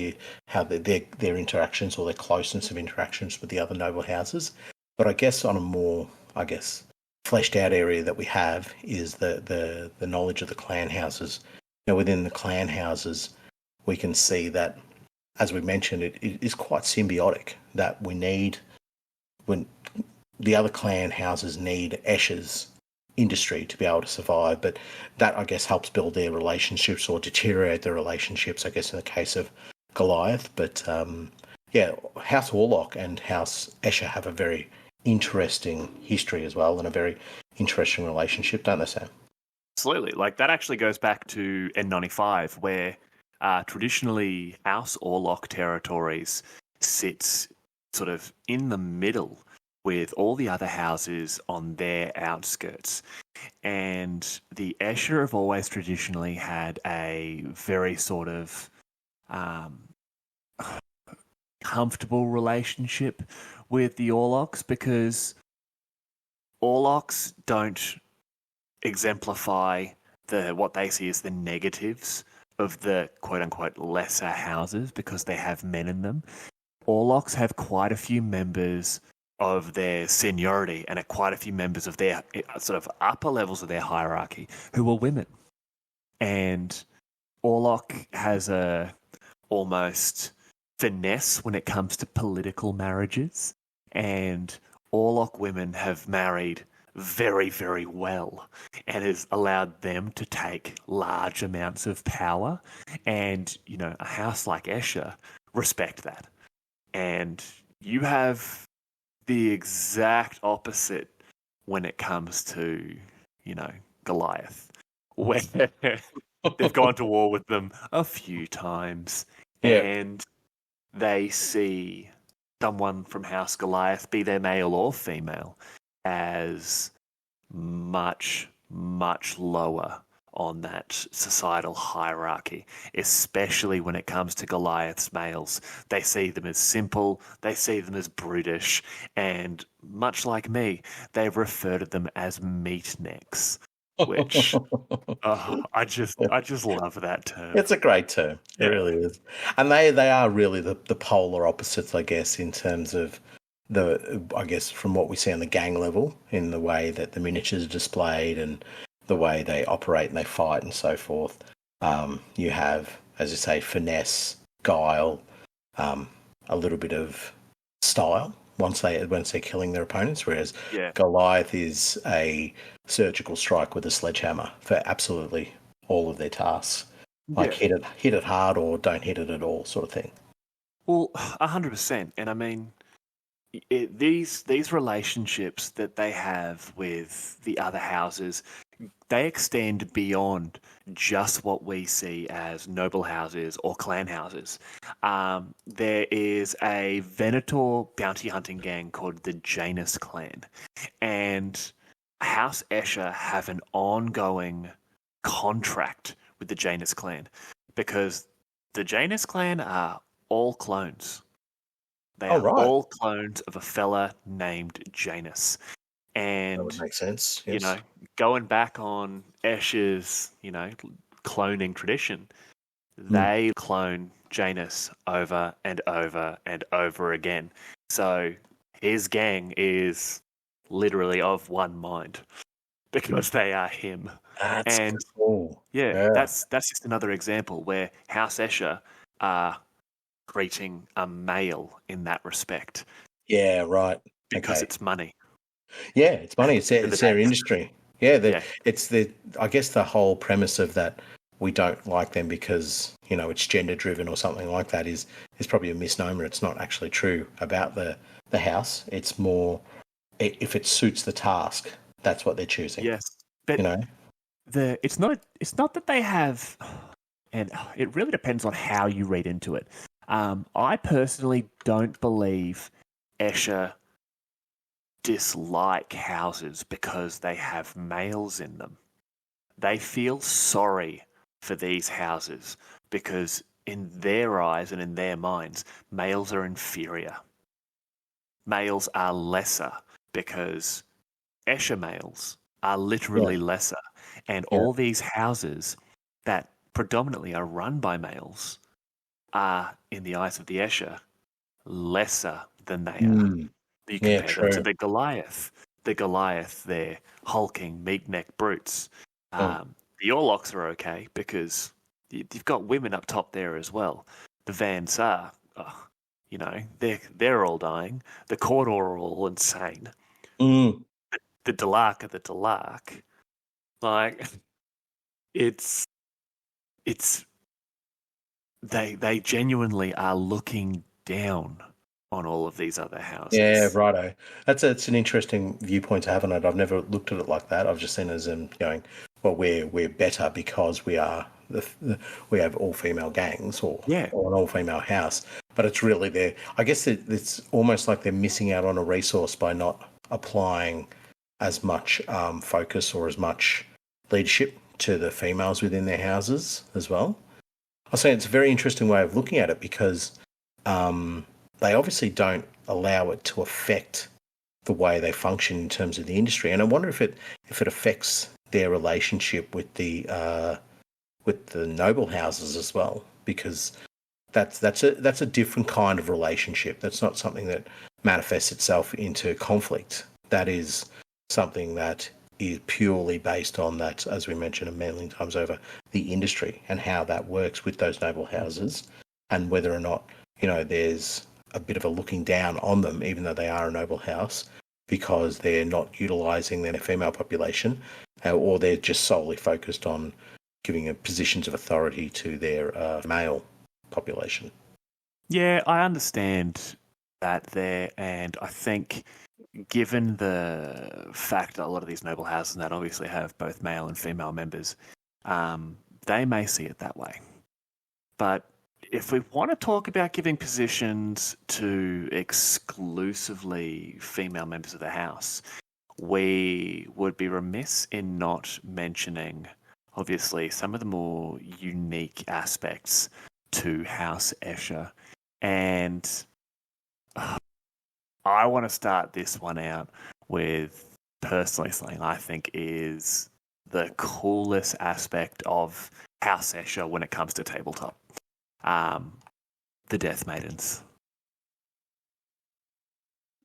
how their interactions or their closeness of interactions with the other noble houses, but I guess on a more fleshed out area that we have is the knowledge of the clan houses. Within the clan houses, we can see that, as we mentioned, it is quite symbiotic. That when the other clan houses need Eschers industry to be able to survive. But that, I guess, helps build their relationships or deteriorate their relationships, I guess, in the case of Goliath. But yeah, House Warlock and House Escher have a very interesting history as well and a very interesting relationship, don't they, Sam? Absolutely. Like that actually goes back to N95, where traditionally House Orlok territories sits sort of in the middle with all the other houses on their outskirts. And the Escher have always traditionally had a very sort of um, comfortable relationship with the Orlocks because Orlocks don't exemplify what they see as the negatives of the quote unquote lesser houses because they have men in them. Orlocks have quite a few members of their seniority and quite a few members of their sort of upper levels of their hierarchy who are women. And Orlok has a almost finesse when it comes to political marriages. And Orlok women have married very, very well and has allowed them to take large amounts of power. And, you know, a house like Escher respect that. And you have the exact opposite when it comes to, you know, Goliath, where they've gone to war with them a few times Yeah. and they see someone from House Goliath, be they male or female, as much, much lower on that societal hierarchy, especially when it comes to Goliath's males. They see them as simple, they see them as brutish, and much like me, they refer to them as meat necks, which I just love that term. It's a great term. It Yeah. really is. And they are really the polar opposites, I guess, in terms of I guess, from what we see on the gang level, in the way that the miniatures are displayed and the way they operate and they fight and so forth. You have, as you say, finesse, guile, a little bit of style once they're killing their opponents, whereas Yeah. Goliath is a surgical strike with a sledgehammer for absolutely all of their tasks. Like Yeah. hit it hard or don't hit it at all, sort of thing. Well, 100%. And I mean, these relationships that they have with the other houses, they extend beyond just what we see as noble houses or clan houses. There is a Venator bounty hunting gang called the Janus clan, and House Escher have an ongoing contract with the Janus clan because the Janus clan are all clones. They Oh, are right. all clones of a fella named Janus. That would And, make sense. you Yes. know, going back on Escher's, you know, cloning tradition, they clone Janus over and over and over again. So his gang is literally of one mind because they are him. That's And cool. yeah, Yeah. that's just another example where House Escher are treating a male in that respect Yeah, right. because Okay. it's money. Yeah, it's money. It's In the their days. industry. Yeah, Yeah. it's the I guess the whole premise of that we don't like them because, it's gender driven or something like that is probably a misnomer. It's not actually true about the house. It's more if it suits the task, that's what they're choosing. Yes. But You know? it's not that they have, and it really depends on how you read into it. I personally don't believe Escher dislike houses because they have males in them. They feel sorry for these houses because in their eyes and in their minds, males are inferior. Males are lesser because Escher males are literally lesser. And Yeah. all these houses that predominantly are run by males are, in the eyes of the Escher, lesser than they are. Mm. You Yeah, compare them to true. the Goliath. The Goliath, they're hulking, meat-neck brutes. The Orlocks are okay because you've got women up top there as well. The Vans are, they're all dying. The Cawdor are all insane. Mm. the Delark of the Delark. Like, it's they genuinely are looking down on all of these other houses. Yeah, righto. It's an interesting viewpoint to have on it. I've never looked at it like that. I've just seen it as going, well, we're better because we are we have all female gangs or Yeah. or an all female house. But it's really there. I guess it's almost like they're missing out on a resource by not applying as much focus or as much leadership to the females within their houses as well. I say it's a very interesting way of looking at it because they obviously don't allow it to affect the way they function in terms of the industry. And I wonder if it affects their relationship with the noble houses as well, because that's a different kind of relationship. That's not something that manifests itself into conflict. That is something that is purely based on that, as we mentioned a million times over, the industry and how that works with those noble houses, and whether or not there's a bit of a looking down on them, even though they are a noble house, because they're not utilising their female population, or they're just solely focused on giving positions of authority to their male population. Yeah, I understand that there, and I think given the fact that a lot of these noble houses that obviously have both male and female members, they may see it that way. But if we want to talk about giving positions to exclusively female members of the house, we would be remiss in not mentioning, obviously, some of the more unique aspects to House Escher. And I want to start this one out with personally something I think is the coolest aspect of House Escher when it comes to tabletop. The Death Maidens.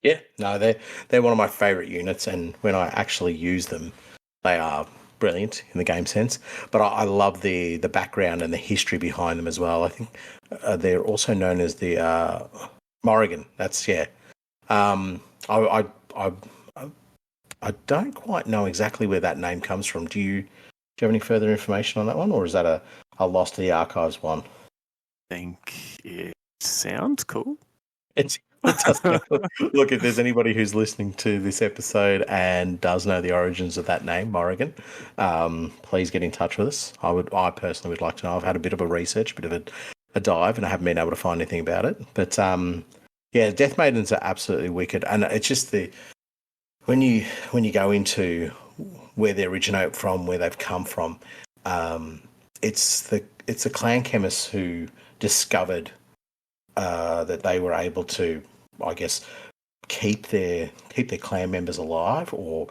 Yeah, no, they're one of my favourite units, and when I actually use them, they are brilliant in the game sense. But I love the background and the history behind them as well. I think they're also known as the Morrigan. That's I don't quite know exactly where that name comes from. Do you have any further information on that one, or is that a lost to the archives one? I think it sounds cool. It does. Look, if there's anybody who's listening to this episode and does know the origins of that name, Morrigan, please get in touch with us. I personally would like to know. I've had a bit of a research, a bit of a dive, and I haven't been able to find anything about it. But yeah, Death Maidens are absolutely wicked, and it's just when you go into where they originate from, where they've come from, it's the clan chemists who discovered that they were able to, I guess, keep their clan members alive, or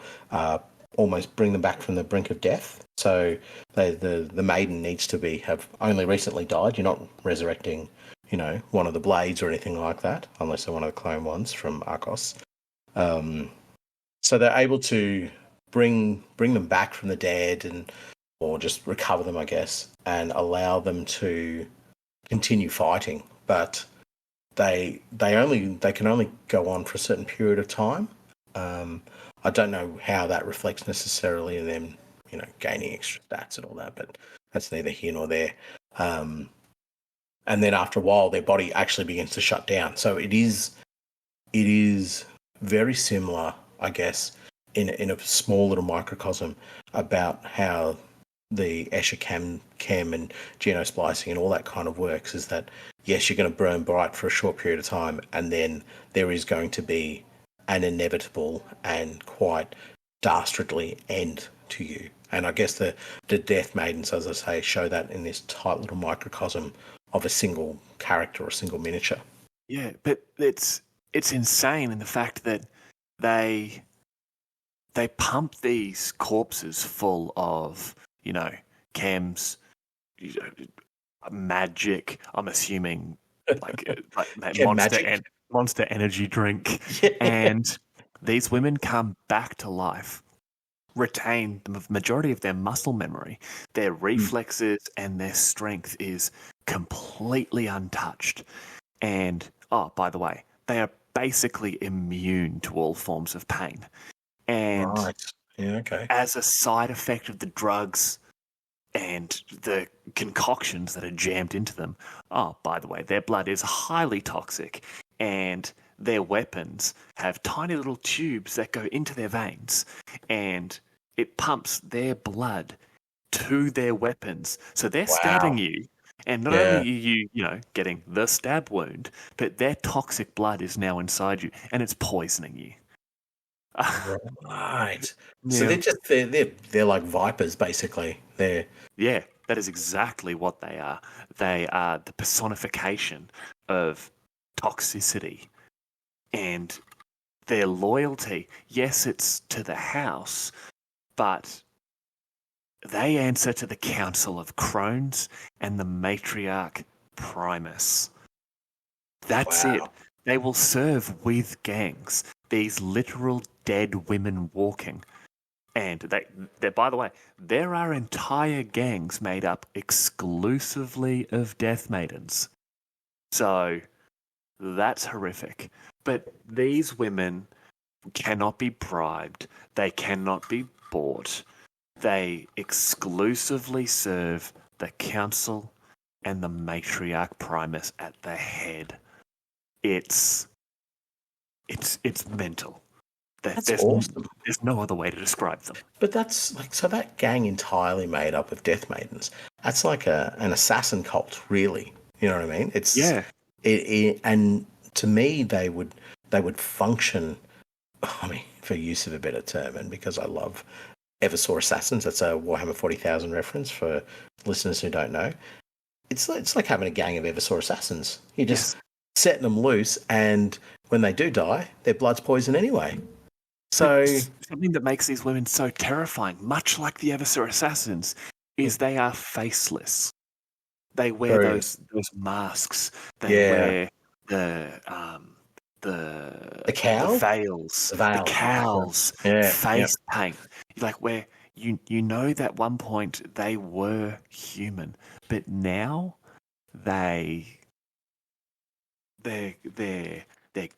almost bring them back from the brink of death. So the maiden needs to have only recently died. You're not resurrecting, one of the blades or anything like that, unless they're one of the clone ones from Arcos. So they're able to bring them back from the dead, or just recover them, I guess, and allow them to continue fighting. But they can only go on for a certain period of time. I don't know how that reflects necessarily in them, gaining extra stats and all that, but that's neither here nor there. And then after a while, their body actually begins to shut down. So it is very similar, I guess, in a small little microcosm about how the Escher chem and genosplicing and all that kind of works. Is that, yes, you're going to burn bright for a short period of time, and then there is going to be an inevitable and quite dastardly end to you. And I guess the Death Maidens, as I say, show that in this tight little microcosm of a single character or a single miniature. Yeah, but it's insane in the fact that they pump these corpses full of, chems, magic. I'm assuming like monster energy drink, Yeah. and these women come back to life, retain the majority of their muscle memory, their reflexes, and their strength is completely untouched. And by the way, they are basically immune to all forms of pain. And Right. Yeah. Okay. as a side effect of the drugs and the concoctions that are jammed into them, oh, by the way, their blood is highly toxic, and their weapons have tiny little tubes that go into their veins, and it pumps their blood to their weapons. So they're Wow. stabbing you, and not only are Yeah. you getting the stab wound, but their toxic blood is now inside you, and it's poisoning you. Right. So Yeah. they're like vipers, basically. They're Yeah, that is exactly what they are. They are the personification of toxicity, and their loyalty. Yes, it's to the house, but they answer to the Council of Crones and the matriarch Primus. That's it. wow. They will serve with gangs, these literal dead women walking. And by the way, there are entire gangs made up exclusively of death maidens. So that's horrific. But these women cannot be bribed. They cannot be bought. They exclusively serve the council and the matriarch Primus at the head. It's mental. That's awesome. There's no other way to describe them. But that's like so that gang entirely made up of death maidens. That's like an assassin cult, really. You know what I mean? Yeah. And to me they would function. I mean, for use of a better term, and because I love Eversaw Assassins, that's a Warhammer 40,000 reference for listeners who don't know. It's like having a gang of Eversaw Assassins. You're just setting them loose, and when they do die, their blood's poison anyway. So something that makes these women so terrifying, much like the Eversaw Assassins, is they are faceless. They wear those masks. They wear the cowl? the veils, the cowls, face paint. Like where you know that at one point they were human, but now they're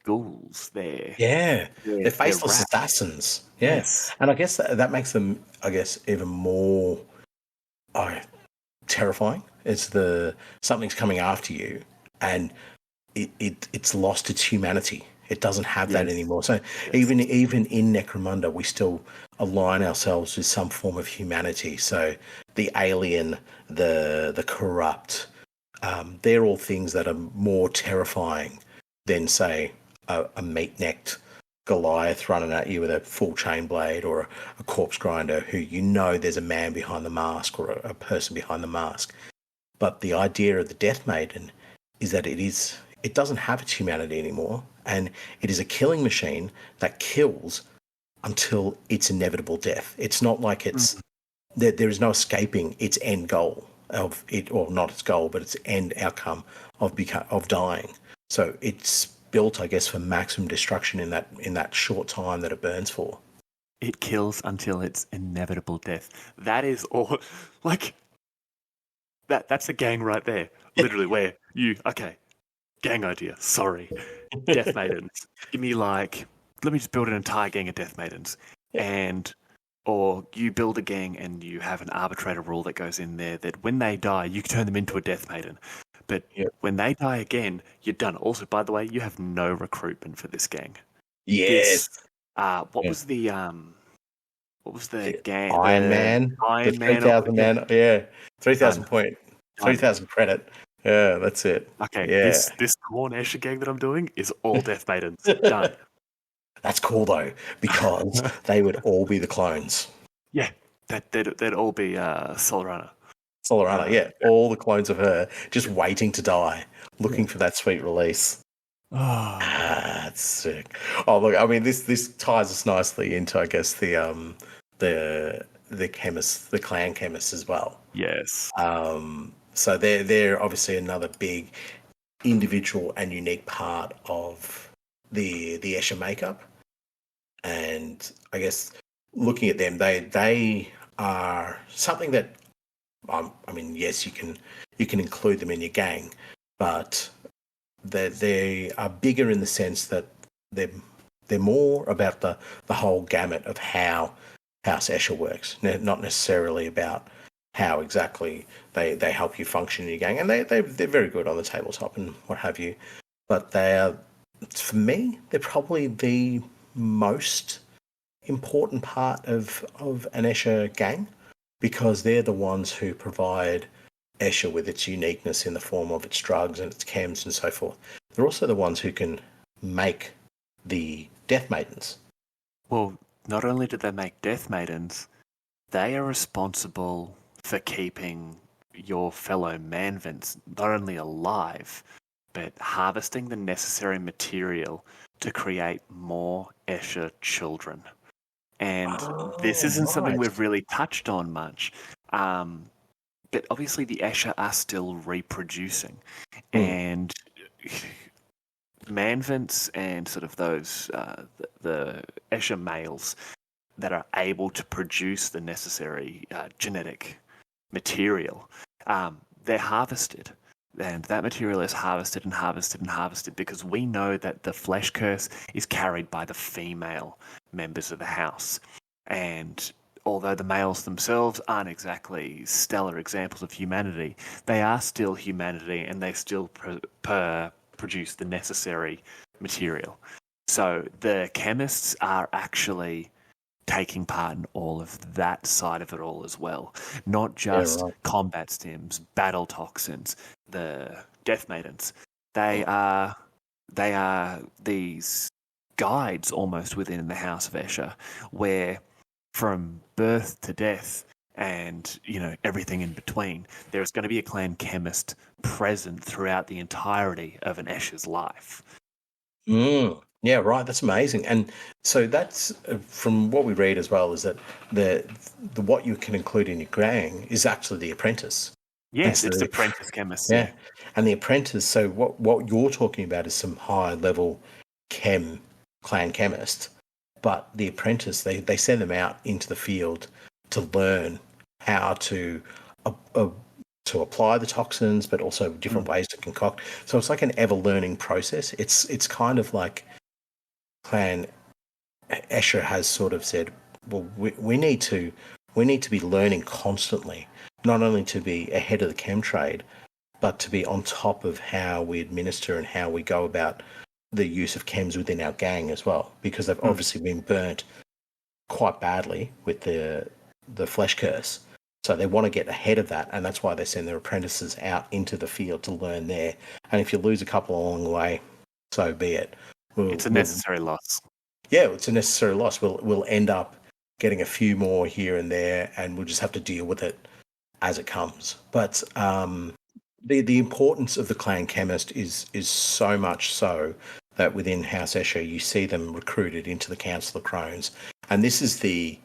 ghouls. They're faceless assassins. Yeah. Yes. And I guess that makes them, even more terrifying. It's something's coming after you, and it's lost its humanity. It doesn't have that anymore. So even in Necromunda, we still align ourselves with some form of humanity. So the alien, the corrupt, they're all things that are more terrifying than, say, a meat-necked Goliath running at you with a full chain blade, or a corpse grinder who there's a man behind the mask, or a person behind the mask. But the idea of the Death Maiden is that it doesn't have its humanity anymore, and it is a killing machine that kills until its inevitable death. It's not like there is no escaping its end goal of it, or not its goal, but its end outcome of dying. So it's built, I guess, for maximum destruction in that short time that it burns for. It kills until its inevitable death. That is all. Like that's a gang right there. Literally, where gang idea. Sorry, Death Maidens. Give me let me just build an entire gang of Death Maidens, or you build a gang and you have an arbitrator rule that goes in there that when they die, you turn them into a Death Maiden. But when they die again, you're done. Also, by the way, you have no recruitment for this gang. Yes. What was the gang? Iron Man. Iron Man. 3,000 man. Yeah. 3,000 point. 3,000 credit. Yeah, that's it. Okay. Yeah. This House Escher gang that I'm doing is all Death Maidens. Done. That's cool though, because they would all be the clones. Yeah. They'd all be Solarana. Yeah. All the clones of her just waiting to die, looking for that sweet release. Oh, that's sick. Oh, look, I mean, this ties us nicely into, I guess, the chemists, the clan chemists as well. yes. So they're obviously another big individual and unique part of the Escher makeup. And I guess looking at them, they are something that, I mean, yes, you can include them in your gang, but they are bigger in the sense that they're they're more about the whole gamut of how House Escher works, not necessarily about how exactly they help you function in your gang. And they're very good on the tabletop and what have you. But they are, for me, they're probably the most important part of an Escher gang, because they're the ones who provide Escher with its uniqueness in the form of its drugs and its chems and so forth. They're also the ones who can make the Death Maidens. Well, not only do they make Death Maidens, they are responsible for keeping your fellow manvants not only alive, but harvesting the necessary material to create more Escher children. And this isn't something we've really touched on much. But obviously the Escher are still reproducing. And manvants and sort of those, the Escher males that are able to produce the necessary genetic material, they're harvested. And that material is harvested and harvested and harvested because we know that the flesh curse is carried by the female members of the house. And although the males themselves aren't exactly stellar examples of humanity, they are still humanity and they still produce the necessary material. So the chemists are actually taking part in all of that side of it all as well. Not just combat stims, battle toxins, the Death Maidens. They are these guides almost within the House of Escher, where from birth to death and, you know, everything in between, there's going to be a clan chemist present throughout the entirety of an Escher's life. Yeah, right. That's amazing. And so that's from what we read as well, is that the what you can include in your gang is actually the apprentice. Yes, it's the apprentice chemist. Yeah. And the apprentice. So what you're talking about is some high level clan chemist, but the apprentice, they send them out into the field to learn how to apply the toxins, but also different ways to concoct. So it's like an ever learning process. It's kind of like Clan Escher has sort of said, well, we need to be learning constantly, not only to be ahead of the chem trade, but to be on top of how we administer and how we go about the use of chems within our gang as well, because they've obviously been burnt quite badly with the flesh curse. So they want to get ahead of that, and that's why they send their apprentices out into the field to learn there. And if you lose a couple along the way, so be it. It's a necessary loss. Yeah, it's a necessary loss. We'll end up getting a few more here and there, and we'll just have to deal with it as it comes. But the importance of the clan chemist is so much so that within House Escher you see them recruited into the Council of Crones, and this is the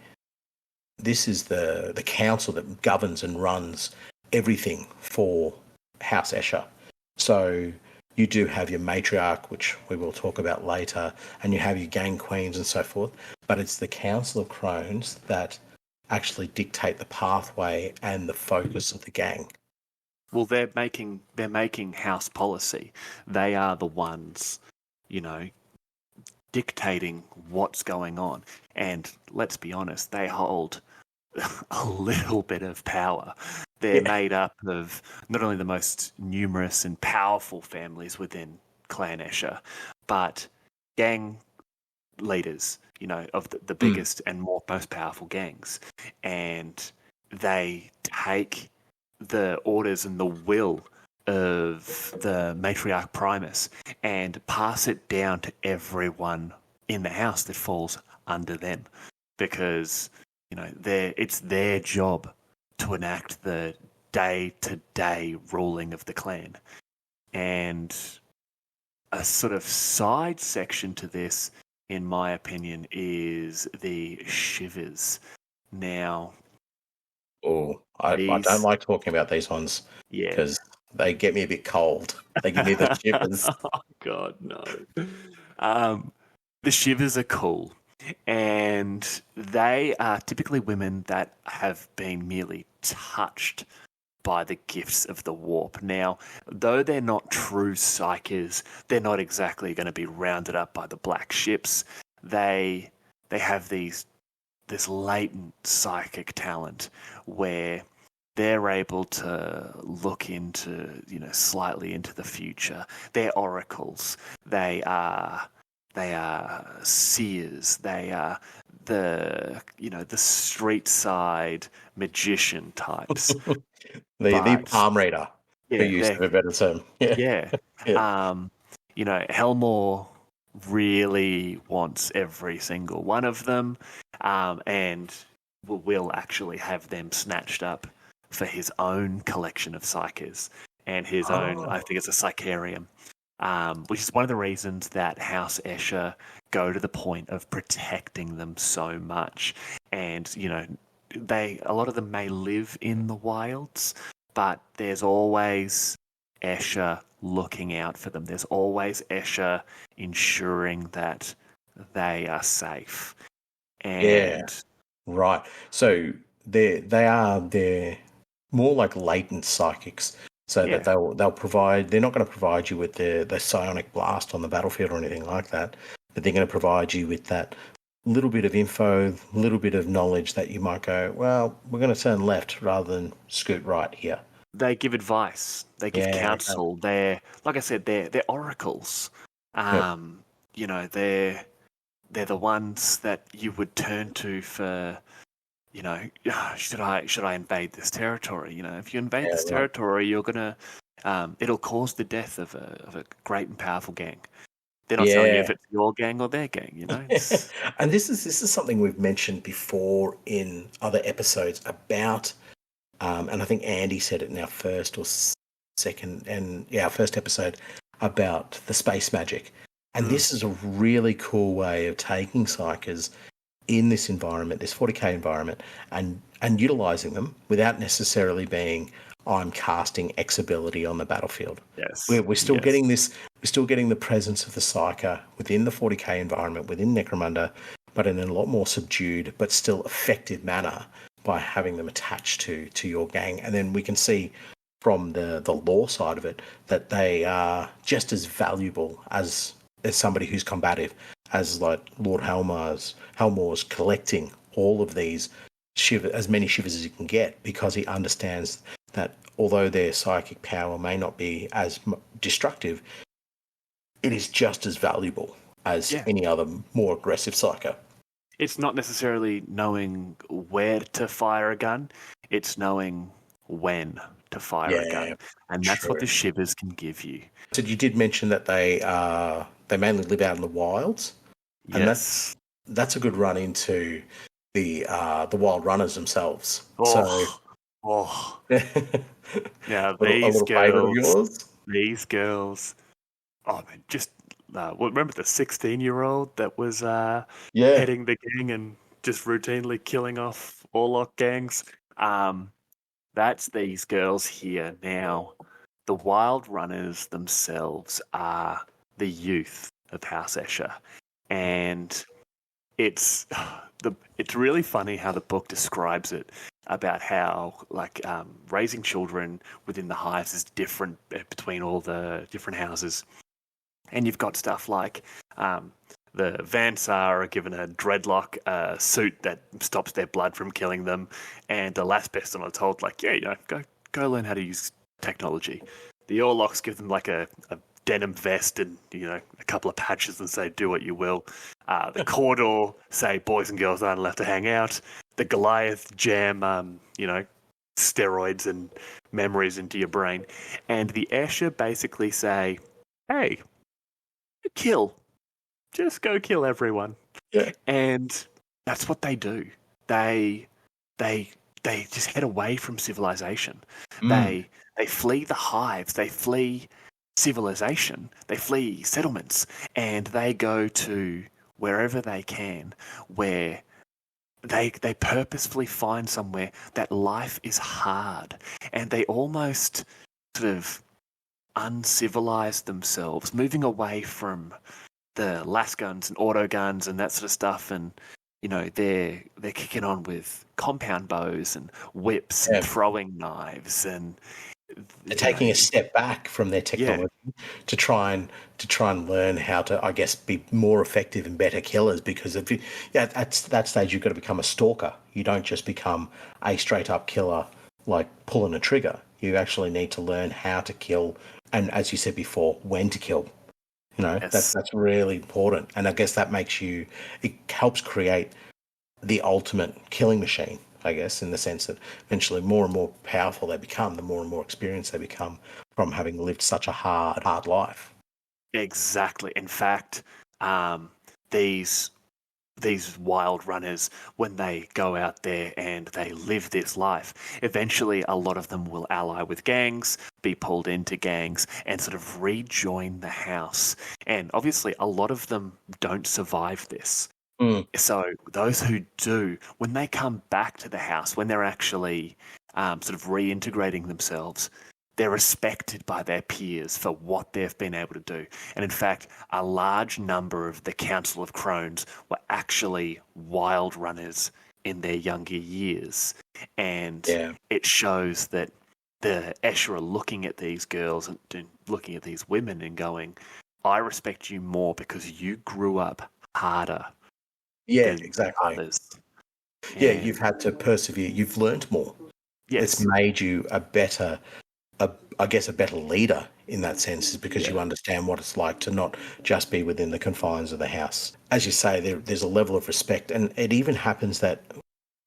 council that governs and runs everything for House Escher. So you do have your matriarch, which we will talk about later, and you have your gang queens and so forth. But it's the Council of Crones that actually dictate the pathway and the focus of the gang. Well, they're making house policy. They are the ones, you know, dictating what's going on. And let's be honest, they hold a little bit of power. They're made up of not only the most numerous and powerful families within Clan Escher, but gang leaders, you know, of the biggest and most powerful gangs. And they take the orders and the will of the matriarch primus and pass it down to everyone in the house that falls under them, because, you know, it's their job to enact the day-to-day ruling of the clan. And a sort of side section to this, in my opinion, is the shivers. Now, I don't like talking about these ones, because they get me a bit cold. They give me the shivers. Oh God, no. The shivers are cool, and they are typically women that have been merely touched by the gifts of the warp. Now, though they're not true psychers, they're not exactly going to be rounded up by the black ships. they have this latent psychic talent where they're able to look into, slightly into the future. They're oracles. They are seers. They are the street side magician types. The palm reader, for Yeah, use of a better term. Yeah. yeah. Yeah. Helmore really wants every single one of them, and will actually have them snatched up for his own collection of psychers and his own, I think it's a psycharium, which is one of the reasons that House Escher go to the point of protecting them so much. And, a lot of them may live in the wilds, but there's always Escher looking out for them. There's always Escher ensuring that they are safe. And right. So they're more like latent psychics. So that they'll provide. They're not going to provide you with the psionic blast on the battlefield or anything like that, but they're going to provide you with that little bit of info, little bit of knowledge that you might go, well, we're going to turn left rather than scoot right here. They give advice. They give counsel. Okay. They're, like I said, they're oracles. They're the ones that you would turn to for, should I invade this territory? If you invade this territory, you're gonna, it'll cause the death of a great and powerful gang. They're not telling you if it's your gang or their gang, And this is something we've mentioned before in other episodes about. And I think Andy said it in our first or second, our first episode about the space magic. And this is a really cool way of taking psychers in this environment, this 40k environment, and utilizing them without necessarily being, I'm casting X ability on the battlefield. Yes, we're still getting this. We're still getting the presence of the psyker within the 40k environment, within Necromunda, but in a lot more subdued but still effective manner, by having them attached to your gang. And then we can see from the lore side of it that they are just as valuable as somebody who's combative, as like Lord Helmore's collecting all of these as many shivers as he can get, because he understands that although their psychic power may not be as destructive, it is just as valuable as any other more aggressive psyker. It's not necessarily knowing where to fire a gun, it's knowing when to fire a gun. And that's what the shivers can give you. So you did mention that they mainly live out in the wilds. And that's a good run into the wild runners themselves. Yeah, these girls. Oh man, just remember the 16-year-old that was heading the gang and just routinely killing off Orlok gangs? That's these girls here now. The wild runners themselves are the youth of House Escher, and it's really funny how the book describes it, about how raising children within the hives is different between all the different houses. And you've got stuff like the Vansar are given a dreadlock suit that stops their blood from killing them, and the Laspeston are told, go learn how to use technology. The Orlocks give them a denim vest and a couple of patches and say, do what you will. The Cawdor say boys and girls aren't allowed to hang out. The Goliath jam steroids and memories into your brain. And the Escher basically say, hey, kill. Just go kill everyone. Yeah. And that's what they do. They just head away from civilization. They flee the hives. They flee civilization. They flee settlements, and they go to wherever they can, where they purposefully find somewhere that life is hard, and they almost sort of uncivilize themselves, moving away from the las guns and auto guns and that sort of stuff, and they're kicking on with compound bows and whips and throwing knives, and They're you know, taking a step back from their yeah, technology to try and learn how to, I guess, be more effective and better killers. Because if you, yeah, at that stage, you've got to become a stalker. You don't just become a straight up killer like pulling a trigger. You actually need to learn how to kill, and as you said before, when to kill. yes, That's really important, and I guess that makes you. It helps create the ultimate killing machine, I guess, in the sense that eventually more and more powerful they become, the more and more experienced they become from having lived such a hard life. exactly. In fact, um, these these wild runners, when they go out there and they live this life, eventually a lot of them will ally with gangs, be pulled into gangs, and sort of rejoin the house. And obviously, a lot of them don't survive this. Mm. So those who do, when they come back to the house, when they're actually sort of reintegrating themselves, they're respected by their peers for what they've been able to do. And in fact, a large number of the Council of Crones were actually wild runners in their younger years. And Yeah. it shows that the Escher are looking at these girls and looking at these women and going, I respect you more because you grew up harder Yeah, than exactly. others. Yeah, you've And had to persevere. You've learnt more. It's yes, made you a better, I guess, a better leader in that sense, is because yeah, you understand what it's like to not just be within the confines of the house. As you say, there's a level of respect, and it even happens that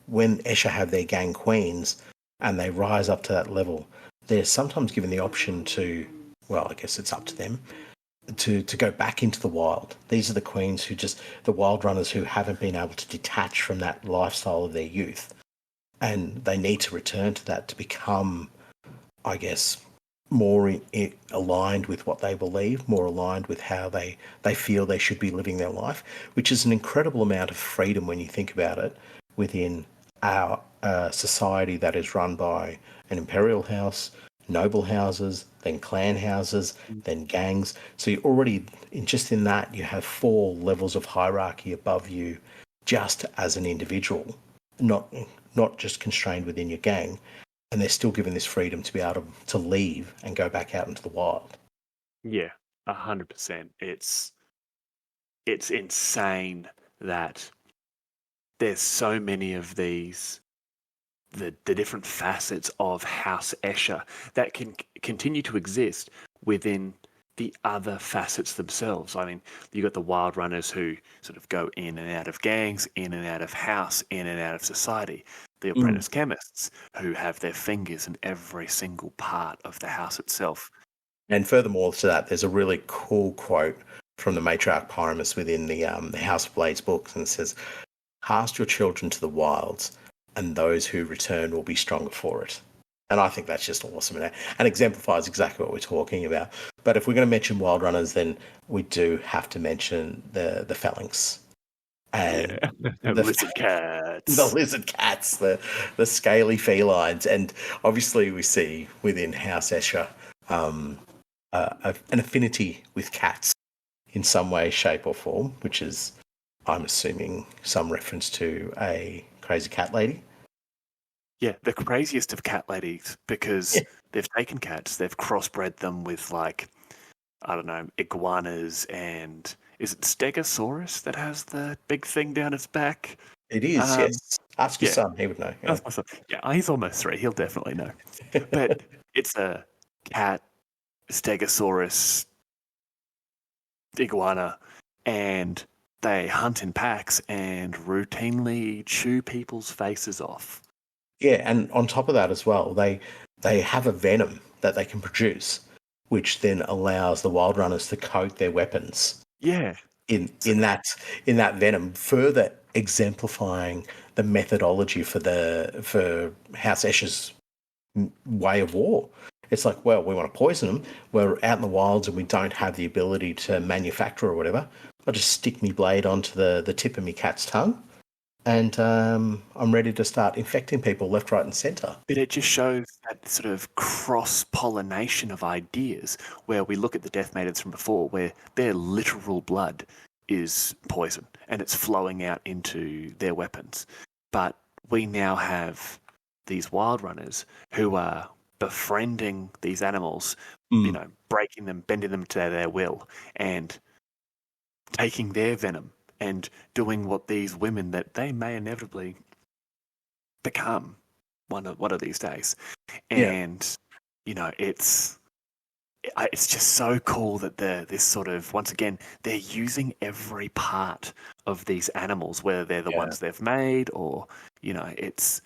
when Escher have their gang queens and they rise up to that level, they're sometimes given the option to, well, I guess it's up to them, to go back into the wild. These are the queens who just, the wild runners who haven't been able to detach from that lifestyle of their youth. And they need to return to that to become, I guess, more aligned with what they believe, more aligned with how they feel they should be living their life, which is an incredible amount of freedom when you think about it within our society that is run by an imperial house, noble houses, then clan houses, then gangs. So you already, just in that, you have 4 levels of hierarchy above you just as an individual, not not just constrained within your gang, and they're still given this freedom to be able to leave and go back out into the wild. yeah, 100%. It's insane that there's so many of these the different facets of House Escher that can continue to exist within the other facets themselves. I mean, you got the wild runners who sort of go in and out of gangs, in and out of house, in and out of society. The Mm. apprentice chemists who have their fingers in every single part of the house itself. And furthermore to that, there's a really cool quote from the matriarch Pyramus within the House of Blades books, and it says, "Cast your children to the wilds, and those who return will be stronger for it." And I think that's just awesome and exemplifies exactly what we're talking about. But if we're going to mention wild runners, then we do have to mention the phalanx and Yeah, the lizard the cats. lizard cats, the scaly felines, and obviously we see within House Escher an affinity with cats in some way, shape, or form, which is, I'm assuming, some reference to a crazy cat lady. Yeah, the craziest of cat ladies because they've taken cats, they've crossbred them with like I don't know iguanas and is it Stegosaurus that has the big thing down its back? It is, Um, yes. Ask your yeah, son; he would know. Yeah. that's my son. Yeah, he's almost 3. He'll definitely know. But it's a cat Stegosaurus iguana, and they hunt in packs and routinely chew people's faces off. Yeah, and on top of that as well, they have a venom that they can produce, which then allows the wild runners to coat their weapons Yeah, in so, in that in that venom, further exemplifying the methodology for House Escher's way of war. It's like, well, we want to poison them. We're out in the wilds and we don't have the ability to manufacture or whatever. I'll just stick me blade onto the tip of me cat's tongue, and I'm ready to start infecting people left, right, and centre. but it just shows that sort of cross pollination of ideas where we look at the Death Maidens from before, where their literal blood is poison and it's flowing out into their weapons. But we now have these wild runners who are befriending these animals, Mm. breaking them, bending them to their will, and taking their venom and doing what these women that they may inevitably become one of these days. Yeah. And it's just so cool that this sort of, once again, they're using every part of these animals, whether they're the Yeah. ones they've made or it's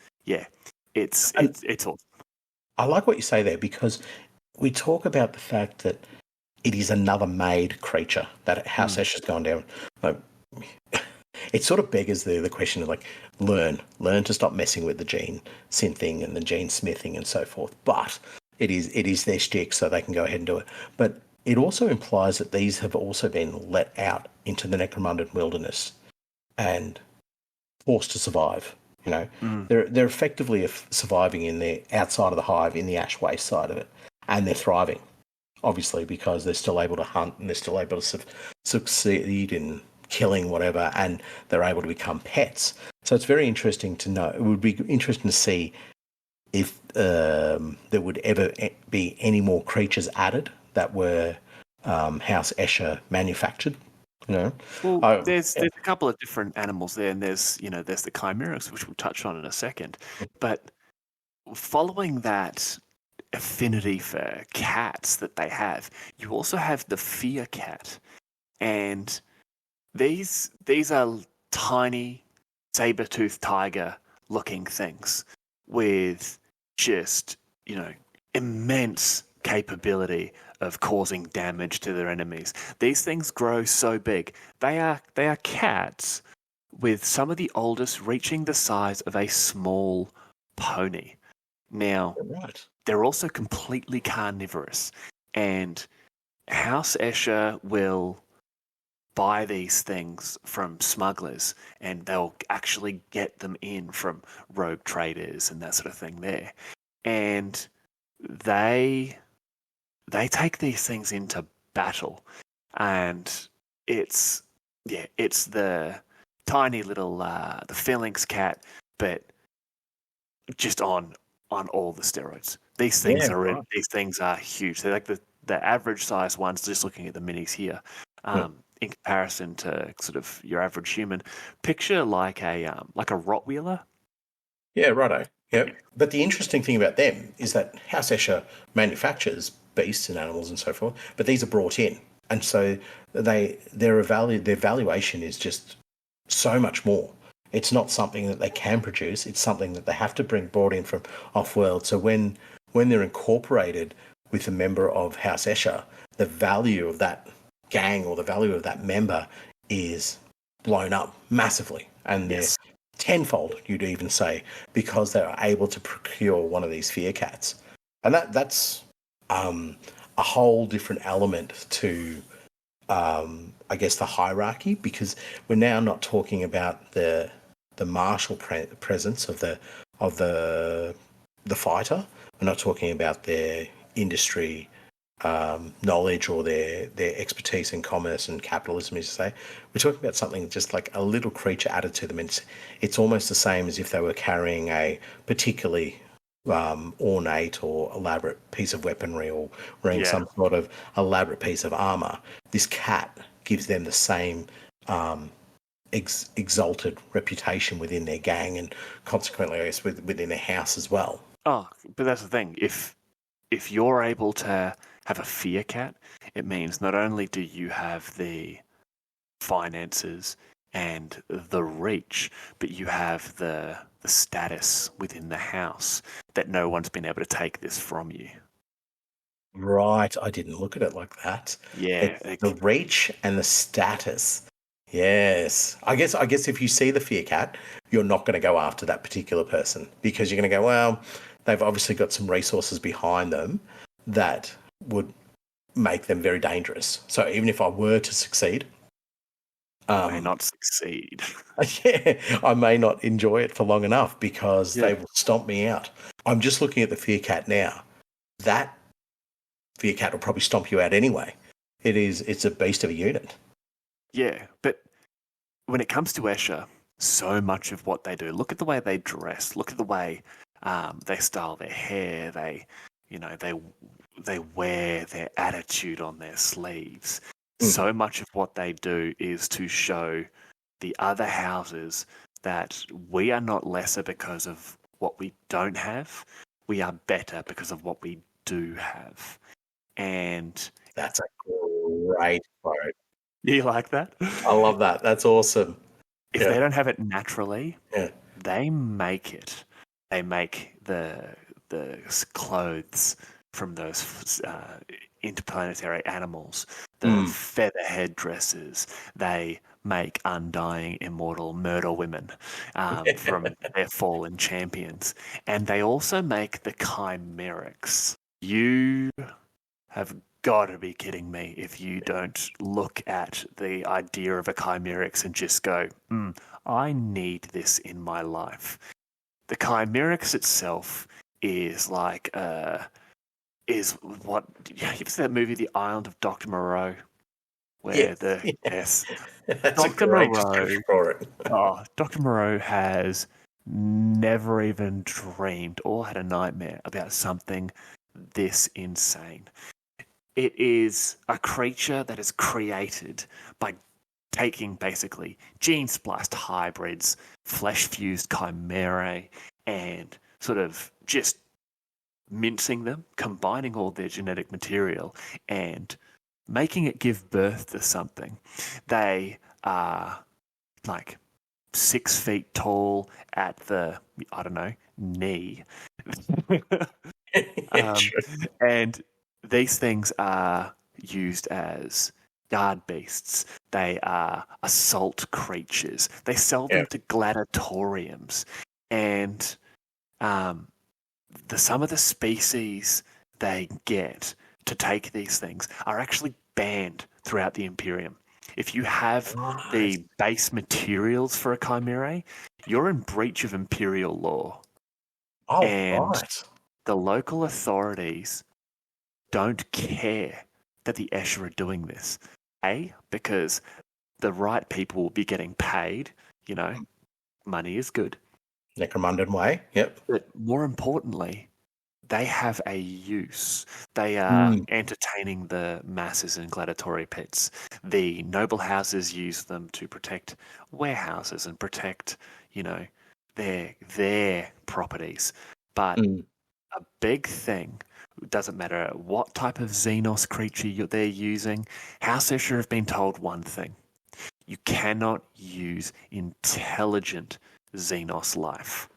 And it's awesome. I like what you say there because we talk about the fact that it is another made creature that House Escher's gone down. Like, it sort of beggars the question of like learn to stop messing with the gene synthing and the gene smithing and so forth. But it is their shtick, so they can go ahead and do it. But it also implies that these have also been let out into the Necromundid wilderness and forced to survive. Mm. They're effectively surviving in the outside of the hive, in the ash waste side of it, and they're thriving, obviously, because they're still able to hunt and they're still able to succeed in killing whatever, and they're able to become pets. So it's very interesting to know. It would be interesting to see if there would ever be any more creatures added that were House Escher manufactured. Well, there's a couple of different animals there, and there's the chimeras, which we'll touch on in a second. But following that affinity for cats that they have, you also have the fear cat, and these are tiny saber-toothed tiger looking things with just immense capability of causing damage to their enemies. These things grow so big. They are cats with some of the oldest reaching the size of a small pony. Now, right. they're also completely carnivorous, and House Escher will buy these things from smugglers, and they'll actually get them in from rogue traders and that sort of thing there. And they take these things into battle, and it's the tiny little the phalanx cat, but just on all the steroids. These things are huge. They're like the average size ones. Just looking at the minis here, in comparison to sort of your average human. Picture like a Rottweiler. Yeah, righto. Yep. But the interesting thing about them is that House Escher manufactures beasts and animals and so forth, but these are brought in, and so their valuation is just so much more. It's not something that they can produce. It's something that they have to brought in from off-world. So when they're incorporated with a member of House Escher, the value of that gang or the value of that member is blown up massively, and Yes. they're tenfold, you'd even say, because they're able to procure one of these fear cats, and that's a whole different element to I guess the hierarchy, because we're now not talking about the martial presence of the fighter. We're not talking about their industry knowledge or their expertise in commerce and capitalism, as you say. We're talking about something just like a little creature added to them. It's almost the same as if they were carrying a particularly ornate or elaborate piece of weaponry or wearing some sort of elaborate piece of armor. This cat gives them the same exalted reputation within their gang, and consequently, I guess, within their house as well. Oh, but that's the thing. If you're able to have a fear cat, it means not only do you have the finances and the reach, but you have the status within the house that no one's been able to take this from you. Right, I didn't look at it like that. Yeah, It's the reach and the status. Yes. I guess if you see the fear cat, you're not going to go after that particular person, because you're going to go, well, they've obviously got some resources behind them that would make them very dangerous. So even if I were to succeed, may not succeed. yeah, I may not enjoy it for long enough because they will stomp me out. I'm just looking at the fear cat now. That fear cat will probably stomp you out anyway. It's a beast of a unit. Yeah, but when it comes to Escher, so much of what they do, look at the way they dress, look at the way they style their hair, they they wear their attitude on their sleeves. Mm. So much of what they do is to show the other houses that we are not lesser because of what we don't have. We are better because of what we do have. And That's a great quote. you like that? I love that. That's awesome. If Yeah. they don't have it naturally, Yeah. they make it. They make the clothes from those interplanetary animals, the feather headdresses. They make undying, immortal murder women from their fallen champions. And they also make the chimerics. You have got to be kidding me if you don't look at the idea of a chimerics and just go, I need this in my life. The chimerics itself is like is what you ever see that movie The Island of Dr. Moreau, where That's Dr. a great Moreau, description for it. Dr. Moreau has never even dreamed or had a nightmare about something this insane. It is a creature that is created by taking basically gene spliced hybrids, flesh fused chimerae, and sort of just mincing them, combining all their genetic material, and making it give birth to something. They are like 6 feet tall at the, I don't know, knee. And these things are used as guard beasts. They are assault creatures. They sell them to gladiatoriums. And some of the species they get to take these things are actually banned throughout the Imperium. If you have the base materials for a chimera, you're in breach of Imperial law. The local authorities don't care that the Escher are doing this. Because the right people will be getting paid, money is good. Necromundan way, yep. But more importantly, they have a use. They are entertaining the masses in gladiatory pits. The noble houses use them to protect warehouses and protect, their properties. But a big thing, it doesn't matter what type of Xenos creature they're using, House Escher have been told one thing. You cannot use intelligent Xenos life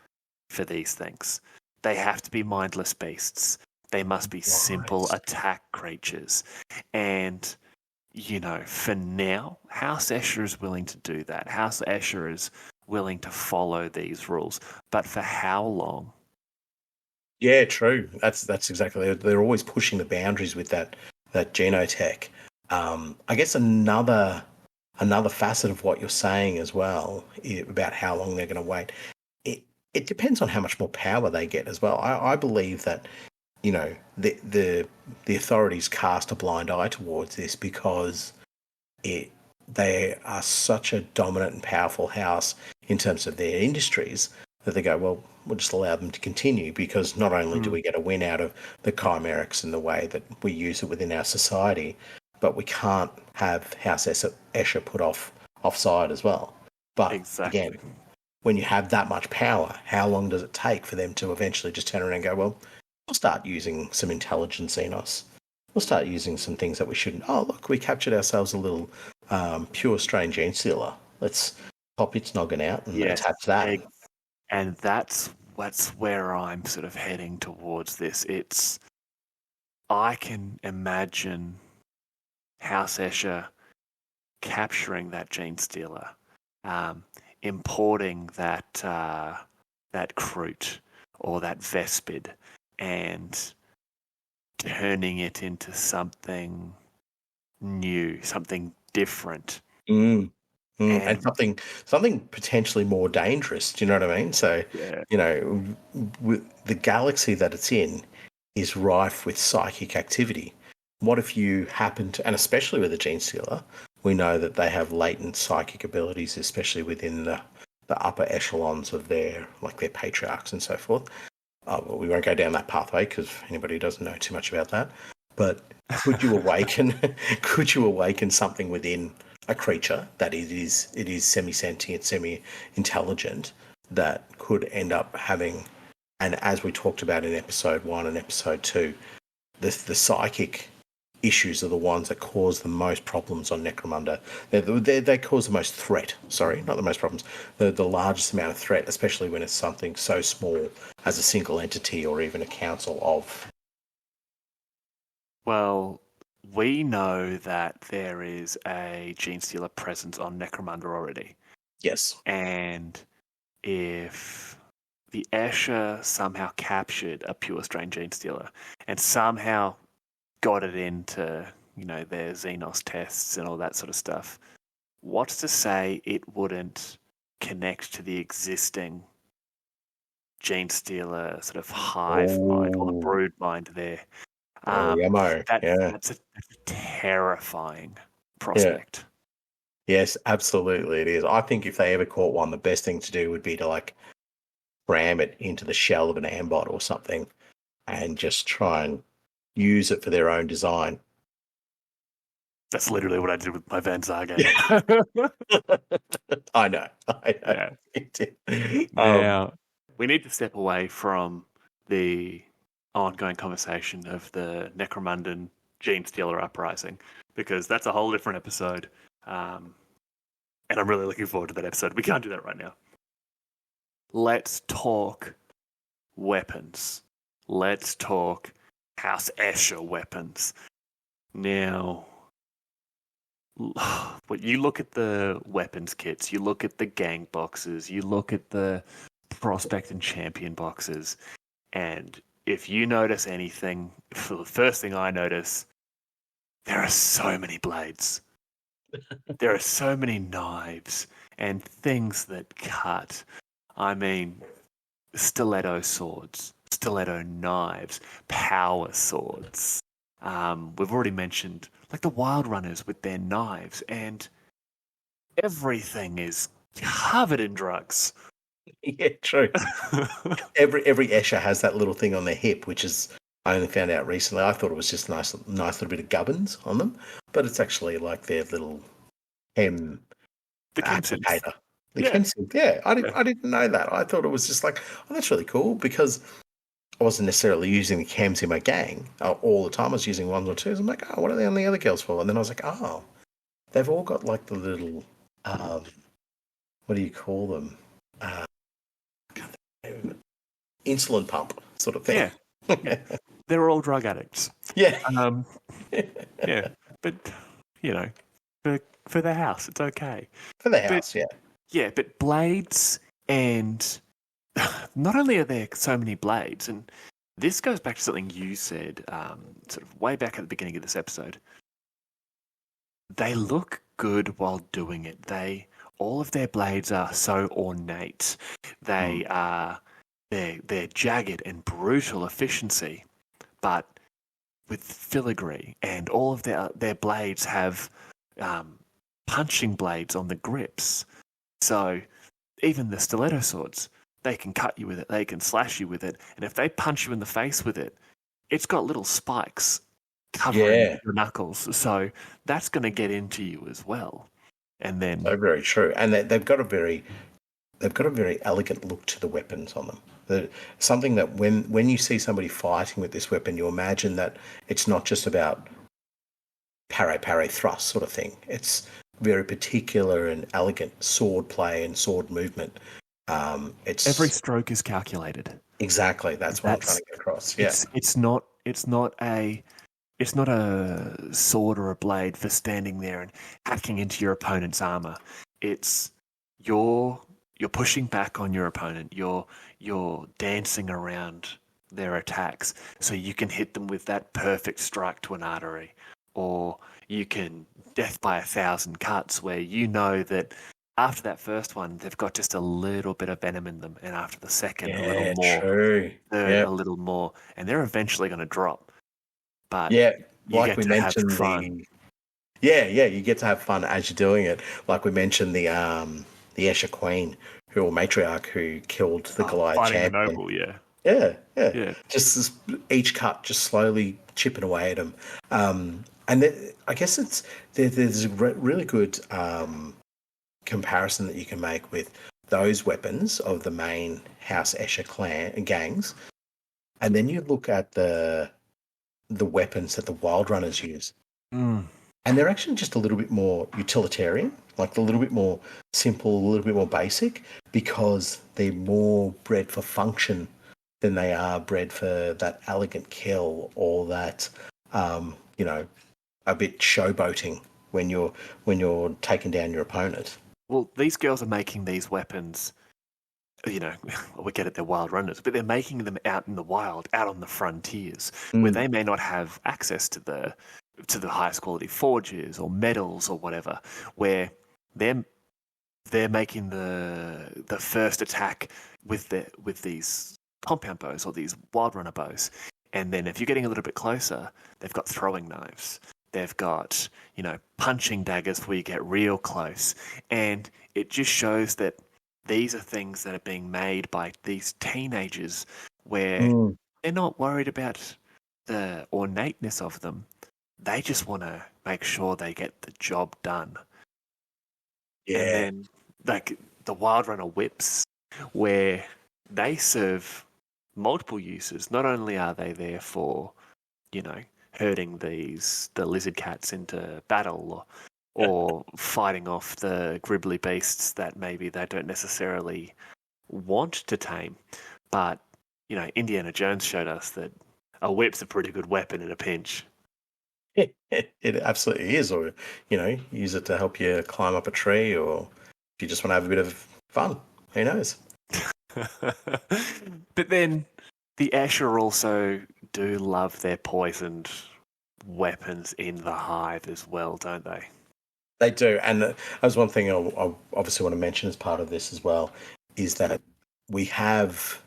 for these things. They have to be mindless beasts. They must be simple attack creatures. And, for now, House Escher is willing to do that. House Escher is willing to follow these rules. But for how long? Yeah, true. That's exactly. They're always pushing the boundaries with that genotech. I guess another facet of what you're saying as well about how long they're going to wait. It depends on how much more power they get as well. I believe that the authorities cast a blind eye towards this because they are such a dominant and powerful house in terms of their industries that they go, well, we'll just allow them to continue because not only do we get a win out of the chimerics in the way that we use it within our society, but we can't have House Escher put offside as well. But again, when you have that much power, how long does it take for them to eventually just turn around and go, well, we'll start using some intelligent Xenos. We'll start using some things that we shouldn't. Oh, look, we captured ourselves a little pure strain gene stealer. Let's pop its noggin out and attach that. And that's where I'm sort of heading towards this. I can imagine House Escher capturing that gene stealer, importing that Kroot or that Vespid, and turning it into something new, something different. And something potentially more dangerous. Do you know what I mean? So, the galaxy that it's in is rife with psychic activity. What if you happen to, and especially with a gene stealer, we know that they have latent psychic abilities, especially within the upper echelons of their patriarchs and so forth. well, we won't go down that pathway because anybody who doesn't know too much about that. But could you awaken? Could you awaken something within a creature that it is semi-sentient, semi-intelligent, that could end up having, and as we talked about in episode 1 and episode 2, the psychic issues are the ones that cause the most problems on Necromunda. They cause the most threat. Sorry, not the most problems. The largest amount of threat, especially when it's something so small as a single entity or even a council of. Well, we know that there is a Gene Stealer presence on Necromunda already. Yes. And if the Escher somehow captured a pure strain Gene Stealer and somehow got it into, their Xenos tests and all that sort of stuff, what's to say it wouldn't connect to the existing Gene Stealer sort of hive mind or the brood mind there? That's a terrifying prospect. Yeah. Yes, absolutely it is. I think if they ever caught one, the best thing to do would be to cram it into the shell of an ambot or something and just try and use it for their own design. That's literally what I did with my Van Zar game. I know. Yeah. Now, we need to step away from the ongoing conversation of the Necromundan Gene Stealer uprising, because that's a whole different episode. And I'm really looking forward to that episode. We can't do that right now. Let's talk weapons. Let's talk House Escher weapons. Now, when you look at the weapons kits, you look at the gang boxes, you look at the prospect and champion boxes, and if you notice anything, the first thing I notice, there are so many blades. There are so many knives and things that cut. I mean, stiletto swords, stiletto knives, power swords. We've already mentioned the Wild Runners with their knives, and everything is covered in drugs. Yeah, true. every Escher has that little thing on their hip, which is, I only found out recently. I thought it was just a nice little bit of gubbins on them, but it's actually like their little hem applicator. Yeah, I didn't know that. I thought it was just that's really cool, because I wasn't necessarily using the chems in my gang all the time. I was using ones or twos. I'm like, oh, what are they on the other girls for? And then I was like, oh, they've all got the little, what do you call them? Insulin pump sort of thing. Yeah. They're all drug addicts. Yeah. Yeah. But, for the house, it's okay. For the house, yeah. Yeah, but blades, and not only are there so many blades, and this goes back to something you said sort of way back at the beginning of this episode. They look good while doing it. All of their blades are so ornate. They are they're jagged and brutal efficiency, but with filigree, and all of their blades have punching blades on the grips. So even the stiletto swords, they can cut you with it, they can slash you with it, and if they punch you in the face with it, it's got little spikes covering your knuckles. So that's going to get into you as well. And then, very true. And they've got a very elegant look to the weapons on them. Something that when you see somebody fighting with this weapon, you imagine that it's not just about parry thrust sort of thing. It's very particular and elegant sword play and sword movement. It's every stroke is calculated. Exactly. That's what I'm trying to get across. Yeah. It's not a sword or a blade for standing there and hacking into your opponent's armor. It's you're pushing back on your opponent. You're dancing around their attacks so you can hit them with that perfect strike to an artery, or you can death by 1,000 cuts, where you know that after that first one, they've got just a little bit of venom in them, and after the second, a little more, third, a little more, and they're eventually going to drop. But like we mentioned, you get to have fun as you're doing it. Like we mentioned, the Escher Queen, or matriarch, who killed the Goliath champion. The noble, Yeah. Yeah. Just each cut, just slowly chipping away at them. And I guess there's a really good comparison that you can make with those weapons of the main House Escher clan gangs, and then you look at the weapons that the Wild Runners use, Mm. and they're actually just a little bit more utilitarian, like a little bit more simple, a little bit more basic, because they're more bred for function than they are bred for that elegant kill or that, you know, a bit showboating when you're taking down your opponent. Well, these girls are making these weapons. We get it, they're wild runners, but they're making them out in the wild, out on the frontiers, where they may not have access to the highest quality forges or metals or whatever, where they're making the first attack with these compound bows or these wild runner bows. And then if you're getting a little bit closer, they've got throwing knives. They've got, punching daggers where you get real close. And it just shows that these are things that are being made by these teenagers where they're not worried about the ornateness of them. They just want to make sure they get the job done. Yeah. And then, like, the Wild Runner whips, where they serve multiple uses. Not only are they there for, herding the lizard cats into battle or fighting off the gribbly beasts that maybe they don't necessarily want to tame. But, Indiana Jones showed us that a whip's a pretty good weapon in a pinch. It absolutely is, or use it to help you climb up a tree, or if you just want to have a bit of fun. Who knows? But then the Escher also do love their poisoned weapons in the hive as well, don't they? They do, and as one thing I obviously want to mention as part of this as well is that we have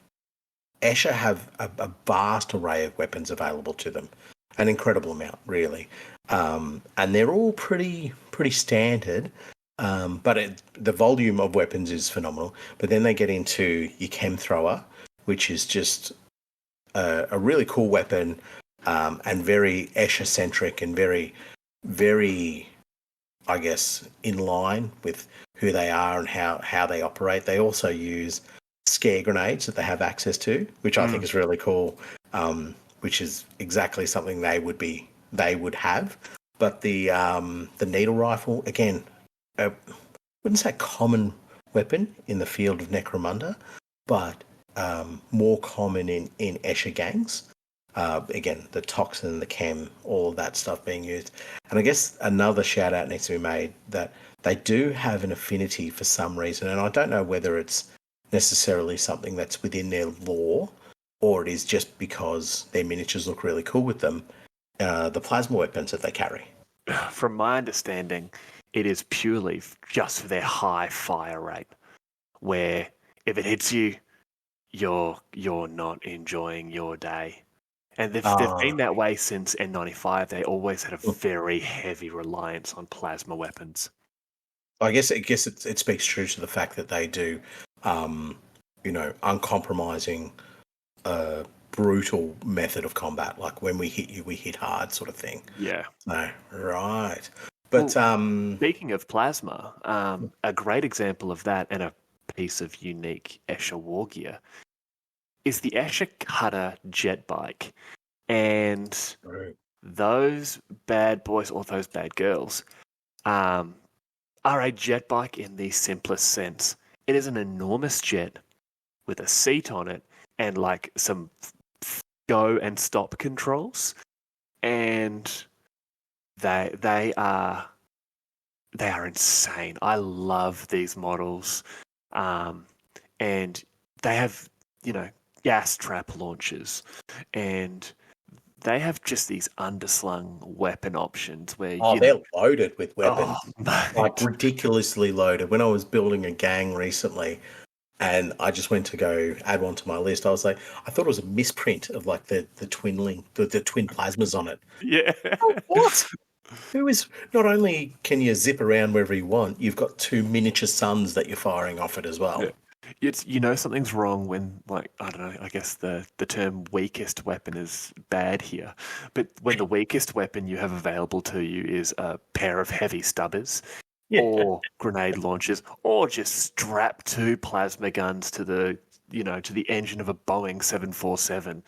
Escher have a vast array of weapons available to them, an incredible amount, really, and they're all pretty standard. But the volume of weapons is phenomenal. But then they get into your chem thrower, which is just a really cool weapon, and very Escher centric and very, very, I guess, in line with who they are and how they operate. They also use scare grenades that they have access to, which I think is really cool. Which is exactly something they would have. But the needle rifle, again, I wouldn't say common weapon in the field of Necromunda, but more common in Escher gangs. Again, the toxin, the chem, all of that stuff being used. And I guess another shout out needs to be made that they do have an affinity for some reason, and I don't know whether it's necessarily something that's within their lore or it is just because their miniatures look really cool with them, the plasma weapons that they carry. From my understanding, it is purely just for their high fire rate, where if it hits you, you're not enjoying your day. And they've been that way since N95. They always had a very heavy reliance on plasma weapons. I guess it speaks true to the fact that they do, uncompromising, brutal method of combat. Like when we hit you, we hit hard, sort of thing. Yeah. No, right. But speaking of plasma, a great example of that and a piece of unique Escher war gear is the Escher Cutter jet bike. And those bad boys or those bad girls are a jet bike in the simplest sense. It is an enormous jet with a seat on it and like some go and stop controls. And they are insane. I love these models. And they have, gas trap launchers, and they have just these underslung weapon options where they're loaded with weapons, like ridiculously loaded. When I was building a gang recently, and I just went to go add one to my list, I was like, I thought it was a misprint of like the twin plasmas on it. Yeah. Oh, what? Who is not only can you zip around wherever you want, you've got two miniature suns that you're firing off it as well. Yeah. It's something's wrong when, like, I don't know, I guess the term weakest weapon is bad here. But when the weakest weapon you have available to you is a pair of heavy stubbers Yeah. or grenade launchers or just strap two plasma guns to the engine of a Boeing 747,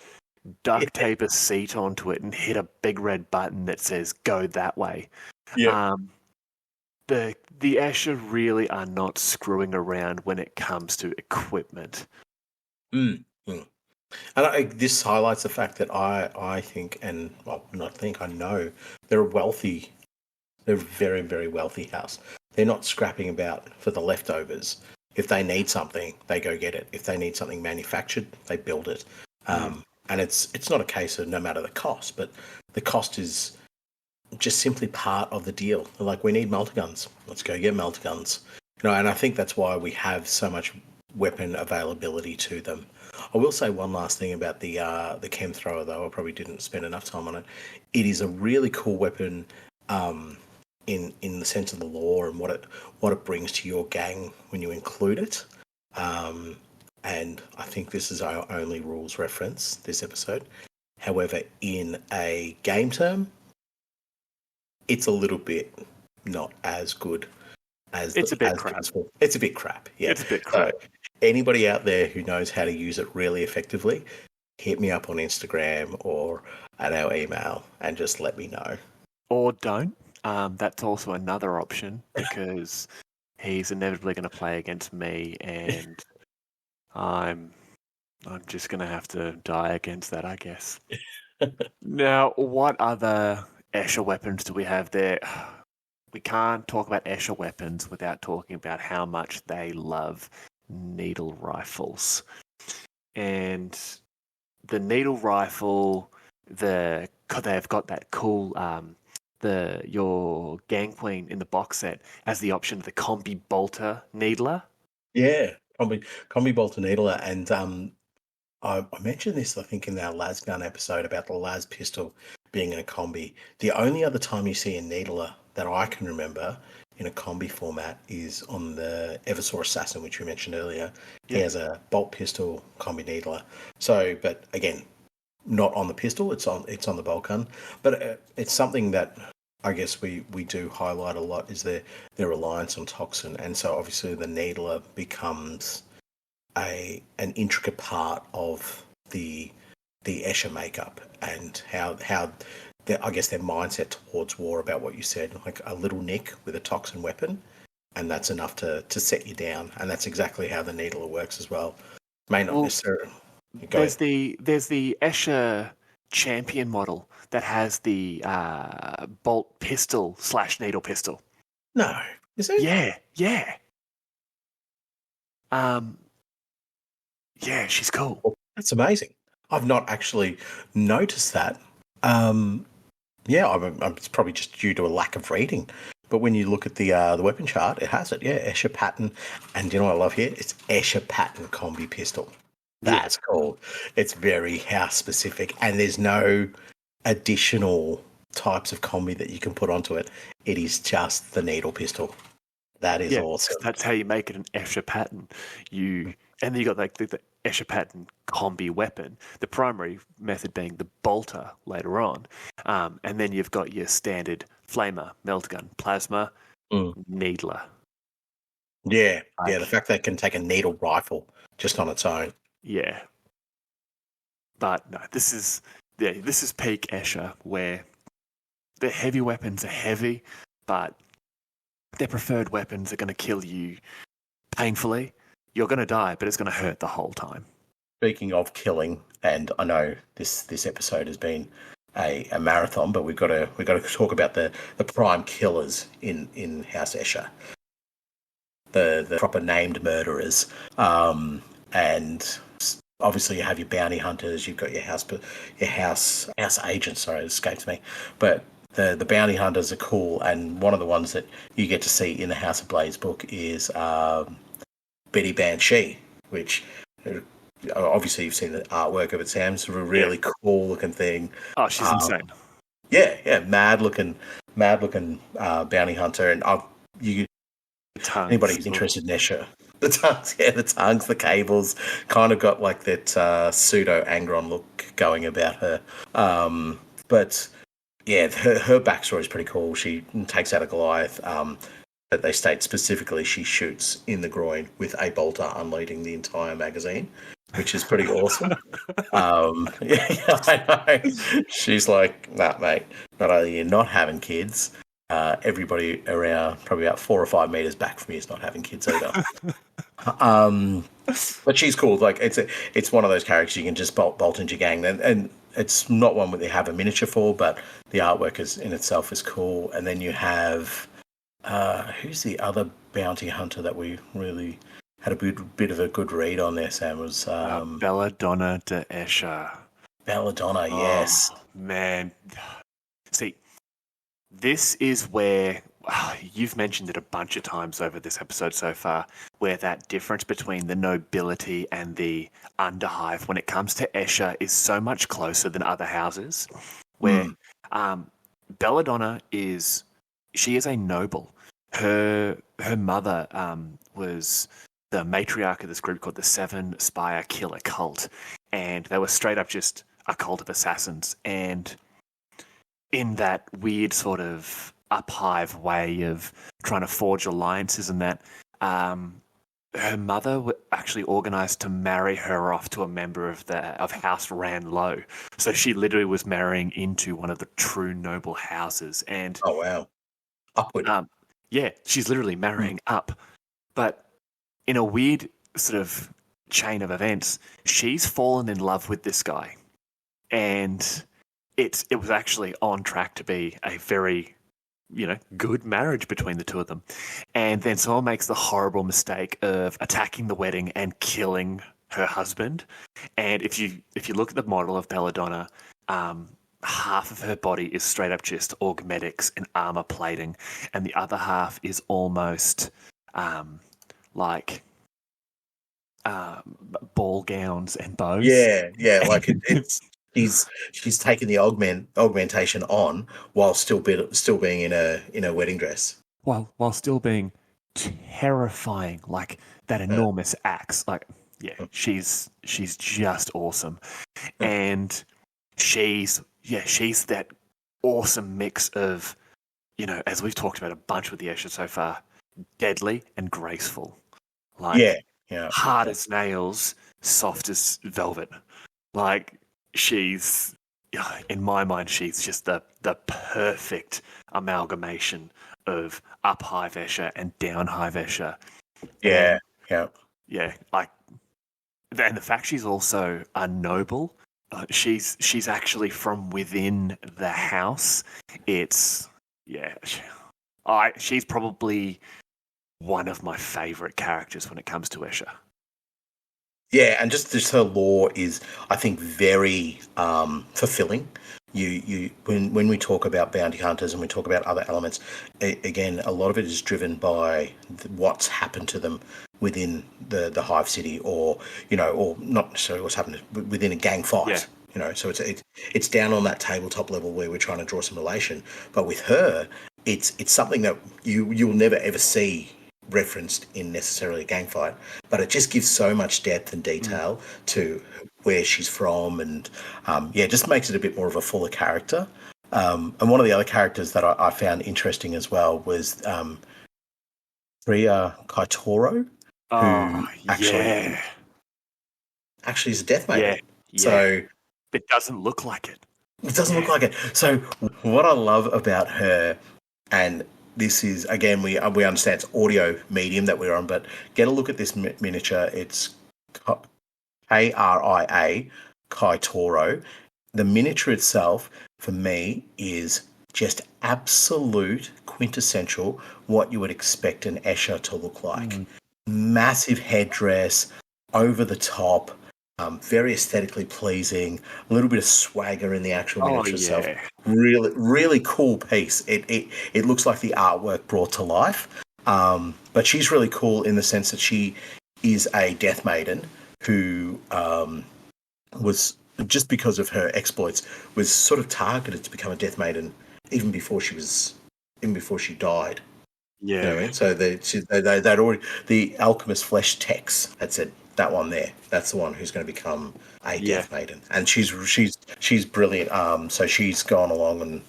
duct tape a seat onto it and hit a big red button that says go that way. Yeah. The Escher really are not screwing around when it comes to equipment. Mm. Mm. And this highlights the fact that I think, and well, not think, I know they're they're a very, very wealthy house. They're not scrapping about for the leftovers. If they need something, they go get it. If they need something manufactured, they build it. And it's not a case of no matter the cost, but the cost is just simply part of the deal. They're like, we need multi-guns. Let's go get multi-guns. And I think that's why we have so much weapon availability to them. I will say one last thing about the chem thrower, though. I probably didn't spend enough time on it. It is a really cool weapon in the sense of the lore and what it brings to your gang when you include it. And I think this is our only rules reference this episode. However, in a game term, it's a little bit not as good as it's a bit crap. It's a bit crap. Yeah, it's a bit crap. So anybody out there who knows how to use it really effectively, hit me up on Instagram or at our email and just let me know. Or don't. That's also another option because he's inevitably going to play against me, and I'm just going to have to die against that, I guess. Now, what other Escher weapons do we have there? We can't talk about Escher weapons without talking about how much they love needle rifles. And the needle rifle, they've got that cool, your gang queen in the box set as the option of the combi bolter needler. Yeah, combi bolter needler, and I mentioned this, I think, in our las gun episode about the las pistol being in a combi. The only other time you see a needler that I can remember in a combi format is on the Eversaw Assassin, which we mentioned earlier. He has a bolt pistol combi needler. So, but again, not on the pistol. It's on the bolt gun. But it's something that I guess we do highlight a lot is their reliance on toxin, and so obviously the needler becomes an intricate part of the Escher makeup and how I guess their mindset towards war about what you said, like a little nick with a toxin weapon, and that's enough to set you down, and that's exactly how the needler works as well. May not necessarily. There's the Escher champion model that has the bolt pistol / needle pistol. No, is it? Yeah. Yeah, she's cool. Well, that's amazing. I've not actually noticed that. It's probably just due to a lack of reading. But when you look at the weapon chart, it has it. Yeah, Escher pattern, and you know what I love here? It's Escher pattern combi pistol. That's cool. It's very house specific, and there's no additional types of combi that you can put onto it. It is just the needle pistol. That is awesome. That's how you make it an Escher pattern. And then you got like the Escher pattern combi weapon, the primary method being the bolter later on. And then you've got your standard flamer, meltgun, plasma, needler. Yeah, the fact that it can take a needle rifle just on its own. Yeah. But no, this is peak Escher, where the heavy weapons are heavy, but their preferred weapons are going to kill you painfully. You're going to die, but it's going to hurt the whole time. Speaking of killing, and I know this episode has been a marathon, but we've got to talk about the prime killers in House Escher, the proper named murderers, and obviously you have your bounty hunters, you've got your house agents. Sorry, it escapes me, but the bounty hunters are cool, and one of the ones that you get to see in the House of Blaze book is Betty Banshee, which obviously you've seen the artwork of it, Sam. It's a really cool looking thing. Oh, she's insane. Yeah, mad looking bounty hunter, and anybody who's interested in Escher, The tongues, yeah, the tongues, the cables, kind of got like that pseudo Angron look going about her. But yeah, her backstory is pretty cool. She takes out a Goliath. But they state specifically she shoots in the groin with a bolter, unloading the entire magazine, which is pretty awesome. Yeah, I know. She's like, nah, mate. Not only are you not having kids, everybody around probably about 4 or 5 meters back from you is not having kids either. But she's cool. Like it's one of those characters you can just bolt into your gang, and it's not one that they have a miniature for, but the artwork is in itself is cool. And then you have who's the other bounty hunter that we really had a bit of a good read on there, Sam? Was Belladonna de Escher. Belladonna, yes. Man. See, this is where you've mentioned it a bunch of times over this episode so far, where that difference between the nobility and the Underhive when it comes to Escher is so much closer than other houses, where Belladonna is a noble. Her mother was the matriarch of this group called the Seven Spire Killer Cult, and they were straight up just a cult of assassins. And in that weird sort of uphive way of trying to forge alliances and that, her mother actually organised to marry her off to a member of House Ranlow. So she literally was marrying into one of the true noble houses. And oh wow, upward. Yeah, she's literally marrying up. But in a weird sort of chain of events, she's fallen in love with this guy. And it was actually on track to be a very, good marriage between the two of them. And then someone makes the horrible mistake of attacking the wedding and killing her husband. And if you look at the model of Belladonna, half of her body is straight up just augmetics and armor plating, and the other half is almost like ball gowns and bows. Yeah, like it's she's taken the augmentation on while still being in a wedding dress. While still being terrifying, like that enormous axe. Like, yeah, she's just awesome, and she's that awesome mix of, as we've talked about a bunch with the Escher so far, deadly and graceful. Like, hard as nails, soft as velvet. Like, she's, in my mind, she's just the perfect amalgamation of up-hive Escher and down-hive Escher. Yeah. Like, and the fact she's also a noble. She's actually from within the house. She's probably one of my favorite characters when it comes to Escher. Yeah, and just her lore is, I think, very fulfilling. When we talk about bounty hunters and we talk about other elements, again, a lot of it is driven by what's happened to them within the hive city, or not necessarily what's happened within a gang fight. Yeah. So it's down on that tabletop level where we're trying to draw some relation. But with her, it's something that you'll never ever see referenced in necessarily a gang fight, but it just gives so much depth and detail to where she's from, and just makes it a bit more of a fuller character. And one of the other characters that I found interesting as well was Priya Kaitoro, who actually is a death maiden. Yeah. So it doesn't look like it. It doesn't look like it. So what I love about her, and this is, again, we understand it's audio medium that we're on, but get a look at this miniature. It's Kria Kaitoro. The miniature itself, for me, is just absolute quintessential what you would expect an Escher to look like. Massive headdress, over the top, very aesthetically pleasing, a little bit of swagger in the actual miniature itself. Really, really cool piece. It looks like the artwork brought to life. But she's really cool in the sense that she is a death maiden who was, just because of her exploits, was sort of targeted to become a death maiden even before she died. You know what I Yeah. mean? So they'd already the alchemist flesh text had said that one there. That's the one who's going to become a Yeah. death maiden, and she's brilliant. So she's gone along and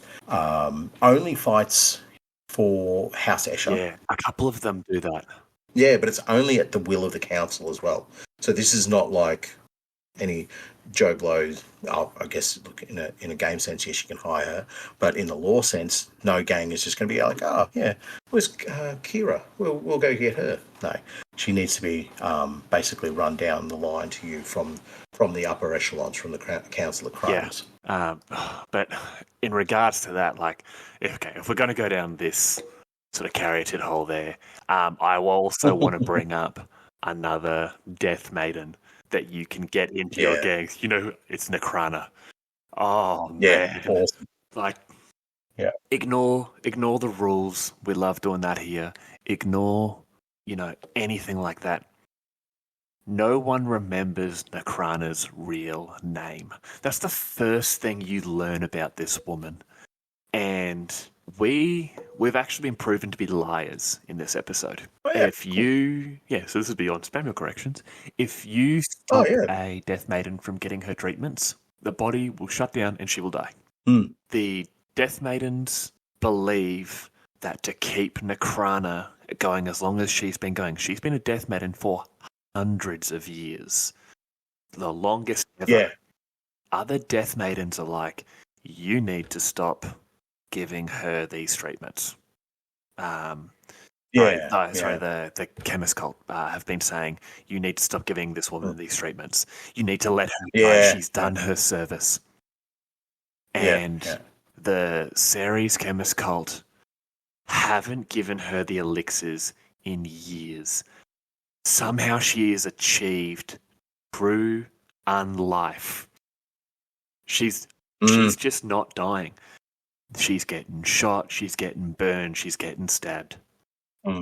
only fights for House Escher. Yeah. A couple of them do that. Yeah, but it's only at the will of the council as well. So this is not like any Joe Blows. Oh, I guess look in a game sense, yes, you can hire her, but in the law sense, no gang is just going to be like, oh yeah, where's Kira? We'll go get her. No, she needs to be basically run down the line to you from the upper echelons, from the Council of Crimes. Yeah. But in regards to that, like, if we're going to go down this sort of caryatid hole there, I also want to bring up another death maiden that you can get into your gangs. You know, it's Necrana. Oh man, awesome. Like, yeah, ignore the rules. We love doing that here. Ignore, anything like that. No one remembers Necrana's real name. That's the first thing you learn about this woman. And we've actually been proven to be liars in this episode. Oh, yeah. So this is beyond spam your corrections. If you stop a death maiden from getting her treatments, the body will shut down and she will die. Mm. The death maidens believe that to keep Necrana going as long as she's been going, she's been a death maiden for hundreds of years, the longest ever. Yeah. Other death maidens are like, you need to stop giving her these treatments. The chemist cult have been saying, you need to stop giving this woman these treatments. You need to let her die. She's done her service. And the Ceres chemist cult haven't given her the elixirs in years. Somehow she has achieved true unlife. She's just not dying. She's getting shot, she's getting burned, she's getting stabbed.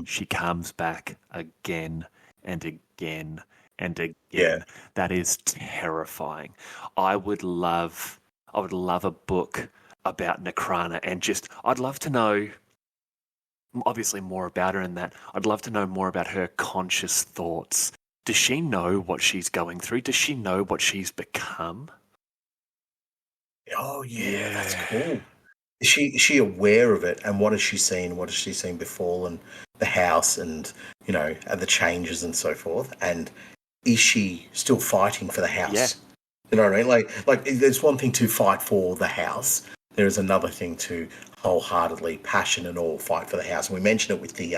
She comes back again and again and again. Yeah. That is terrifying. I would love a book about Necrana, and I'd love to know obviously more about her in that. I'd love to know more about her conscious thoughts. Does she know what she's going through? Does she know what she's become? Oh yeah, that's cool. Is she aware of it, and what has she seen? What has she seen befallen the house, and the changes and so forth? And is she still fighting for the house? Yeah. You know what I mean? Like there's one thing to fight for the house. There is another thing to wholeheartedly, passion and all, fight for the house. And we mentioned it with the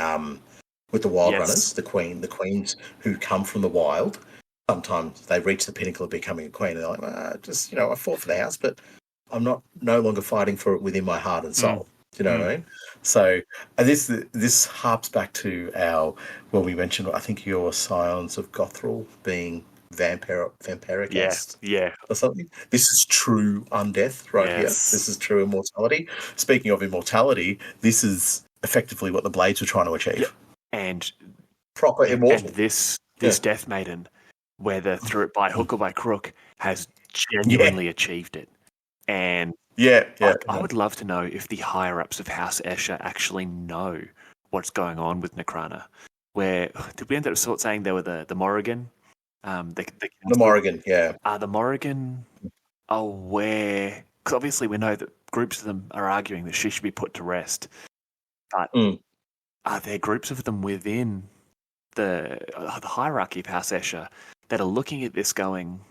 wild runners, the queens who come from the wild. Sometimes they reach the pinnacle of becoming a queen, and they're like, I fought for the house, but I'm no longer fighting for it within my heart and soul. Do you know what I mean? So this harps back to we mentioned, I think, your Scions of Gothril being vampiric or something. This is true undeath here. This is true immortality. Speaking of immortality, this is effectively what the Blades were trying to achieve. And proper immortal. And this death maiden, whether through it by hook or by crook, has genuinely achieved it. And I would love to know if the higher-ups of House Escher actually know what's going on with Necrana. Where did we end up saying they were the Morrigan? The Morrigan, the Morrigan aware? Because obviously we know that groups of them are arguing that she should be put to rest. But are there groups of them within the hierarchy of House Escher that are looking at this going,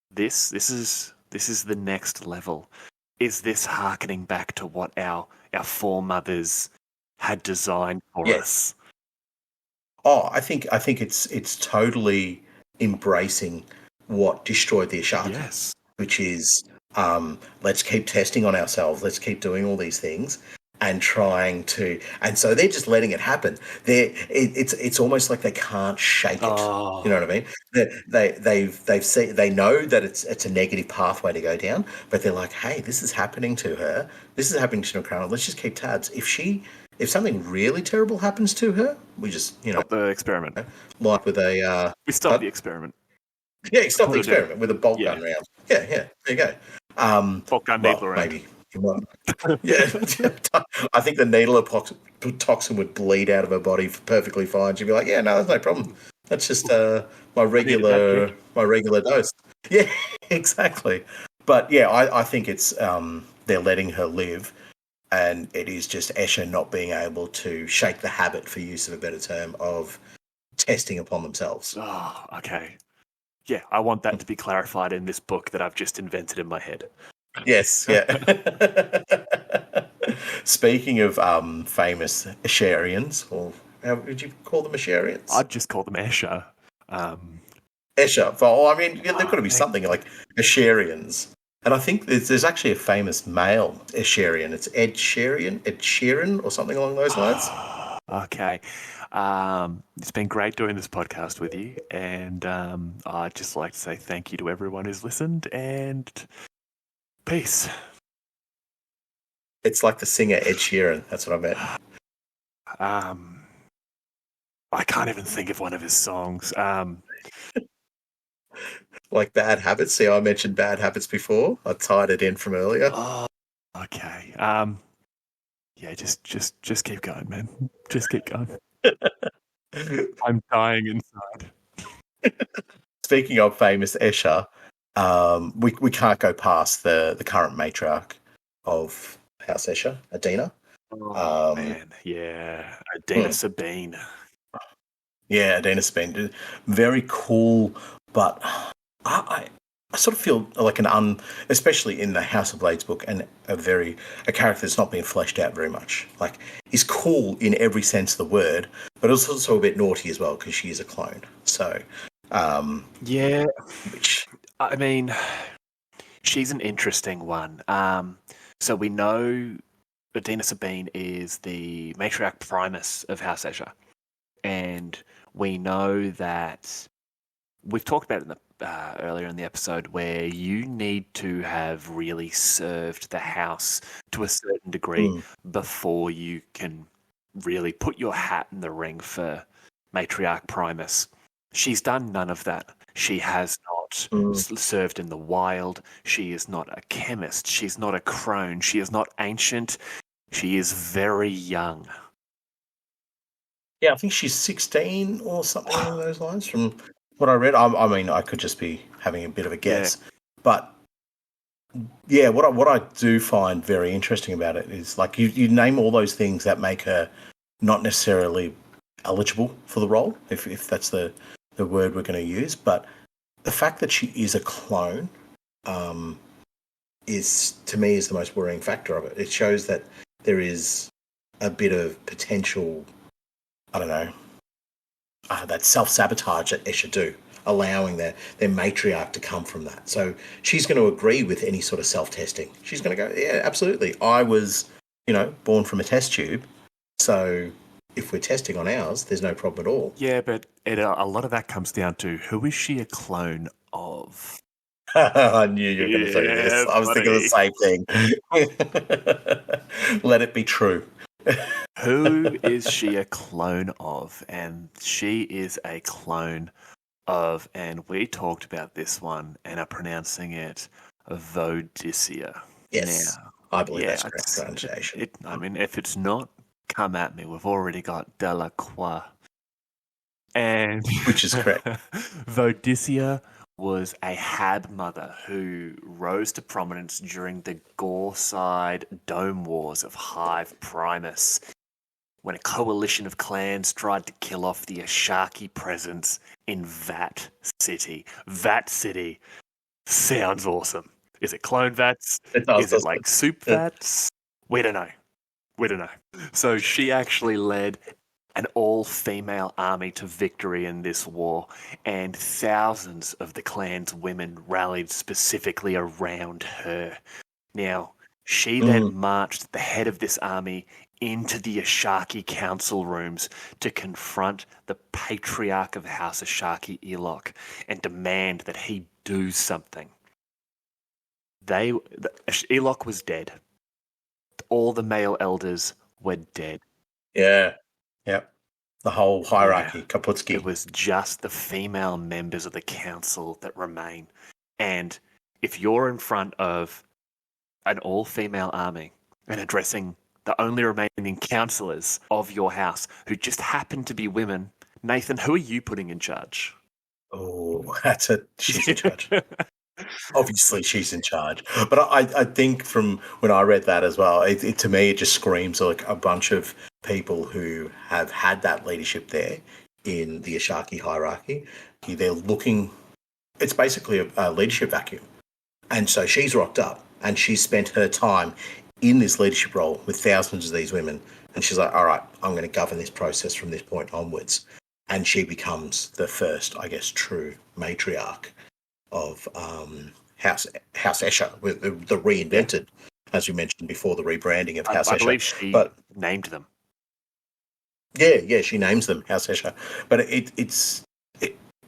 this is the next level? Is this hearkening back to what our foremothers had designed for us? Oh, I think it's totally embracing what destroyed the Ashanti, which is let's keep testing on ourselves, let's keep doing all these things and trying to, and so they're just letting it happen. It's almost like they can't shake it. You know what I mean? They've seen, they know that it's a negative pathway to go down, but they're like, hey, this is happening to her. This is happening to Necrana. Let's just keep tabs. If something really terrible happens to her, we just stop the experiment. Like with a we stop the experiment. Yeah, stop the experiment with a bolt gun round. Yeah, there you go. Bolt gun needler round. Maybe You might, yeah, I think the needle toxin would bleed out of her body perfectly fine. She'd be like, "Yeah, no, that's no problem. That's just my regular dose." Yeah, exactly. But yeah, I think it's they're letting her live, and it is just Escher not being able to shake the habit, for use of a better term, of testing upon themselves. Oh, okay. Yeah, I want that to be clarified in this book that I've just invented in my head. Yes, yeah. Speaking of famous Escherians, or how would you call them, Escherians? I'd just call them Escher. Escher. Well, I mean, yeah, there's got to be man. something like Escherians. And I think there's actually a famous male Escherian. It's Ed Sheeran, or something along those lines. Okay. It's been great doing this podcast with you. And I'd just like to say thank you to everyone who's listened, and peace. It's like the singer Ed Sheeran. That's what I meant. I can't even think of one of his songs. Like Bad Habits. See, I mentioned Bad Habits before. I tied it in from earlier. Oh, okay. Yeah, just keep going, man. Just keep going. I'm dying inside. Speaking of famous Escher, we can't go past the current matriarch of House Escher, Adina. Oh, man, yeah. Adina Sabine. Yeah, Adina Sabine. Very cool, but I sort of feel like especially in the House of Blades book, and a character that's not been fleshed out very much. Like, he's cool in every sense of the word, but it's also a bit naughty as well because she is a clone. So, yeah, which, I mean, she's an interesting one. So we know Adina Sabine is the matriarch primus of House Escher, and we know that we've talked about it in the earlier in the episode, where you need to have really served the house to a certain degree before you can really put your hat in the ring for matriarch primus. She's done none of that. She has not served in the wild. She is not a chemist. She's not a crone. She is not ancient. She is very young. yeah, I think she's 16 or something along those lines from what I read. I mean, I could just be having a bit of a guess, but yeah, what I do find very interesting about it is, like, you name all those things that make her not necessarily eligible for the role, if that's the word we're going to use, but the fact that she is a clone is, to me, is the most worrying factor of it. It shows that there is a bit of potential, I don't know, that self-sabotage that Escher do, allowing their matriarch to come from that. So she's going to agree with any sort of self-testing. She's going to go, yeah, absolutely. I was, born from a test tube, so if we're testing on ours, there's no problem at all. Yeah, but a lot of that comes down to, who is she a clone of? I knew you were going to say this. I was thinking the same thing. Let it be true. Who is she a clone of? And she is a clone of, and we talked about this one and are pronouncing it Vodicea. Yes, now, I believe that's correct pronunciation. I mean, if it's not, come at me. We've already got Delacroix. And which is correct. Vodicea was a Hab mother who rose to prominence during the Gorside Dome Wars of Hive Primus, when a coalition of clans tried to kill off the Ashaki presence in Vat City. Vat City sounds awesome. Is it clone vats? Is it like soup vats? We don't know. So she actually led an all-female army to victory in this war, and thousands of the clan's women rallied specifically around her. Now, she then marched the head of this army into the Ashaki council rooms to confront the patriarch of House Ashaki, Elok, and demand that he do something. Elok was dead. All the male elders were dead. Yeah. Yep. The whole hierarchy, Kaputski. It was just the female members of the council that remain. And if you're in front of an all-female army and addressing the only remaining councillors of your house who just happen to be women, Nathan, who are you putting in charge? Oh, she's in charge. Obviously, she's in charge. But I think from when I read that as well, to me, it just screams like a bunch of people who have had that leadership there in the Ashaki hierarchy. They're looking, it's basically a leadership vacuum. And so she's rocked up and she's spent her time in this leadership role with thousands of these women. And she's like, all right, I'm going to govern this process from this point onwards. And she becomes the first, I guess, true matriarch of House Escher, the reinvented, as you mentioned before, the rebranding of House Escher. I believe she named them. Yeah, she names them House Escher. But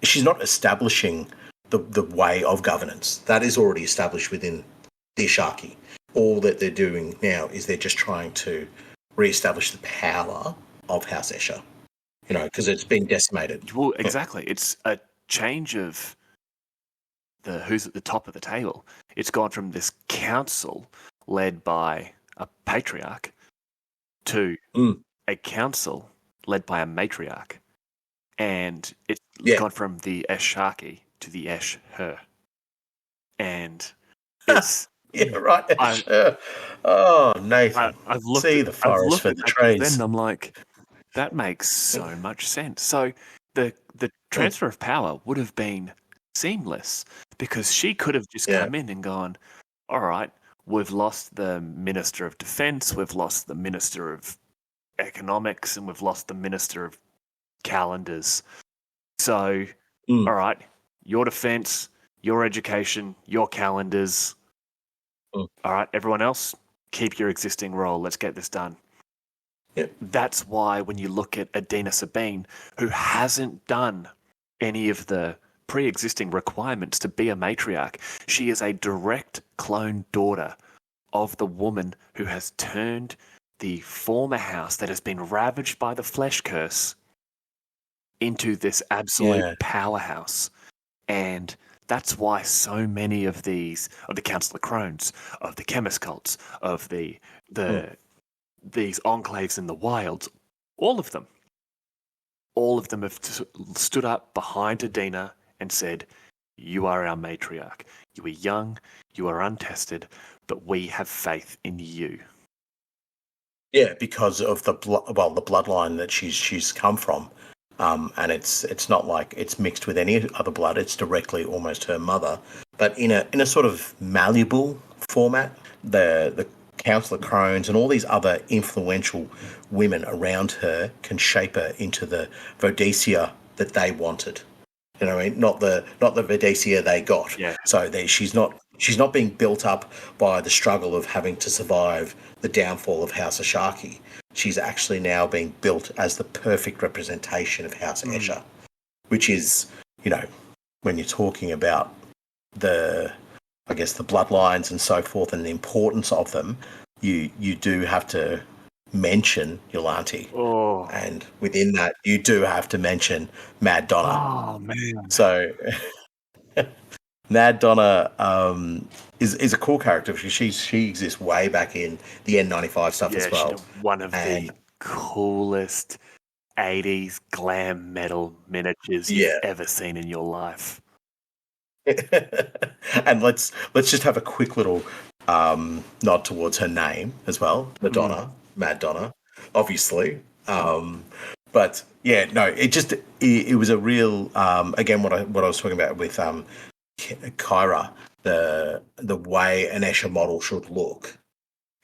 she's not establishing the way of governance. That is already established within the Ashaki. All that they're doing now is they're just trying to re-establish the power of House Escher, because it's been decimated. Well, exactly. It's a change of who's at the top of the table. It's gone from this council led by a patriarch to a council led by a matriarch. And it's gone from the Ashaki to the Escher. And it's... Yeah, right. Escher. Oh, Nathan. I've looked See the forest for the trees. Then I'm like, that makes so much sense. So the transfer of power would have been seamless because she could have just come in and gone, all right, we've lost the Minister of Defense, we've lost the Minister of Economics, and we've lost the Minister of Calendars. So, all right, your defense, your education, your calendars. All right, everyone else, keep your existing role. Let's get this done. Yep. That's why when you look at Adina Sabine, who hasn't done any of the pre-existing requirements to be a matriarch, she is a direct clone daughter of the woman who has turned the former house that has been ravaged by the flesh curse into this absolute powerhouse. And that's why so many of these, of the Council of Crones, of the chemist cults, of these enclaves in the wilds, all of them have stood up behind Adina and said, you are our matriarch. You are young, you are untested, but we have faith in you. Yeah, because of the bloodline that she's come from. And it's not like it's mixed with any other blood. It's directly almost her mother, but in a sort of malleable format. The Council of Crones and all these other influential women around her can shape her into the Vodesia that they wanted. You know what I mean? Not the Vodesia they got. Yeah. So she's not being built up by the struggle of having to survive the downfall of House Ashaki. She's actually now being built as the perfect representation of House Escher, which is, when you're talking about the bloodlines and so forth and the importance of them, you do have to mention Yolante. Oh. And within that, you do have to mention Mad Donna. Oh, man. So Mad Donna is a cool character because she exists way back in the N95 stuff as well. She's one of the coolest 80s glam metal miniatures you've ever seen in your life. And let's just have a quick little nod towards her name as well, Madonna, Mad Donna, obviously. But yeah, no, it was a real again what I was talking about with Kyra, the way an Escher model should look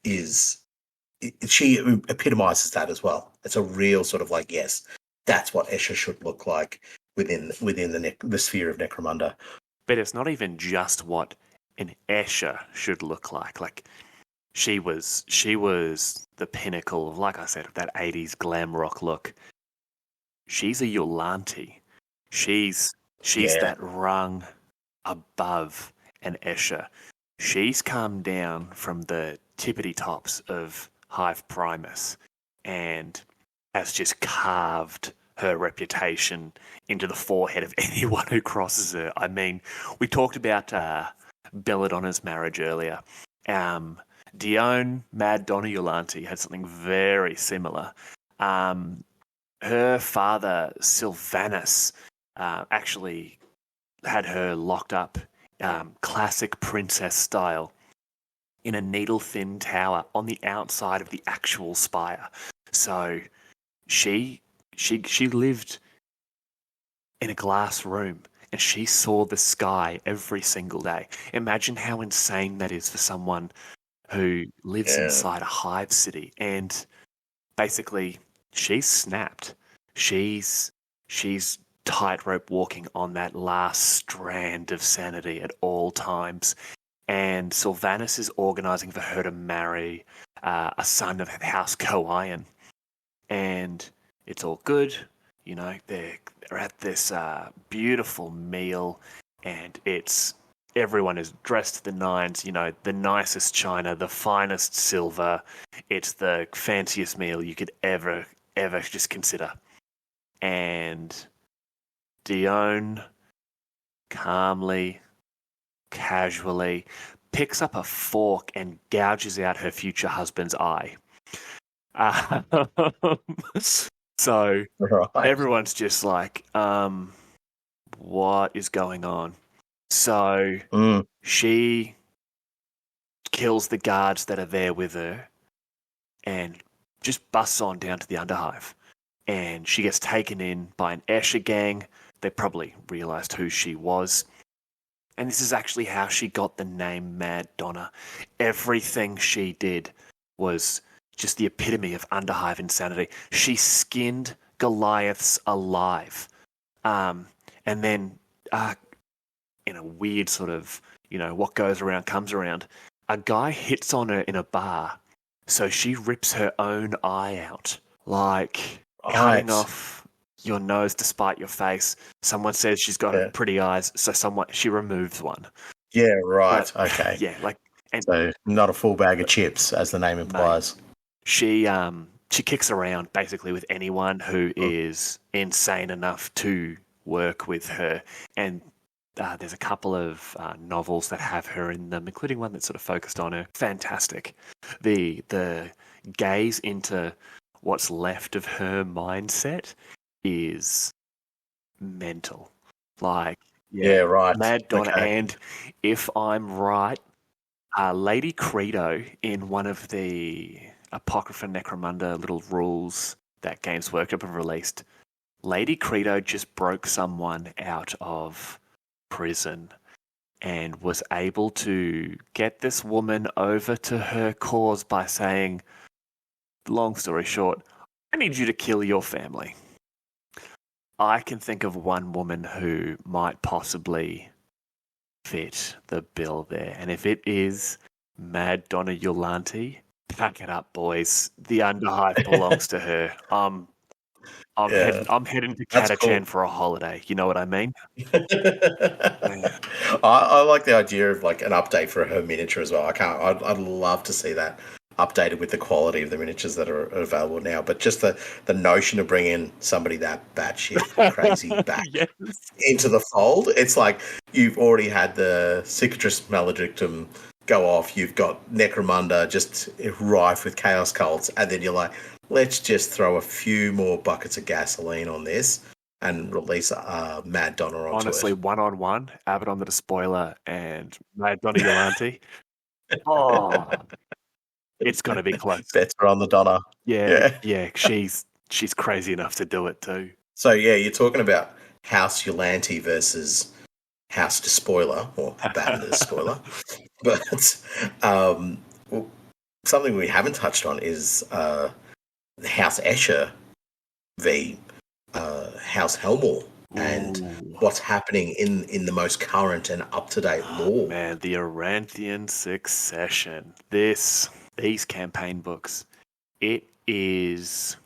is she epitomizes that as well. It's a real sort of like, yes, that's what Escher should look like within the sphere of Necromunda. But it's not even just what an Escher should look like. Like she was the pinnacle of, like I said, of that 80s glam rock look. She's a Yolante. She's that rung above an Escher. She's come down from the tippity tops of Hive Primus and has just carved her reputation into the forehead of anyone who crosses her. I mean, we talked about Belladonna's marriage earlier, Dione Mad Donna Yolante had something very similar. Her father, Sylvanus, actually had her locked up, classic princess style, in a needle-thin tower on the outside of the actual spire. So she lived in a glass room and she saw the sky every single day. Imagine how insane that is for someone who lives inside a hive city. And basically, she's snapped. She's tightrope walking on that last strand of sanity at all times. And Sylvanus is organizing for her to marry a son of House Coion. And it's all good. You know, they're at this beautiful meal, and everyone is dressed to the nines. You know, the nicest china, the finest silver. It's the fanciest meal you could ever just consider. And Dione calmly, casually picks up a fork and gouges out her future husband's eye. So everyone's just like, what is going on? So she kills the guards that are there with her and just busts on down to the Underhive. And she gets taken in by an Escher gang. They probably realised who she was. And this is actually how she got the name Mad Donna. Everything she did was just the epitome of Underhive insanity. She skinned Goliaths alive. And then, in a weird sort of, you know, what goes around comes around, a guy hits on her in a bar. So she rips her own eye out. Like, cutting off your nose to spite your face. Someone says she's got pretty eyes, so she removes one. Yeah, right. But, okay. Yeah, like, and so not a full bag of chips, as the name implies. Mate, she kicks around basically with anyone who is insane enough to work with her, and there's a couple of novels that have her in them, including one that's sort of focused on her. Fantastic. The gaze into what's left of her mindset is mental. Like, yeah, right. Mad Donna. Okay. And if I'm right, Lady Credo, in one of the Apocrypha Necromunda little rules that Games Workshop have released, Lady Credo just broke someone out of prison and was able to get this woman over to her cause by saying, long story short, I need you to kill your family. I can think of one woman who might possibly fit the bill there. And if it is Mad Donna Yolante, pack it up, boys. The Underhive belongs to her. I'm heading to Catachan for a holiday. You know what I mean? I like the idea of like an update for her miniature as well. I'd love to see that updated with the quality of the miniatures that are available now. But just the notion of bringing somebody that batshit crazy back into the fold, it's like you've already had the Cicatrice Maledictum go off. You've got Necromunda just rife with chaos cults, and then you're like, let's just throw a few more buckets of gasoline on this and release Mad Donna onto Honestly, it. one-on-one, Abaddon the Despoiler and Mad Donna Yolante. Oh, it's got to be close. Bets are on the Donna. Yeah. She's crazy enough to do it too. So yeah, you're talking about House Yolante versus House Despoiler, or Abaddon the Despoiler. But something we haven't touched on is House Escher v. House Helmore. And what's happening in the most current and up-to-date lore. Man, the Aranthian Succession. These campaign books, it is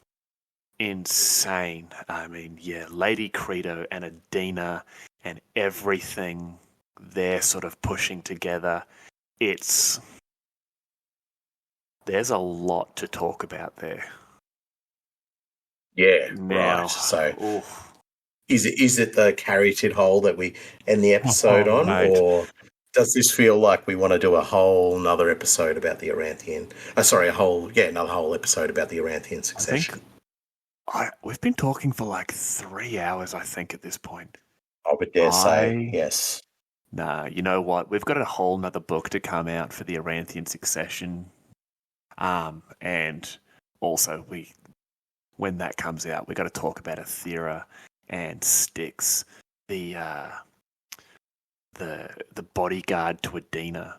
insane. I mean, yeah, Lady Credo and Adina and everything they're sort of pushing together. There's a lot to talk about there. Yeah, now, right. So is it the carry tit hole that we end the episode on, mate. or Does this feel like we want to do a whole another episode about the Aranthian? Another whole episode about the Aranthian I succession. think we've been talking for like 3 hours, I think, at this point. I would dare say, yes. Nah, you know what? We've got a whole nother book to come out for the Aranthian succession. And also when that comes out, we got to talk about Athera and Styx, the bodyguard to Adina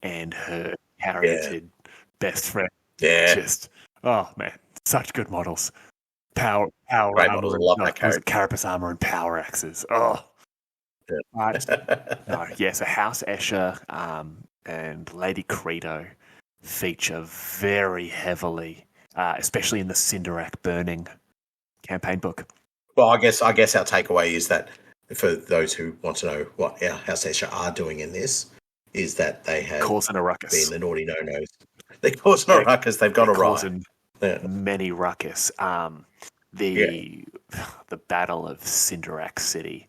and her talented best friend. Yeah. Just oh man, such good models. Power Great armor, models. I love that was character. it carapace armor and power axes. Oh, but no, yeah. So House Escher and Lady Credo feature very heavily, especially in the Cinderac Burning campaign book. Well, I guess our takeaway is that for those who want to know what our House Escher are doing in this, is that they have causing a ruckus. Being the naughty no-nos. They're causing a ruckus. They've got a causing right. many ruckus. The Battle of Cinderac City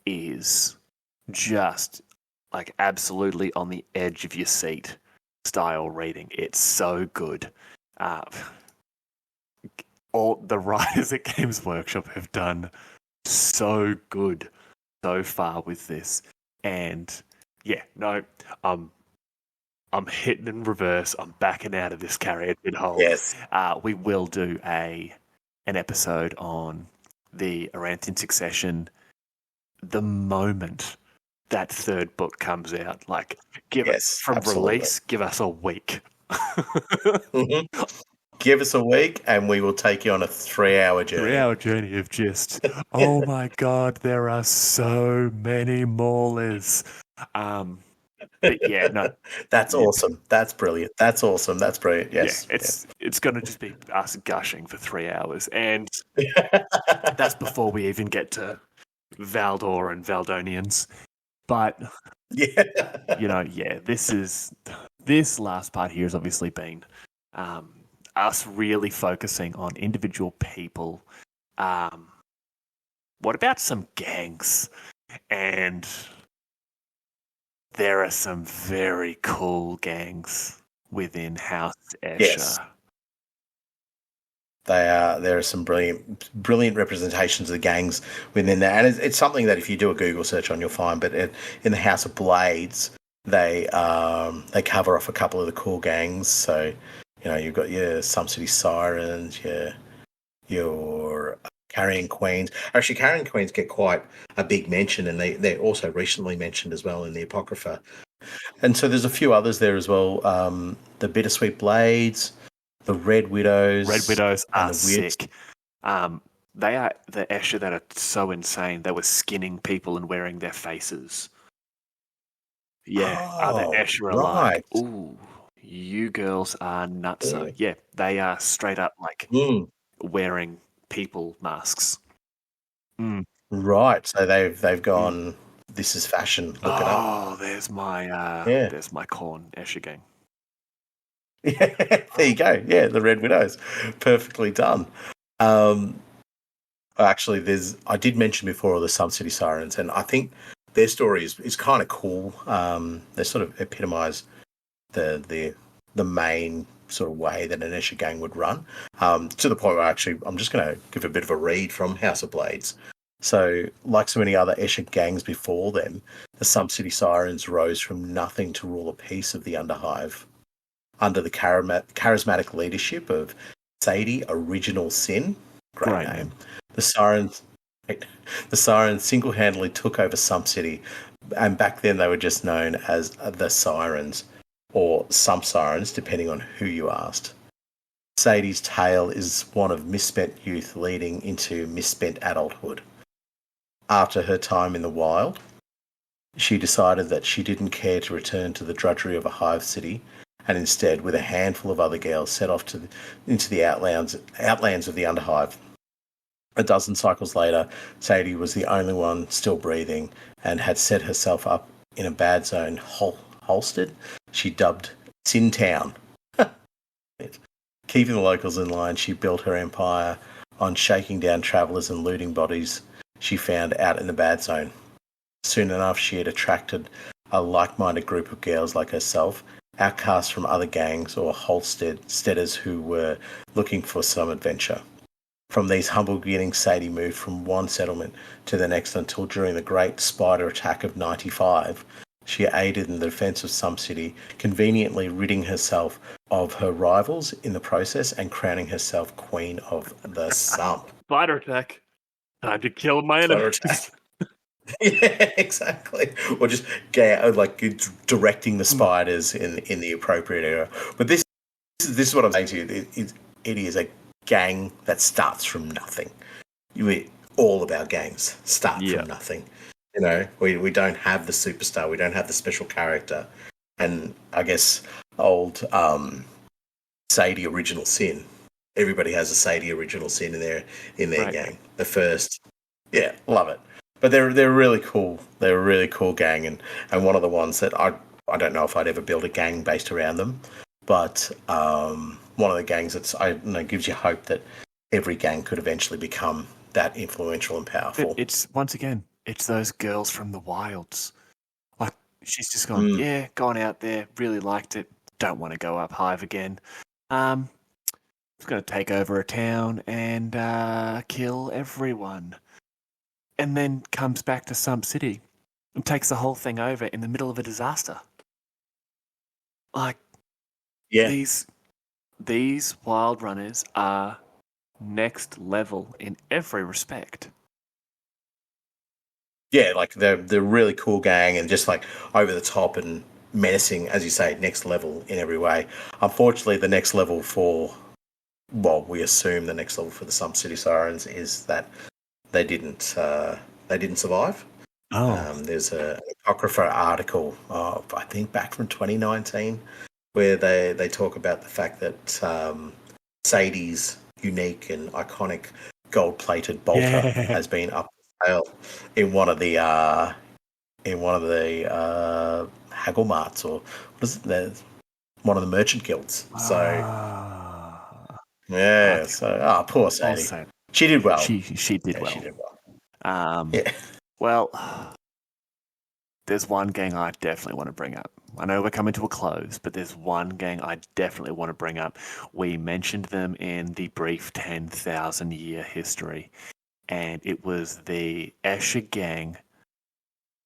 is just like absolutely on the edge of your seat style reading. It's so good. All the writers at Games Workshop have done so good so far with this, and yeah, no, I'm hitting in reverse. I'm backing out of this Caryatid hole. Yes, we will do an episode on the Aranthian succession the moment that third book comes out. Like, give us from absolutely. release, give us a week. Mm-hmm. Give us a week and we will take you on a 3-hour journey. 3-hour journey of just, oh my God, there are so many maulers. But yeah, no. That's awesome. That's brilliant. That's awesome. That's brilliant. Yes. Yeah, it's going to just be us gushing for 3 hours. And that's before we even get to Valdor and Valdonians. But, this last part here has obviously been us really focusing on individual people. What about some gangs? And there are some very cool gangs within House Escher. Yes. There are some brilliant representations of the gangs within that, and it's something that if you do a Google search on, you'll find. But in the House of Blades, they cover off a couple of the cool gangs. So you've got your Some City Sirens, your Carrion Queens. Actually, Carrion Queens get quite a big mention, and they're also recently mentioned as well in the Apocrypha. And so there's a few others there as well. The Bittersweet Blades. The Red Widows. Red Widows are sick. They are the Escher that are so insane. They were skinning people and wearing their faces. Yeah, the Escher are like, ooh, you girls are nuts. Yeah. Yeah, they are straight up like wearing people masks. Right, so they've gone. This is fashion. Look it up. Oh, there's my Corn Escher gang. Yeah, there you go. Yeah, the Red Widows. Perfectly done. Actually, I did mention before the Some City Sirens, and I think their story is kind of cool. They sort of epitomise the main sort of way that an Escher gang would run, to the point where actually I'm just going to give a bit of a read from House of Blades. So, like so many other Escher gangs before them, the Some City Sirens rose from nothing to rule a piece of the Underhive. Under the charismatic leadership of Sadie Original Sin, great name. The Sirens single-handedly took over Some City, and back then they were just known as the Sirens, or some Sirens, depending on who you asked. Sadie's tale is one of misspent youth leading into misspent adulthood. After her time in the wild, she decided that she didn't care to return to the drudgery of a hive city, and instead, with a handful of other girls, set off into the outlands of the Underhive. A dozen cycles later, Sadie was the only one still breathing and had set herself up in a bad zone Holstead she dubbed Sin Town. Keeping the locals in line, she built her empire on shaking down travellers and looting bodies she found out in the bad zone. Soon enough, she had attracted a like-minded group of girls like herself, outcasts from other gangs or Holsteaders who were looking for some adventure. From these humble beginnings, Sadie moved from one settlement to the next until during the Great Spider Attack of 95, she aided in the defence of some city, conveniently ridding herself of her rivals in the process and crowning herself Queen of the Sump. Spider attack. Time to kill my Spider enemies. attack. Yeah, exactly. Or just directing the spiders in the appropriate area. But this is what I'm saying to you. It is a gang that starts from nothing. All of our gangs start from nothing. You know, we don't have the superstar, we don't have the special character, and I guess old Sadie Original Sin. Everybody has a Sadie Original Sin in their gang. The first, love it. But they're really cool. They're a really cool gang, and one of the ones that I don't know if I'd ever build a gang based around them, but one of the gangs that's gives you hope that every gang could eventually become that influential and powerful. It's once again, it's those girls from the wilds. Like she's just gone out there, really liked it, don't want to go up Hive again. It's going to take over a town and kill everyone. And then comes back to Sump City and takes the whole thing over in the middle of a disaster. Like, these wild runners are next level in every respect. Yeah, like they're a really cool gang and just like over the top and menacing, as you say, next level in every way. Unfortunately, the next level we assume the next level for the Sump City Sirens is that they didn't survive. There's an Apocrypha article, I think back from 2019, where they talk about the fact that Sadie's unique and iconic gold-plated bolter has been up for sale in one of the haggle marts, or what is it? One of the merchant guilds. So poor Sadie. She did well. She did well. She did well. Well, there's one gang I definitely want to bring up. I know we're coming to a close, but there's one gang I definitely want to bring up. We mentioned them in the brief 10,000 year history, and it was the Escher gang,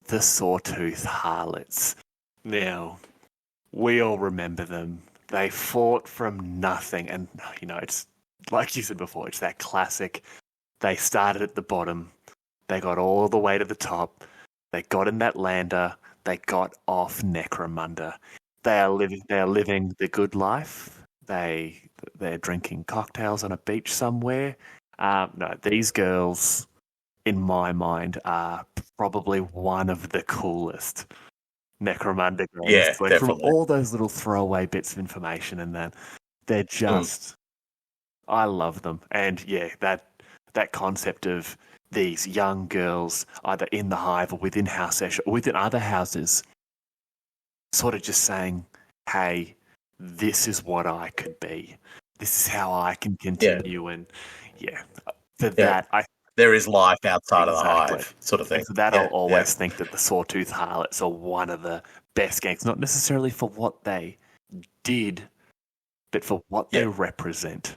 the Sawtooth Harlots. Now, we all remember them. They fought from nothing, and it's like you said before, it's that classic. They started at the bottom, they got all the way to the top, they got in that lander, they got off Necromunda. They are living the good life. They're drinking cocktails on a beach somewhere. No, these girls, in my mind, are probably one of the coolest Necromunda girls. Yeah, like definitely. From all those little throwaway bits of information and that, they're just... I love them. And that concept of these young girls, either in the Hive or within House Escher or within other houses, sort of just saying, hey, this is what I could be. This is how I can continue. And there is life outside of the Hive, sort of thing. And for that, I'll always think that the Sawtooth Harlots are one of the best gangs, not necessarily for what they did, but for what they represent.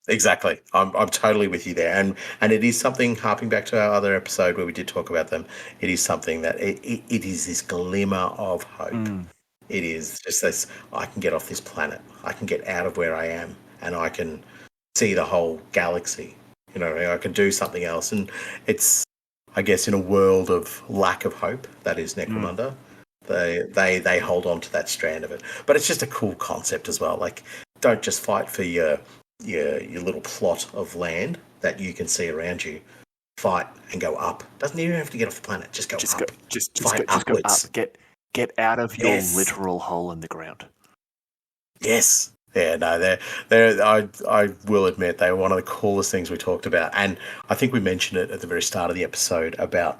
Exactly. I'm totally with you there. And it is something, harping back to our other episode where we did talk about them, it is something that it is this glimmer of hope. It is just this, I can get off this planet. I can get out of where I am and I can see the whole galaxy. I can do something else. And it's, I guess, in a world of lack of hope, that is Necromunda, they hold on to that strand of it. But it's just a cool concept as well. Like, don't just fight for your little plot of land that you can see around you. Fight and go up. Doesn't even have to get off the planet. Just go up. Just fight go upwards. Up. Get out of your literal hole in the ground. Yes. Yeah, no, I will admit they were one of the coolest things we talked about. And I think we mentioned it at the very start of the episode about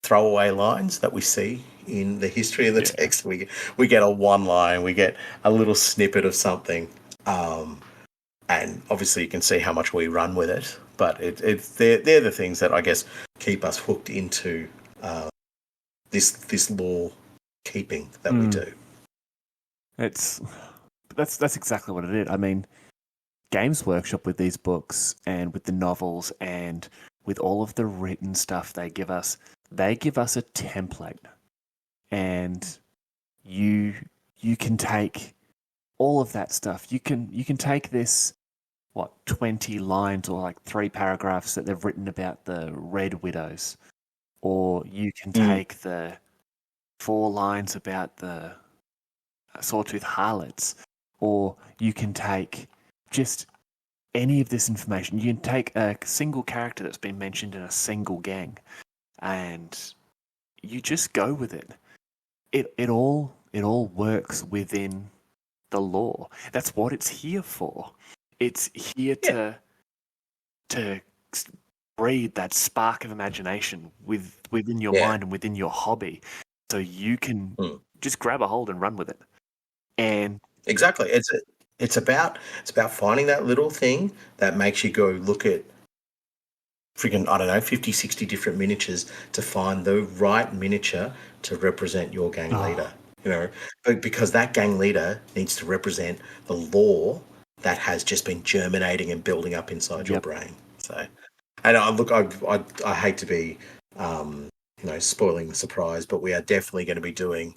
throwaway lines that we see in the history of the text. We get a one line, we get a little snippet of something. And obviously you can see how much we run with it, but they're the things that I guess keep us hooked into this law keeping that we do. That's exactly what it is. I mean, Games Workshop with these books and with the novels and with all of the written stuff they give us a template, and you can take all of that stuff. You can take this 20 lines or like 3 paragraphs that they've written about the Red Widows, or you can take the 4 lines about the Sawtooth Harlots, or you can take just any of this information. You can take a single character that's been mentioned in a single gang, and you just go with it. It all works within the law. That's what it's here for. It's here to breed that spark of imagination within your mind and within your hobby, so you can just grab a hold and run with it. And exactly, it's about finding that little thing that makes you go look at freaking, I don't know, 50, 60 different miniatures to find the right miniature to represent your gang leader. But because that gang leader needs to represent the lore that has just been germinating and building up inside your brain. So, and I hate to be, spoiling the surprise, but we are definitely going to be doing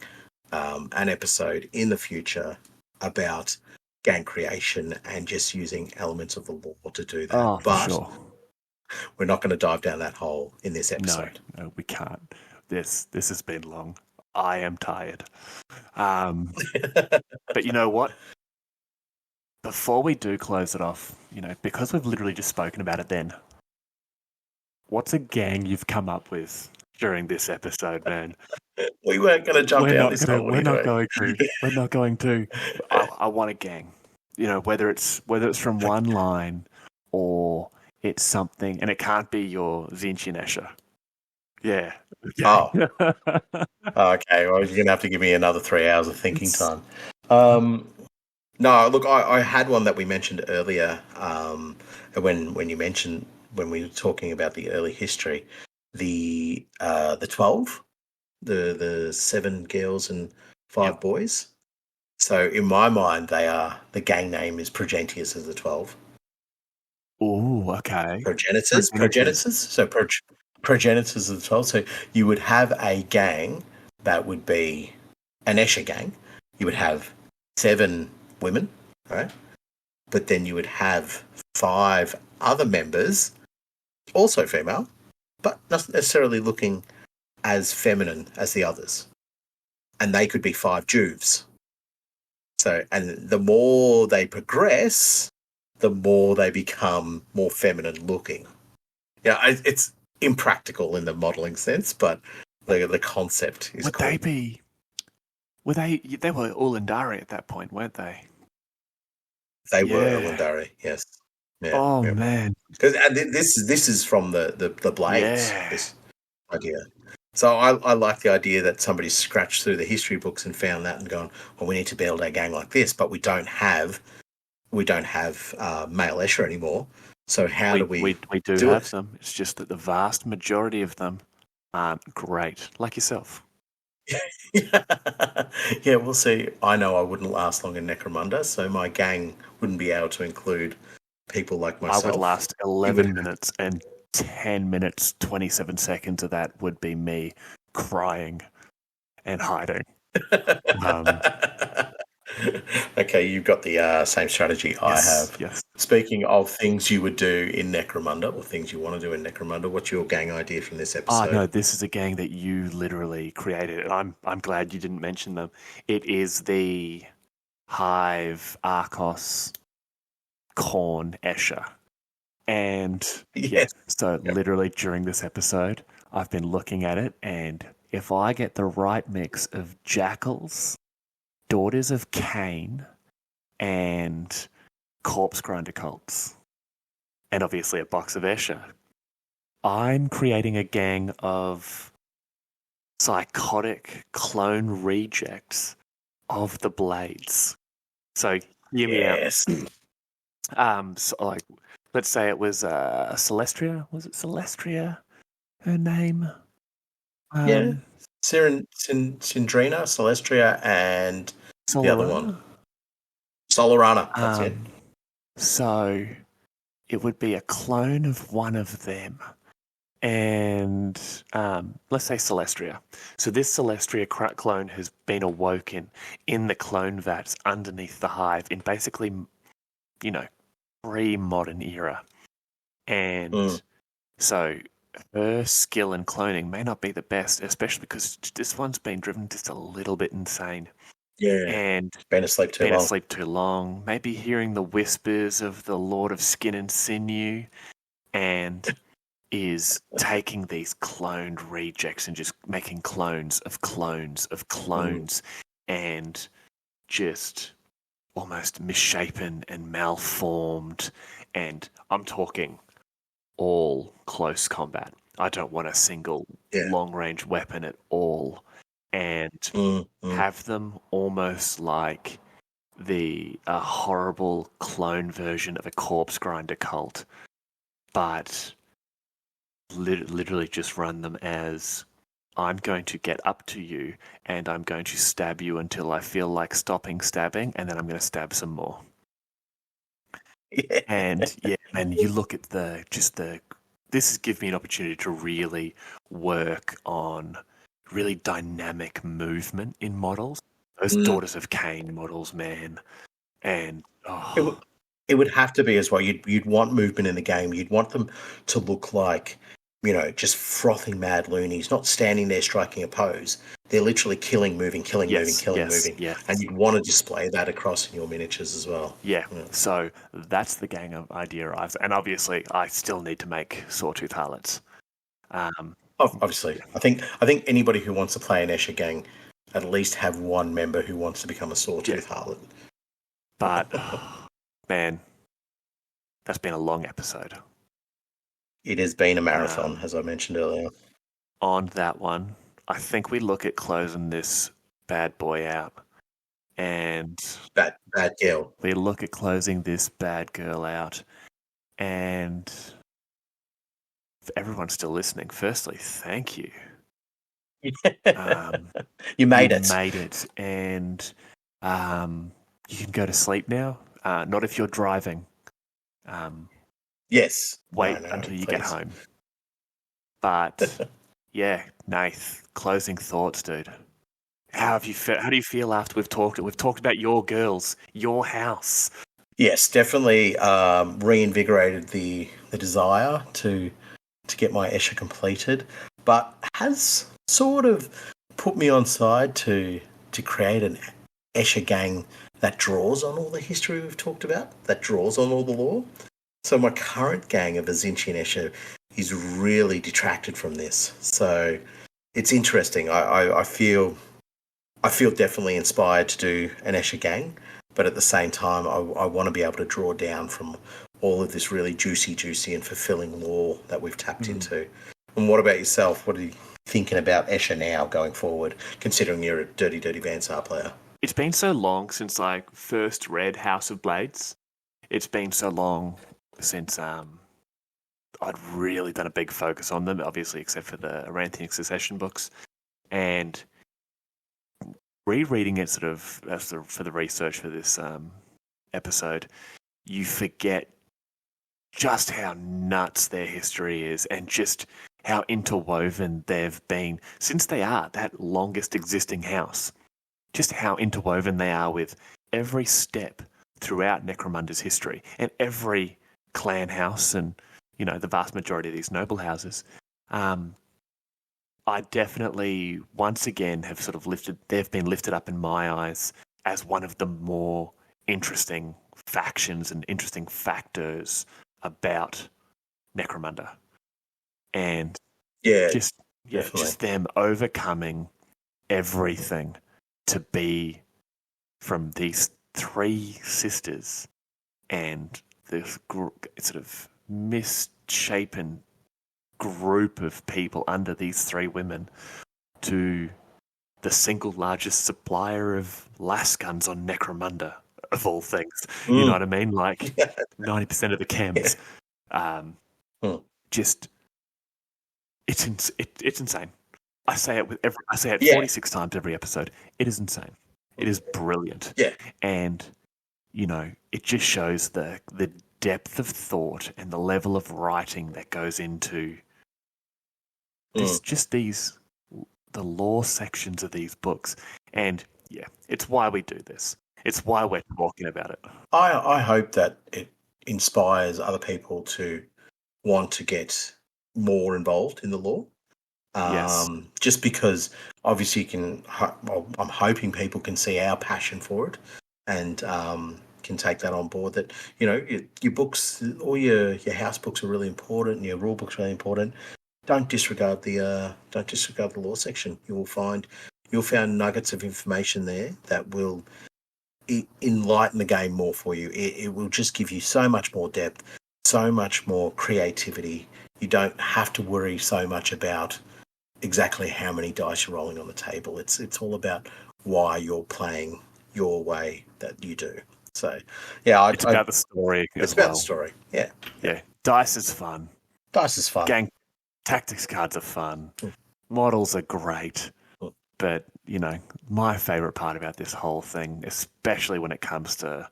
an episode in the future about gang creation and just using elements of the lore to do that. Oh, for sure. We're not going to dive down that hole in this episode. No, we can't. This has been long. I am tired. But you know what? Before we do close it off, because we've literally just spoken about it then, what's a gang you've come up with during this episode, man? We weren't going to jump down this hole. We're not going to. We're not going to. I want a gang. Whether it's from one line or it's something, and it can't be your Zinch and Escher. Yeah. Oh. Okay. Well, you're going to have to give me another 3 hours of thinking time. No, look, I had one that we mentioned earlier when you mentioned, when we were talking about the early history, the 12, the 7 girls and 5 boys. So in my mind, the gang name is Progenitus of the 12. Oh, okay. Progenitors. So progenitors of the 12. So you would have a gang that would be an Escher gang. You would have 7 women, right? But then you would have 5 other members, also female, but not necessarily looking as feminine as the others. And they could be 5 Juves. So, and the more they progress, the more they become more feminine looking. Yeah, it's impractical in the modelling sense, but the concept is cool. They were Ulandari at that point, weren't they? They were Ulandari, yes. Yeah, man. And this is from the Blades, this idea. So I like the idea that somebody scratched through the history books and found that and gone, well, we need to build our gang like this, but we don't have male Escher anymore. So how do we do have some? It's just that the vast majority of them aren't great, like yourself. Yeah, we'll see. I know I wouldn't last long in Necromunda, so my gang wouldn't be able to include people like myself. I would last 11 minutes, and 10 minutes, 27 seconds of that would be me crying and hiding. Okay, you've got the same strategy I have. Yes. Speaking of things you would do in Necromunda, or things you want to do in Necromunda, what's your gang idea from this episode? Oh, no, this is a gang that you literally created, and I'm glad you didn't mention them. It is the Hive, Arcos, Khorne, Escher. And literally during this episode, I've been looking at it, and if I get the right mix of jackals, Daughters of Cain, and corpse grinder cults, and obviously a box of Escher, I'm creating a gang of psychotic clone rejects of the Blades. So hear me out. So let's say it was Celestria. Was it Celestria? Her name? Syndrina, Celestria, and the other one. Solarana? Solarana, that's it. So it would be a clone of one of them. And let's say Celestria. So this Celestria clone has been awoken in the clone vats underneath the hive in basically, pre-modern era. And so her skill in cloning may not be the best, especially because this one's been driven just a little bit insane. Yeah. And been asleep too long. Maybe hearing the whispers of the Lord of Skin and Sinew, and is taking these cloned rejects and just making clones of clones of clones, and just almost misshapen and malformed. And I'm talking all close combat. I don't want a single long range weapon at all. And have them almost like a horrible clone version of a corpse grinder cult, but literally just run them as, I'm going to get up to you and I'm going to stab you until I feel like stopping stabbing, and then I'm going to stab some more. Yeah. And you look at this has given me an opportunity to really work on really dynamic movement in models. Those Daughters of Cain models, man. And it would have to be as well. You'd want movement in the game. You'd want them to look like, just frothing mad loonies, not standing there striking a pose. They're literally killing, moving, moving. Yeah. And you'd want to display that across in your miniatures as well. Yeah. So that's the gang of idea and obviously I still need to make Sawtooth Harlots. Obviously, I think anybody who wants to play an Escher gang at least have one member who wants to become a Sawtooth Harlot. But man, that's been a long episode. It has been a marathon, as I mentioned earlier. On that one, I think we look at closing this bad boy out. And bad girl. We look at closing this bad girl out. And for everyone still listening, firstly, thank you. You made it. You made it. And you can go to sleep now. Not if you're driving. Yes. Wait until you get home. But yeah, Nath, closing thoughts, dude. How do you feel after we've talked about your girls, your house? Yes, definitely reinvigorated the desire to get my Escher completed, but has sort of put me on side to create an Escher gang that draws on all the history we've talked about, that draws on all the lore. So my current gang of Azinchian Escher is really detracted from this. So it's interesting. I feel definitely inspired to do an Escher gang, but at the same time, I want to be able to draw down from all of this really juicy and fulfilling lore that we've tapped into. And what about yourself? What are you thinking about Escher now going forward, considering you're a Dirty Vansar player? It's been so long since I first read House of Blades. It's been so long since I'd really done a big focus on them, obviously, except for the Aranthian Succession books. And rereading it sort of for the research for this episode, you forget just how nuts their history is and just how interwoven they've been since they are that longest existing house. Just how interwoven they are with every step throughout Necromunda's history and every clan house and, the vast majority of these noble houses. I definitely, once again, have sort of they've been lifted up in my eyes as one of the more interesting factions and interesting factors about Necromunda. And just them overcoming everything to be from these three sisters and this sort of misshapen group of people under these three women to the single largest supplier of las guns on Necromunda, of all things. You know what I mean? Like 90% of the chems. Just it's insane. I say it Yeah. 46 times every episode. It is insane. It is brilliant. Yeah. And, it just shows the depth of thought and the level of writing that goes into this, just the lore sections of these books. And yeah, it's why we do this. It's why we're talking about it. I hope that it inspires other people to want to get more involved in the lore. Yes. Just because obviously you can, I'm hoping people can see our passion for it and can take that on board. That your books, all your house books are really important, and your rule books are really important. Don't disregard the lore section. You'll find nuggets of information there that will enlighten the game more for you. It will just give you so much more depth, so much more creativity. You don't have to worry so much about exactly how many dice you're rolling on the table. It's all about why you're playing your way that you do. So, yeah, it's about the story. It's about the story. Yeah. Dice is fun. Dice is fun. Gang tactics cards are fun. Models are great. But, my favorite part about this whole thing, especially when it comes to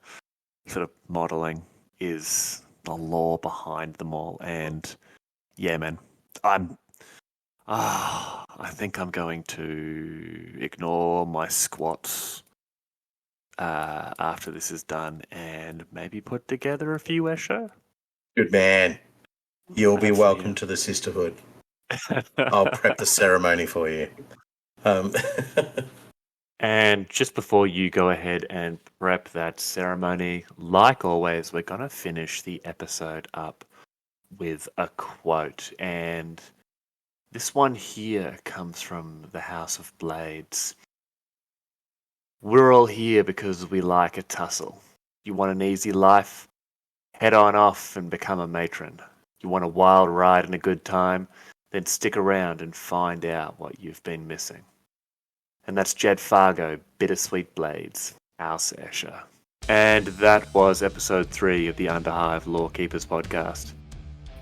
sort of modeling, is the lore behind them all. And yeah, man, I think I'm going to ignore my squats after this is done and maybe put together a few Escher. Good man. You'll be welcome to the sisterhood. I'll prep the ceremony for you. And just before you go ahead and prep that ceremony, like always, we're going to finish the episode up with a quote. And this one here comes from the House of Blades. We're all here because we like a tussle. You want an easy life? Head on off and become a matron. You want a wild ride and a good time? Then stick around and find out what you've been missing. And that's Jed Fargo, Bittersweet Blades, House Escher. And that was episode 3 of the Underhive Lorekeepers podcast.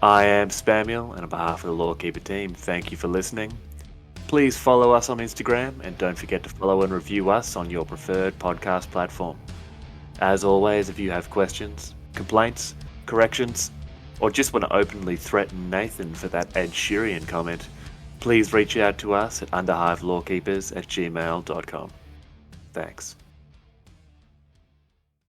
I am Spamiel, and on behalf of the Lorekeeper team, thank you for listening. Please follow us on Instagram, and don't forget to follow and review us on your preferred podcast platform. As always, if you have questions, complaints, corrections, or just want to openly threaten Nathan for that Ed Sheeran comment, please reach out to us at underhivelorekeepers@gmail.com. Thanks.